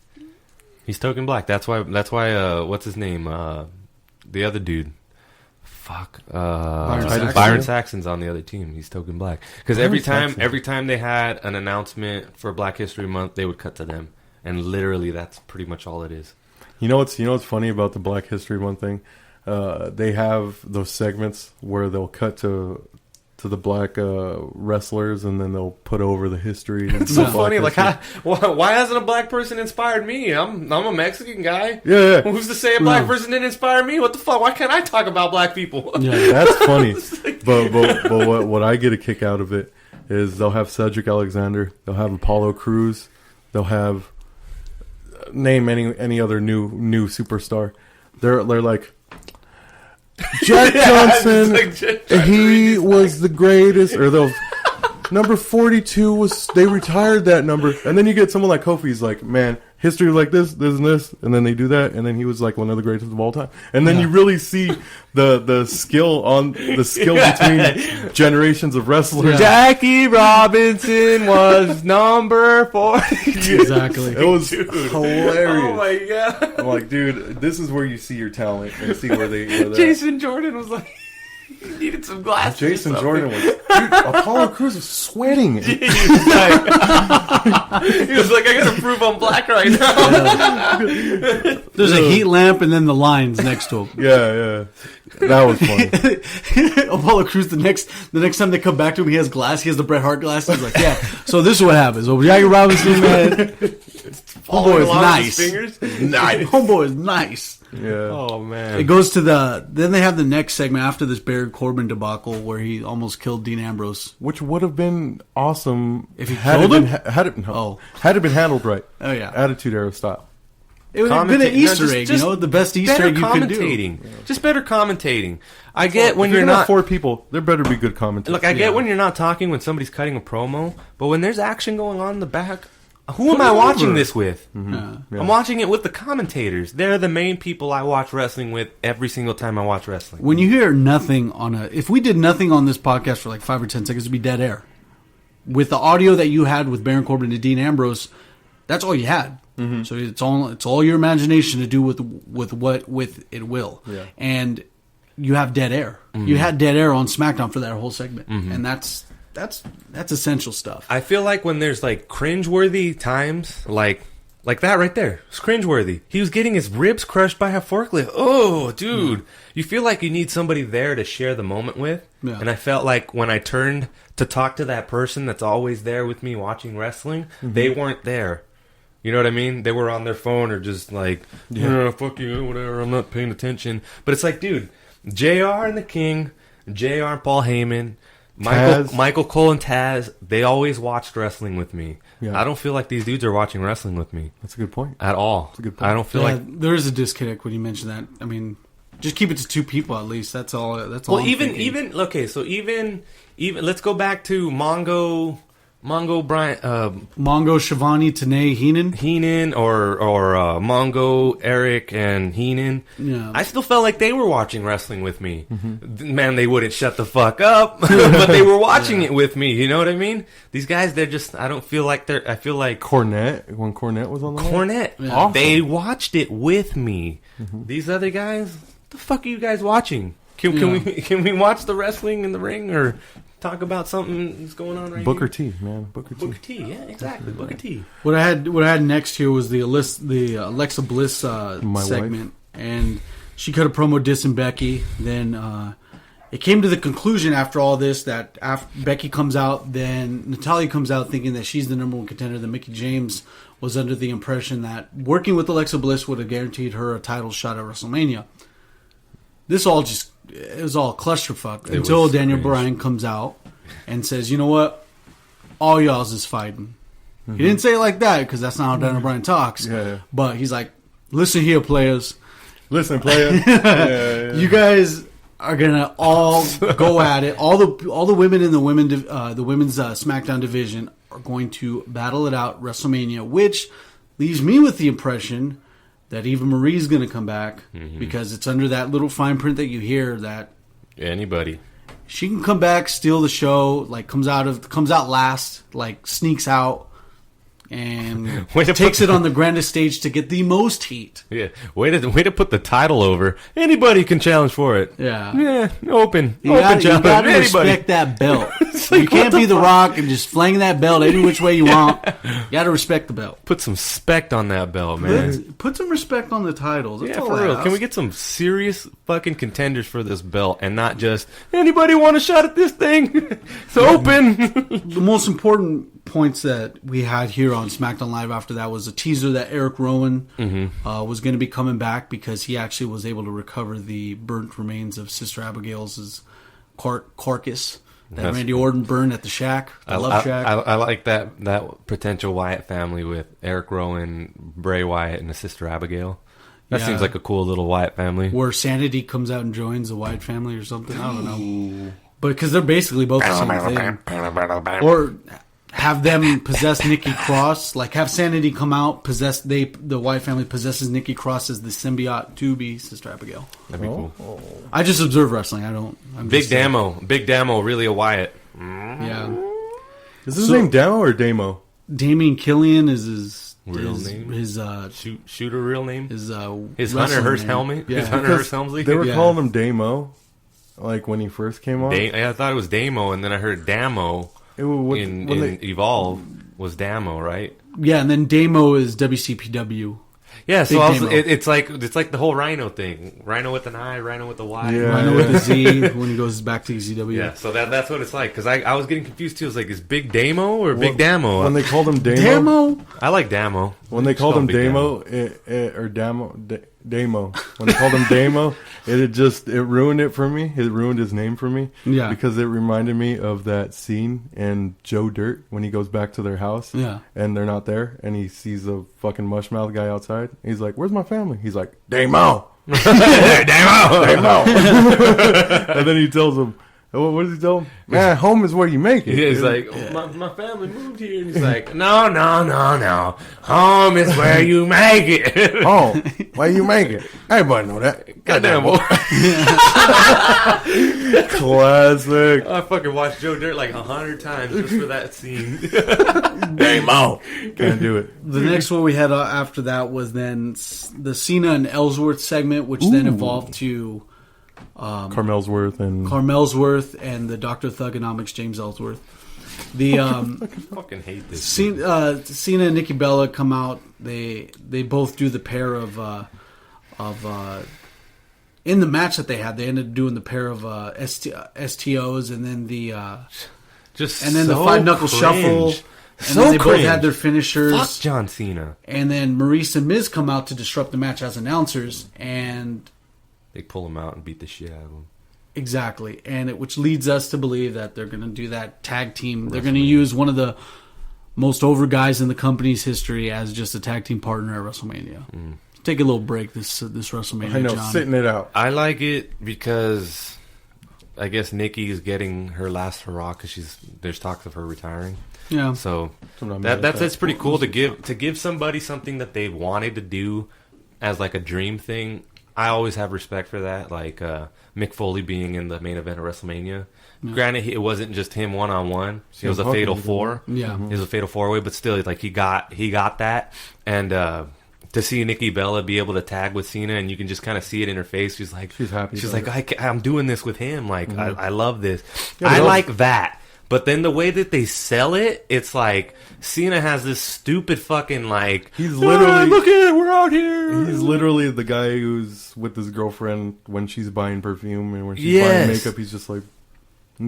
He's token black. That's why. What's his name? The other dude. Fuck. Byron Saxon's on the other team. He's token black. Because every time they had an announcement for Black History Month, they would cut to them, and literally that's pretty much all it is. You know what's funny about the Black History Month thing? They have those segments where they'll cut to the black wrestlers, and then they'll put over the history. It's so funny. Like, why hasn't a black person inspired me? I'm a Mexican guy. Yeah. Who's to say a black person didn't inspire me? What the fuck? Why can't I talk about black people? Yeah, that's funny. but what I get a kick out of it is they'll have Cedric Alexander, they'll have Apollo Crews, they'll have name any other new superstar. They're like, Jack Johnson, he was the greatest. Or they'll number 42 they retired that number, and then you get someone like Kofi. He's like, man, history like this, and this, and then they do that, and then he was like one of the greatest of all time. And then you really see the skill between generations of wrestlers. Jackie Robinson was number 42. Exactly. It was hilarious. Oh my god! I'm like, dude, this is where you see your talent and see where they. Jason Jordan was like, he needed some glasses. Jason Jordan was. Dude, Apollo Crews was sweating. He was like, I gotta prove I'm black right now. There's a heat lamp and then the lines next to him. Yeah. That was funny. Apollo Crews, the next time they come back to him, he has glass. He has the Bret Hart glasses. He's like, yeah. So this is what happens. Well, Jackie Robinson, man, homeboy is nice. Nice. Homeboy is nice. Yeah. Oh man. It goes to then they have the next segment after this Baron Corbin debacle where he almost killed Dean Ambrose. Which would have been awesome If he had killed it been, him? had it been handled right. Oh, yeah. Attitude Era style. It would have been an Easter egg, the best Easter egg you could do. Commentating. Just better commentating. I get when if you're gonna not... have 4 people, there better be good commentators. Look, I get when you're not talking when somebody's cutting a promo, but when there's action going on in the back, who am I watching this with? Mm-hmm. I'm watching it with the commentators. They're the main people I watch wrestling with every single time I watch wrestling. When you hear nothing if we did nothing on this podcast for like 5 or 10 seconds, it'd be dead air. With the audio that you had with Baron Corbin and Dean Ambrose, that's all you had. Mm-hmm. So it's all your imagination to do with it will. Yeah. And you have dead air. Mm-hmm. You had dead air on SmackDown for that whole segment, and that's essential stuff. I feel like when there's like cringeworthy times, like that right there, it's cringeworthy. He was getting his ribs crushed by a forklift. Oh, dude, you feel like you need somebody there to share the moment with. Yeah. And I felt like when I turned to talk to that person that's always there with me watching wrestling, they weren't there. You know what I mean? They were on their phone or just like, fuck you, whatever, I'm not paying attention. But it's like, dude, JR and the King, JR and Paul Heyman, Michael Cole and Taz, they always watched wrestling with me. Yeah. I don't feel like these dudes are watching wrestling with me. That's a good point. At all. That's a good point. I don't feel like... There is a disconnect when you mention that. I mean, just keep it to 2 people at least. That's all. Well, even let's go back to Mongo Bryant, Mongo Shivani, Tanae, Heenan, or Mongo, Eric, and Heenan. Yeah. I still felt like they were watching wrestling with me. Mm-hmm. Man, they wouldn't shut the fuck up, but they were watching it with me. You know what I mean? These guys, they're just. I don't feel like they're. I feel like Cornette when Cornette was on the Cornette. Yeah. Awesome. They watched it with me. Mm-hmm. These other guys, the fuck are you guys watching? Can we watch the wrestling in the ring or talk about something that's going on right Booker here? T, man. Booker T, yeah, exactly. Booker T. What I had next here was the Alexa Bliss segment, and she cut a promo dissing Becky. Then it came to the conclusion after all this that after Becky comes out, then Natalya comes out thinking that she's the number 1 contender. That Mickie James was under the impression that working with Alexa Bliss would have guaranteed her a title shot at WrestleMania. This all it was all clusterfuck until Daniel Bryan comes out and says, you know what? All y'all's is fighting. Mm-hmm. He didn't say it like that because that's not how Daniel Bryan talks. Yeah. But he's like, listen here, players. Listen, players. You guys are going to all go at it. All the women in the women's SmackDown division are going to battle it out at WrestleMania, which leaves me with the impression that Eva Marie's going to come back because it's under that little fine print that you hear that anybody she can come back, steal the show, like comes out last, like sneaks out and takes it on the grandest stage to get the most heat. Yeah, way to put the title over. Anybody can challenge for it. Yeah, open challenge. You gotta anybody. respect that belt. Like, you can't be the Rock and just flang that belt any which way you want. You gotta respect the belt. Put some respect on that belt, man. Put some respect on the titles. That's all for real. Can we get some serious fucking contenders for this belt and not just anybody want a shot at this thing? It's open. The most important points that we had here on SmackDown Live after that was a teaser that Eric Rowan was going to be coming back because he actually was able to recover the burnt remains of Sister Abigail's carcass that Randy Orton burned at the shack, Love Shack. I like that potential Wyatt family with Eric Rowan, Bray Wyatt, and the Sister Abigail. That seems like a cool little Wyatt family. Where Sanity comes out and joins the Wyatt family or something. I don't know. But because they're basically both the same thing. Or have them possess Nikki Cross, like have Sanity come out, the Wyatt family possesses Nikki Cross as the symbiote to be Sister Abigail. That'd be cool. I just observe wrestling. Big Damo, really a Wyatt. Yeah. Is his name Damo or Damo? Damian Killian is his real name. His shooter real name. His Hunter Hearst helmet. Yeah. His Hunter Hearst Helmsley. They were calling him Damo, like when he first came on. I thought it was Damo, and then I heard Damo. In Evolve was Damo, right? Yeah, and then Damo is WCPW. Yeah, so it's like the whole Rhino thing. Rhino with an I, Rhino with a Y. Yeah, Rhino with a Z when he goes back to ECW. Yeah, so that's what it's like. Because I was getting confused too. I was like, is Big Damo or Big Damo? When they called him Damo? I like Damo. When they called him Damo, or Damo, Damo. When they called him Damo, it ruined it for me. It ruined his name for me. Yeah. Because it reminded me of that scene in Joe Dirt when he goes back to their house. Yeah. And they're not there, and he sees a fucking mushmouth guy outside. He's like, "Where's my family?" He's like, "Damo." Damo. And then he tells him, what does he tell him? Man, home is where you make it. Yeah, he's like, my family moved here. And he's like, no. Home is where you make it. Home, where you make it. Everybody know that. Goddamn, boy. Classic. I fucking watched Joe Dirt like 100 times just for that scene. Damo. Can't do it. The next one we had after that was then the Cena and Ellsworth segment, which then evolved to Carmelsworth and the Dr. Thugonomics James Ellsworth. The I fucking hate this. Cena and Nikki Bella come out. They both do the pair of in the match that they had. They ended up doing the pair of STOs and then the the 5-knuckle shuffle. And then they both had their finishers. Fuck John Cena. And then Maurice and Miz come out to disrupt the match as announcers, and they pull him out and beat the shit out of him. Exactly, and which leads us to believe that they're going to do that tag team. They're going to use one of the most over guys in the company's history as just a tag team partner at WrestleMania. Take a little break this WrestleMania. I know, John. sitting it out. I like it because I guess Nikki is getting her last hurrah because there's talks of her retiring. Yeah, so that's pretty cool to give somebody something that they wanted to do as like a dream thing. I always have respect for that, like Mick Foley being in the main event of WrestleMania. Yeah. Granted, it wasn't just him one-on-one. It was a fatal four. Yeah, it was a fatal four-way, but still, like he got that. And to see Nikki Bella be able to tag with Cena, and you can just kind of see it in her face. She's like, she's happy. She's like, I'm doing this with him. Like, I love this. Yeah, I like that. But then the way that they sell it, it's like Cena has this stupid fucking like. He's literally look at it, we're out here. He's literally the guy who's with his girlfriend when she's buying perfume and when she's buying makeup. He's just like,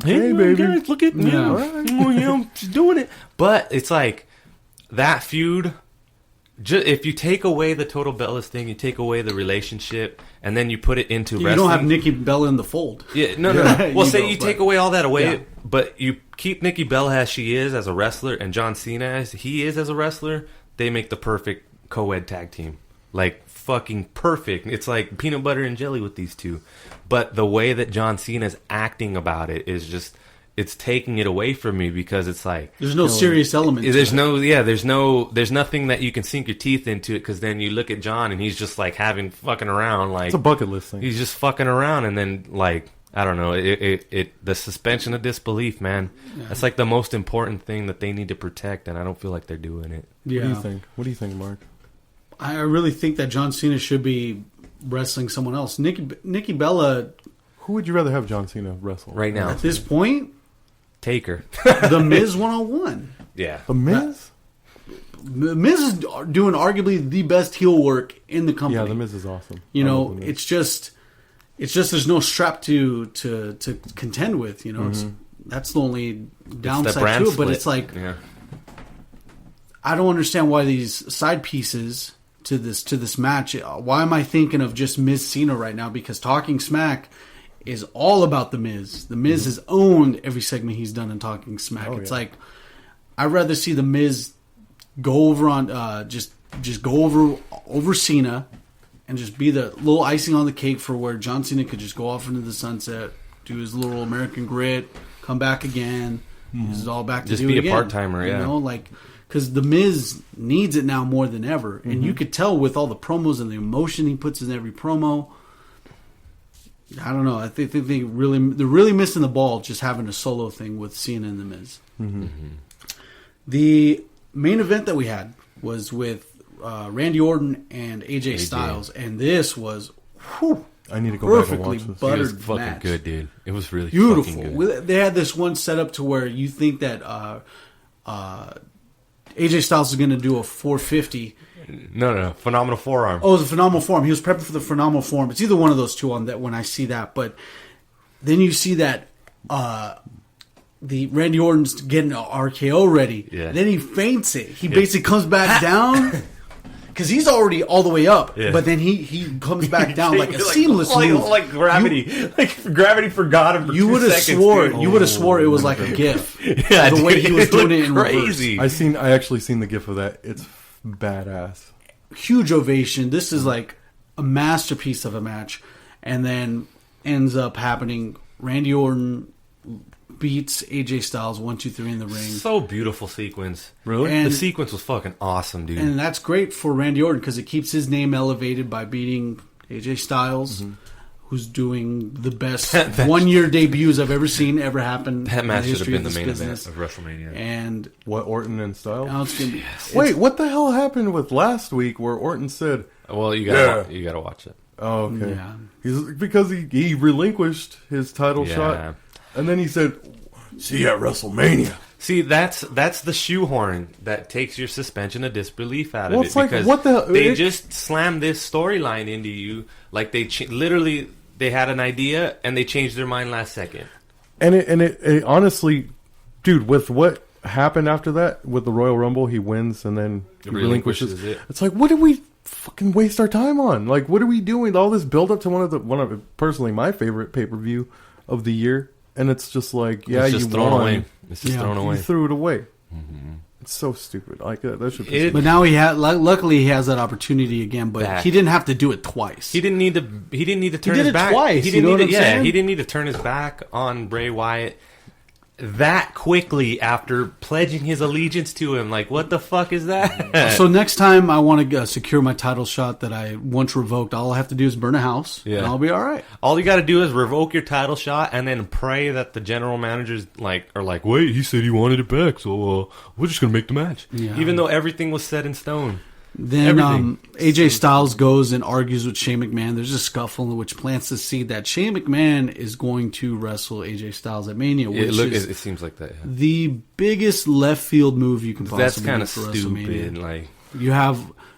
hey baby, guys, look at me. Yeah. Right. She's doing it. But it's like that feud. If you take away the Total Bellas thing, you take away the relationship, and then you put it into wrestling. You don't have Nikki Bella in the fold. Yeah, no. Well, you take away all that away, but you keep Nikki Bella as she is as a wrestler, and John Cena as he is as a wrestler. They make the perfect co-ed tag team, like fucking perfect. It's like peanut butter and jelly with these two. But the way that John Cena's acting about it is just. It's taking it away from me because it's like there's no serious element. There's nothing that you can sink your teeth into it because then you look at John and he's just like fucking around like it's a bucket list thing. He's just fucking around and then like I don't know the suspension of disbelief, man. Yeah. That's like the most important thing that they need to protect, and I don't feel like they're doing it. Yeah. What do you think, Mark? I really think that John Cena should be wrestling someone else. Nikki Bella. Who would you rather have John Cena wrestle right now? At this point. Taker. The Miz 101. Yeah. The Miz? The Miz is doing arguably the best heel work in the company. Yeah, The Miz is awesome. You know, it's just there's no strap to contend with, you know. That's the only downside to it, but it's like I don't understand why these side pieces to this match. Why am I thinking of just Miz Cena right now? Because Talking Smack is all about The Miz. The Miz has owned every segment he's done in Talking Smack. It's like I'd rather see The Miz go over on just go over Cena and just be the little icing on the cake for where John Cena could just go off into the sunset, do his little American Grit, come back again. This is all back to just do be it a again, part-timer, you know, like because The Miz needs it now more than ever, and you could tell with all the promos and the emotion he puts in every promo. I don't know. I think they're really missing the ball just having a solo thing with Cena and The Miz. The main event that we had was with Randy Orton and AJ Styles, and this was I need to go back and perfectly watch this. buttered It was fucking match. good, dude. It was really Beautiful. fucking good. They had this one set up to where you think that AJ Styles is going to do a 450. No. Phenomenal forearm. Oh, it was a phenomenal form. He was prepping for the phenomenal form. It's either one of those two on that when I see that. But then you see that the Randy Orton's getting an RKO ready. Yeah. Then he feints it. He basically comes back down. because he's already all the way up, Yeah. but then he comes back down like a seamless move. Like gravity. Gravity forgot him for You 2 would have seconds. swore. dude. You would have swore it was like a GIF. Yeah, the way dude, he was it doing looked it in crazy. I actually seen the gif of that. It's badass. Huge ovation. This is like a masterpiece of a match, and then ends up happening. Randy Orton beats AJ Styles 1, 2, 3 in the ring. So beautiful sequence. Really? And- the sequence was fucking awesome, dude. And that's great for Randy Orton because it keeps his name elevated by beating AJ Styles, who's doing the best 1 year debuts I've ever seen ever happen. That match in the should have history been the this main business. event of WrestleMania. And What, Orton and Styles? now it's gonna be, Wait, what the hell happened with last week where Orton said, Well, you gotta watch it. "Oh, okay," Yeah. because he relinquished his title Yeah. shot, and then he said, "See you at WrestleMania." See, that's the shoehorn that takes your suspension of disbelief out of Well, it. it's like, because what the- they it- just slammed this storyline into you. Like they literally they had an idea and they changed their mind last second. And it honestly, dude, with what happened after that with the Royal Rumble, he wins and then he relinquishes it. It's like, what did we fucking waste our time on? Like, what are we doing? All this build up to one of personally my favorite pay per view of the year, and it's just like, yeah, It's just you thrown won. away. It's just thrown You away. threw it away. It's so stupid. Like that should be. but now he had. Luckily, he has that opportunity again. But Back. he didn't have to do it twice. He didn't need to. He didn't need to turn did his it back. twice, He you didn't know need what to, I'm yeah, saying? he didn't need to turn his back on Bray Wyatt that quickly after pledging his allegiance to him. Like, what the fuck is that? So next time I want to secure my title shot that I once revoked, all I have to do is burn a house, Yeah. and I'll be all right. All you got to do is revoke your title shot and then pray that the general managers are like, wait, he said he wanted it back, so we're just gonna make the match, Yeah. even though everything was set in stone. Then Everything. AJ Styles goes and argues with Shane McMahon. There's a scuffle in which plants the seed that Shane McMahon is going to wrestle AJ Styles at Mania, which is It seems like that. Yeah. the biggest left field move you can possibly That's kind do of for stupid. WrestleMania. Like,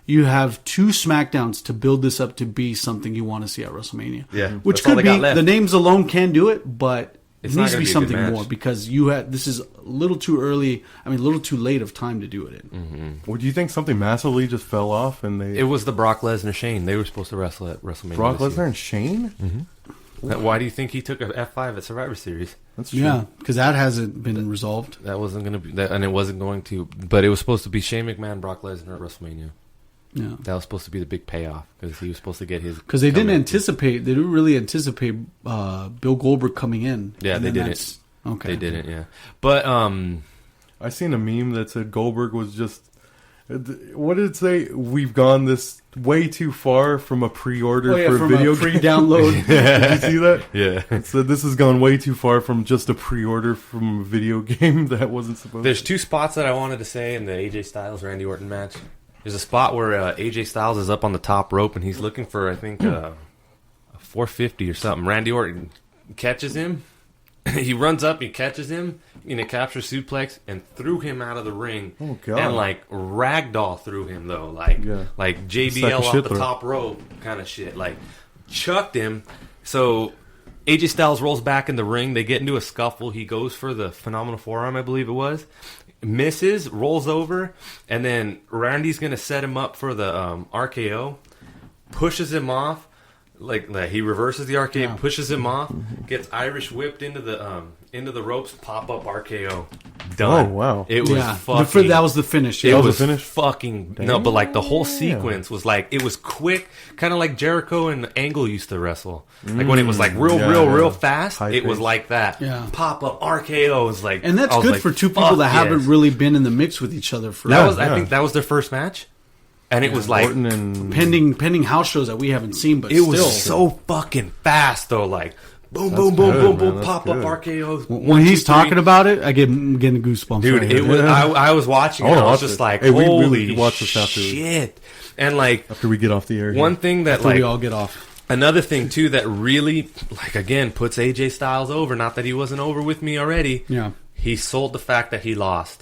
You have 2 SmackDowns to build this up to be something you want to see at WrestleMania. Yeah, which that's all could they be got left. the names alone can do it, but It's it not needs to gonna be be a good something match. more because this is a little too early. I mean, a little too late of time to do it in. Well, do you think something massively just fell off and they it was the Brock Lesnar Shane. They were supposed to wrestle at WrestleMania. Brock this Lesnar year. and Shane? Why do you think he took a F5 at Survivor Series? That's true. Yeah, because that hasn't been resolved. That wasn't going to be, and it wasn't going to. But it was supposed to be Shane McMahon, Brock Lesnar at WrestleMania. Yeah, That was supposed to be the big payoff because he was supposed to get his. because they didn't comeback. anticipate. They didn't really anticipate Bill Goldberg coming in. Yeah, And they then didn't. that's- Okay, They didn't, yeah. But I seen a meme that said Goldberg was just. What did it say? We've gone this way too far from a pre-order Oh, yeah, for a from video a game. pre-download. Did you see that? yeah, It said this has gone way too far from just a pre-order from a video game that wasn't supposed. there's 2 spots that I wanted to say in the AJ Styles Randy Orton match. There's a spot where AJ Styles is up on the top rope and he's looking for I think a 450 or something. Randy Orton catches him. He runs up, he catches him in a capture suplex and threw him out of the ring. Oh, God. And like ragdoll through him though, like Yeah. like Sack JBL of off shit the throw. top rope kind of shit. Like chucked him. So AJ Styles rolls back in the ring. They get into a scuffle. He goes for the phenomenal forearm, I believe it was. Misses, rolls over, and then Randy's gonna set him up for the RKO. Pushes him off. Like he reverses the RKO, pushes him off, gets Irish whipped into the ropes, pop up RKO, done. Oh, wow. It was Yeah, fucking. that was the finish. It That was was the finish? fucking no, but like the whole Damn. sequence was like it was quick, kind of like Jericho and Angle used to wrestle. Like when it was like real, Yeah, real yeah. fast, High it was pace. like that. Yeah. Pop up RKO was like, And that's I was good like, for 2 people fuck that yes. haven't really been in the mix with each other for That was, Yeah. I think, that was their first match, and it was like Orton and pending house shows that we haven't seen, but it was still. so fucking fast though. Like boom, That's boom, boom, good, boom, man. boom, That's pop up good. RKOs. When he's talking about it, I'm getting goosebumps. Dude, right it here. was. I was watching it. I wanna I was watch just it. like, Hey, we holy watch this after. shit! And like after we get off the air. here. one thing that After like we all get off. another thing too that really like again puts AJ Styles over. Not that he wasn't over with me already. Yeah. He sold the fact that he lost.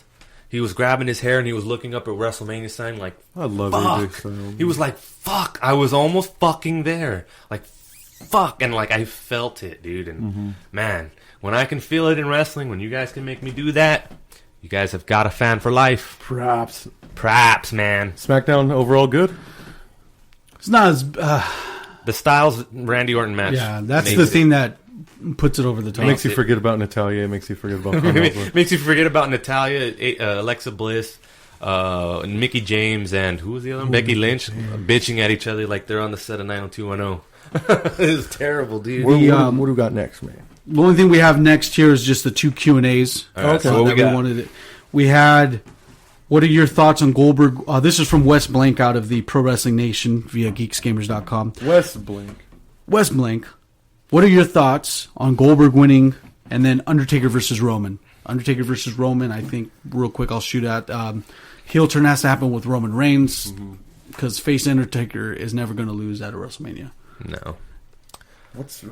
He was grabbing his hair and he was looking up at WrestleMania sign like, I love fuck. AJ Styles. He was like, fuck. I was almost fucking there. Like, fuck. And like, I felt it, dude. And man, when I can feel it in wrestling, when you guys can make me do that, You guys have got a fan for life. Perhaps. Man. SmackDown overall good? It's not as... The Styles Randy Orton match. yeah, that's the thing that puts it over the top. It makes you forget about Natalia. It makes you forget about Carmella. Makes you forget about Natalia, Alexa Bliss, Mickey James, and who was the other one? Becky Lynch bitching at each other like they're on the set of 90210. It was terrible, dude. What do we got next, man? The only thing we have next here is just the 2 Q&As. Right, so what we got? We had, what are your thoughts on Goldberg? This is from Wes Blank out of the Pro Wrestling Nation via geeksgamers.com. Wes Blank, what are your thoughts on Goldberg winning and then Undertaker versus Roman? Undertaker versus Roman, I think, real quick, I'll shoot at. Heel turn has to happen with Roman Reigns because face Undertaker is never going to lose at a WrestleMania. No.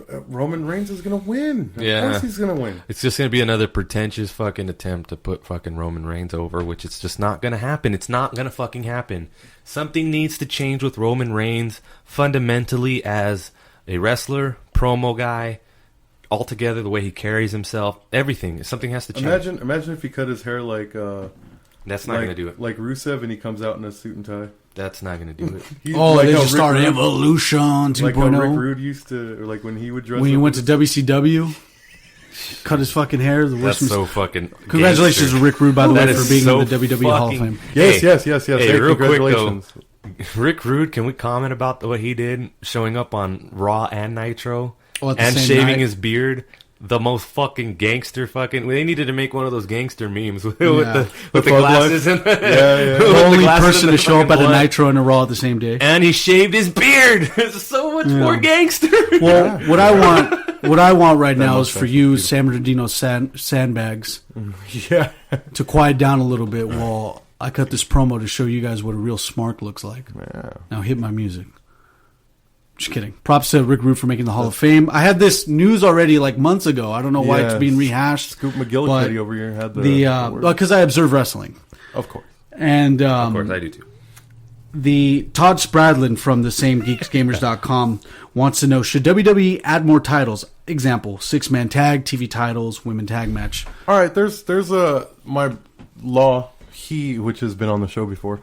Roman Reigns is gonna win? Of course he's gonna win. It's just gonna be another pretentious fucking attempt to put fucking Roman Reigns over, which it's just not gonna happen. It's not gonna fucking happen. Something needs to change with Roman Reigns fundamentally as a wrestler, promo guy, altogether the way he carries himself, everything. Something has to change. Imagine if he cut his hair like that's not gonna do it. Like Rusev, and he comes out in a suit and tie. That's not going to do it. They just started Evolution 2.0. Like how Rick Rude used to, or like when he would dress. When he went to WCW, cut his fucking hair. That's so fucking. Congratulations to Rick Rude, by the way, for being so in the WWE Hall of Fame. Yes. Hey, real congratulations. Quick though, Rick Rude, can we comment about what he did showing up on Raw and Nitro and shaving his beard? The most fucking gangster fucking... They needed to make one of those gangster memes with the glasses. And the only person to show up at a Nitro and a Raw the same day. And he shaved his beard. It's so much more gangster. Well, what I want right now is for you, San Bernardino sandbags, to quiet down a little bit while I cut this promo to show you guys what a real Smark looks like. Yeah. Now hit my music. Just kidding. Props to Rick Rude for making the Hall of Fame. I had this news already like months ago. I don't know why it's being rehashed. Scoop McGillicuddy over here had the because I observe wrestling. Of course. And of course I do too. The Todd Spradlin from the same geeksgamers.com wants to know, should WWE add more titles? Example, 6-man tag, TV titles, women tag match. All right, there's my law, which has been on the show before.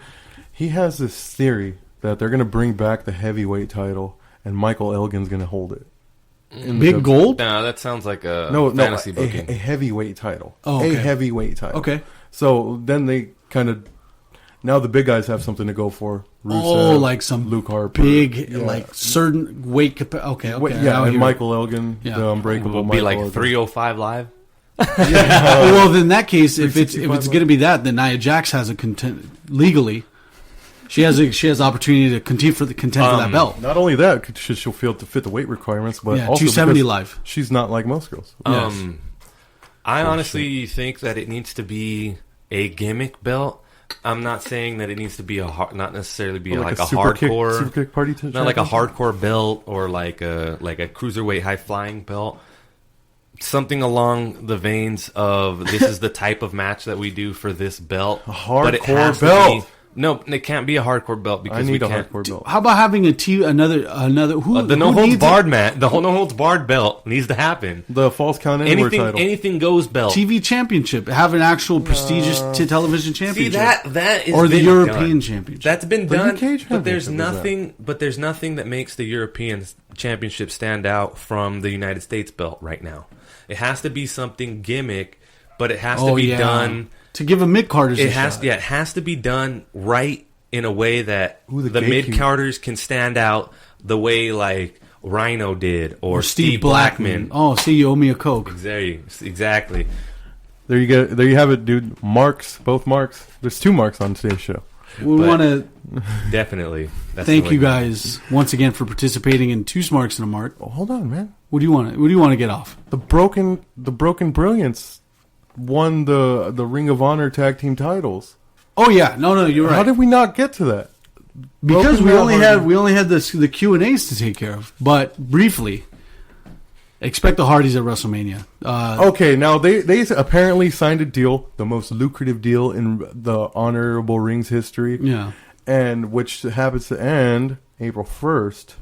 He has this theory that they're going to bring back the heavyweight title and Michael Elgin's going to hold it. Big Gold? No, that sounds like a fantasy booking. A heavyweight title. Oh, okay. A heavyweight title. Okay. So then they kind of... Now the big guys have something to go for. Rusev, like some Luke Harper. Big, like certain weight capacity. Okay. Yeah, and Michael Elgin, the Unbreakable will be like Elgin. 305 Live? Well, then in that case, if it's going to be that, then Nia Jax has a legally... She has opportunity to contend for that belt. Not only that, she'll feel to fit the weight requirements, but also 270 live. She's not like most girls. I honestly think that it needs to be a gimmick belt. I'm not saying that it needs to be not necessarily be like a hardcore, super kick party not like a hardcore belt or like a cruiserweight high flying belt. Something along the veins of this is the type of match that we do for this belt. A hardcore belt. No, it can't be a hardcore belt because I need a hardcore belt. How about having another the no holds barred match? The no holds barred belt needs to happen. The Falls Count Anywhere title. Anything goes belt. TV championship. Have an actual prestigious television championship. See that is or the European championship. That's been done. But there's nothing. But there's nothing that makes the European championship stand out from the United States belt right now. It has to be something gimmick, but it has to be done. To give a mid-carders it has to be done right in a way that the mid-carders can stand out the way like Rhino did or Steve Blackman. Oh, see, you owe me a Coke. Exactly. There you go. There you have it, dude. Marks, both Marks. There's 2 Marks on today's show. We want to definitely thank you guys once again for participating in 2 Smarks and a Mark. Oh, hold on, man. What do you want to get off? The Broken Brilliance won the Ring of Honor tag team titles. Oh yeah, no, you're right. How did we not get to that? Because we only had the Q&As to take care of. But briefly, expect the Hardys at WrestleMania. Okay, now they apparently signed a deal, the most lucrative deal in the Honorable Rings history. Yeah, and which happens to end April 1st.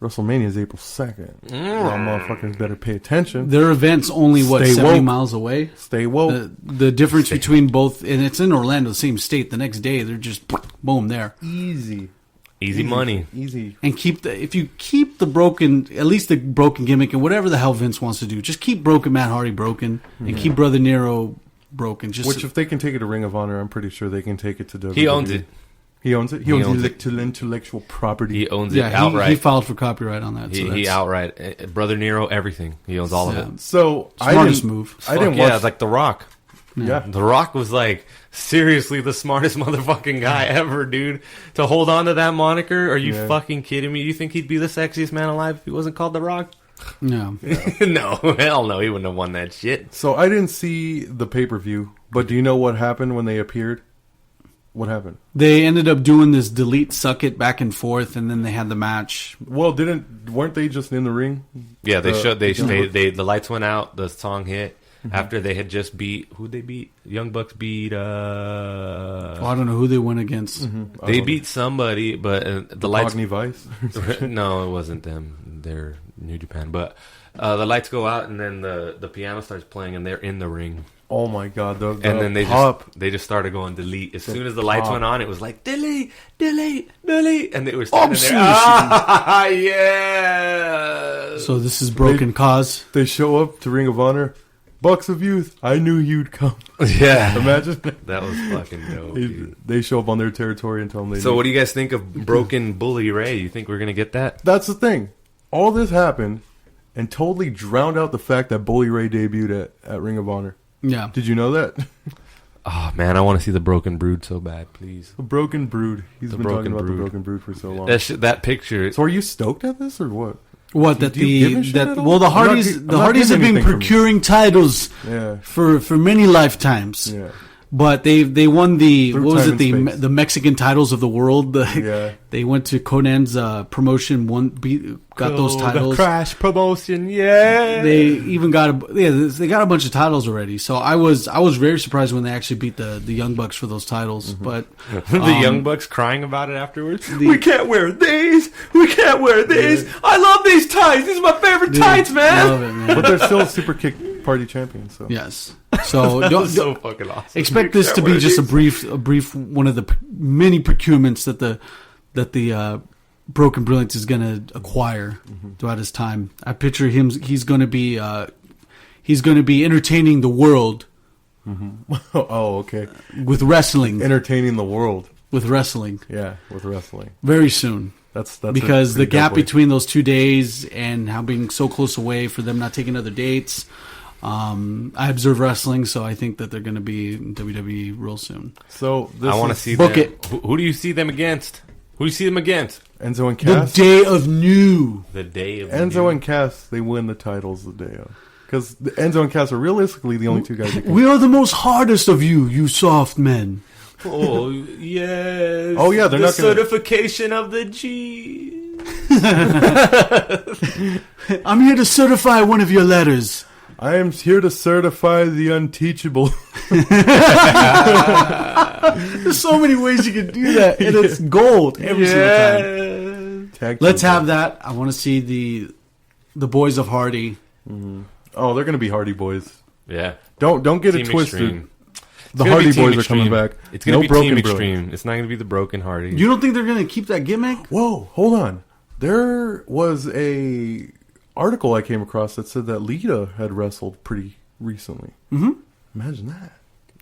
WrestleMania is April 2nd. Y'all motherfuckers better pay attention. Their event's only, Stay 70 woke. miles away? Stay woke. The difference between both, and it's in Orlando, the same state, the next day, they're just, boom, there. Easy money. Easy. And if you keep the broken, at least the broken gimmick, and whatever the hell Vince wants to do, just keep broken Matt Hardy broken, and keep Brother Nero broken. Which, if they can take it to Ring of Honor, I'm pretty sure they can take it to WWE. He owns it. He owns it? He owns intellectual property. He owns it outright. He filed for copyright on that. He outright. Brother Nero, everything. He owns all of it. So, smartest move. I didn't watch. Yeah, like The Rock. Yeah. The Rock was like, seriously, the smartest motherfucking guy ever, dude. To hold on to that moniker? Are you fucking kidding me? You think he'd be the sexiest man alive if he wasn't called The Rock? No. No, hell no. He wouldn't have won that shit. So, I didn't see the pay-per-view, but do you know what happened when they appeared? What happened? They ended up doing this delete suck it back and forth, and then they had the match. Well, weren't they just in the ring? Yeah, the lights went out, the song hit. After they had just beat, who'd they beat? Young Bucks beat, I don't know who they went against. They beat somebody, but the lights... Agni Vice? No, it wasn't them. They're New Japan. But the lights go out, and then the piano starts playing, and they're in the ring. Oh my god! And then they just started going delete. As soon as the lights went on, it was like delete, delete, delete, and they were standing there. Yeah. So this is broken cause. They show up to Ring of Honor. Bucks of Youth. I knew you'd come. Yeah. Imagine that was fucking dope. Dude. They show up on their territory and tell them they. So what do you guys think of broken Bully Ray? You think we're gonna get that? That's the thing. All this happened and totally drowned out the fact that Bully Ray debuted at Ring of Honor. Yeah. Did you know that? Oh, man, I want to see the Broken Brood so bad, please. The Broken Brood. He's been talking about the Broken Brood for so long. That picture. So are you stoked at this or what? What, Do you give a shit at all? the Hardys have been procuring titles for many lifetimes. Yeah. But they won the Through what was time it and the space. the Mexican titles of the world. Yeah. They went to Conan's promotion, got those titles. The Crash promotion, yeah. They even got they got a bunch of titles already. So I was very surprised when they actually beat the Young Bucks for those titles. But the Young Bucks crying about it afterwards. We can't wear these. We can't wear these. Yeah. I love these tights. These are my favorite tights, man. Love it, man. But they're still Super Kick Party champions. So. Yes. So don't so fucking awesome. expect this to be just a brief one of the many procurements that the Broken Brilliance is going to acquire throughout his time. I picture him. He's going to be entertaining the world. Oh, okay. With wrestling. Entertaining the world. With wrestling. Yeah, with wrestling. Very soon. That's because the gap between those 2 days and how being so close away for them not taking other dates. I observe wrestling, so I think that they're going to be in WWE real soon. So I want to see book them. it. Who do you see them against? Who do you see them against? Enzo and Cass. The day of new. The day of Enzo new. and Cass, they win the titles the day of. Because Enzo and Cass are realistically the only two guys that can. We are the most hardest of you soft men. Oh yes. Oh yeah, they're not gonna... certification of the G. I'm here to certify one of your letters. I am here to certify the unteachable. There's so many ways you can do that, and it's gold every single time. Let's have that. I want to see the boys of Hardy. Mm-hmm. Oh, they're going to be Hardy Boyz. Yeah. Don't get Team it twisted. Extreme. The Hardy Boyz are coming back. It's going to be Broken Team Extreme. Brilliance. It's not going to be the Broken Hardy. You don't think they're going to keep that gimmick? Whoa, hold on. There was a article I came across that said that Lita had wrestled pretty recently. Mm-hmm. Imagine that.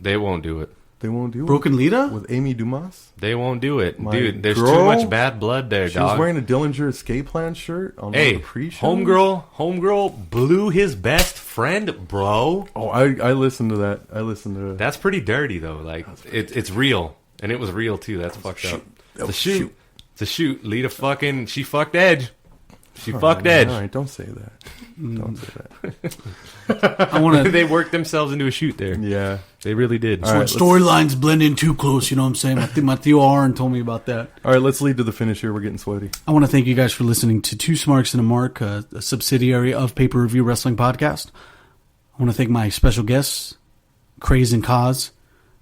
They won't do it. They won't do Broken it. Lita? With Amy Dumas? They won't do it. My Dude, there's girl, too much bad blood there, she dog. was wearing a Dillinger Escape Plan shirt on one of the pre-shows. Homegirl blew his best friend, bro. Oh, I listened to that. That's pretty dirty, though. Like, it's real. And it was real, too. That's fucked up. It's a shoot. Lita she fucked Edge. She fucked Edge. All right, don't say that. Don't say that. I want to. They worked themselves into a shoot there. Yeah. They really did. All right, storylines blend in too close, you know what I'm saying? My Theo Aaron told me about that. All right, let's lead to the finish here. We're getting sweaty. I want to thank you guys for listening to Two Smarks A Mark, a subsidiary of Pay-Per-Review Wrestling Podcast. I want to thank my special guests, Craze and Cause,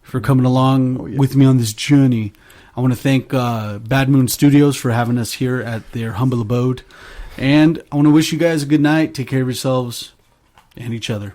for coming along with me on this journey. I want to thank Bad Moon Studios for having us here at their humble abode. And I want to wish you guys a good night. Take care of yourselves and each other.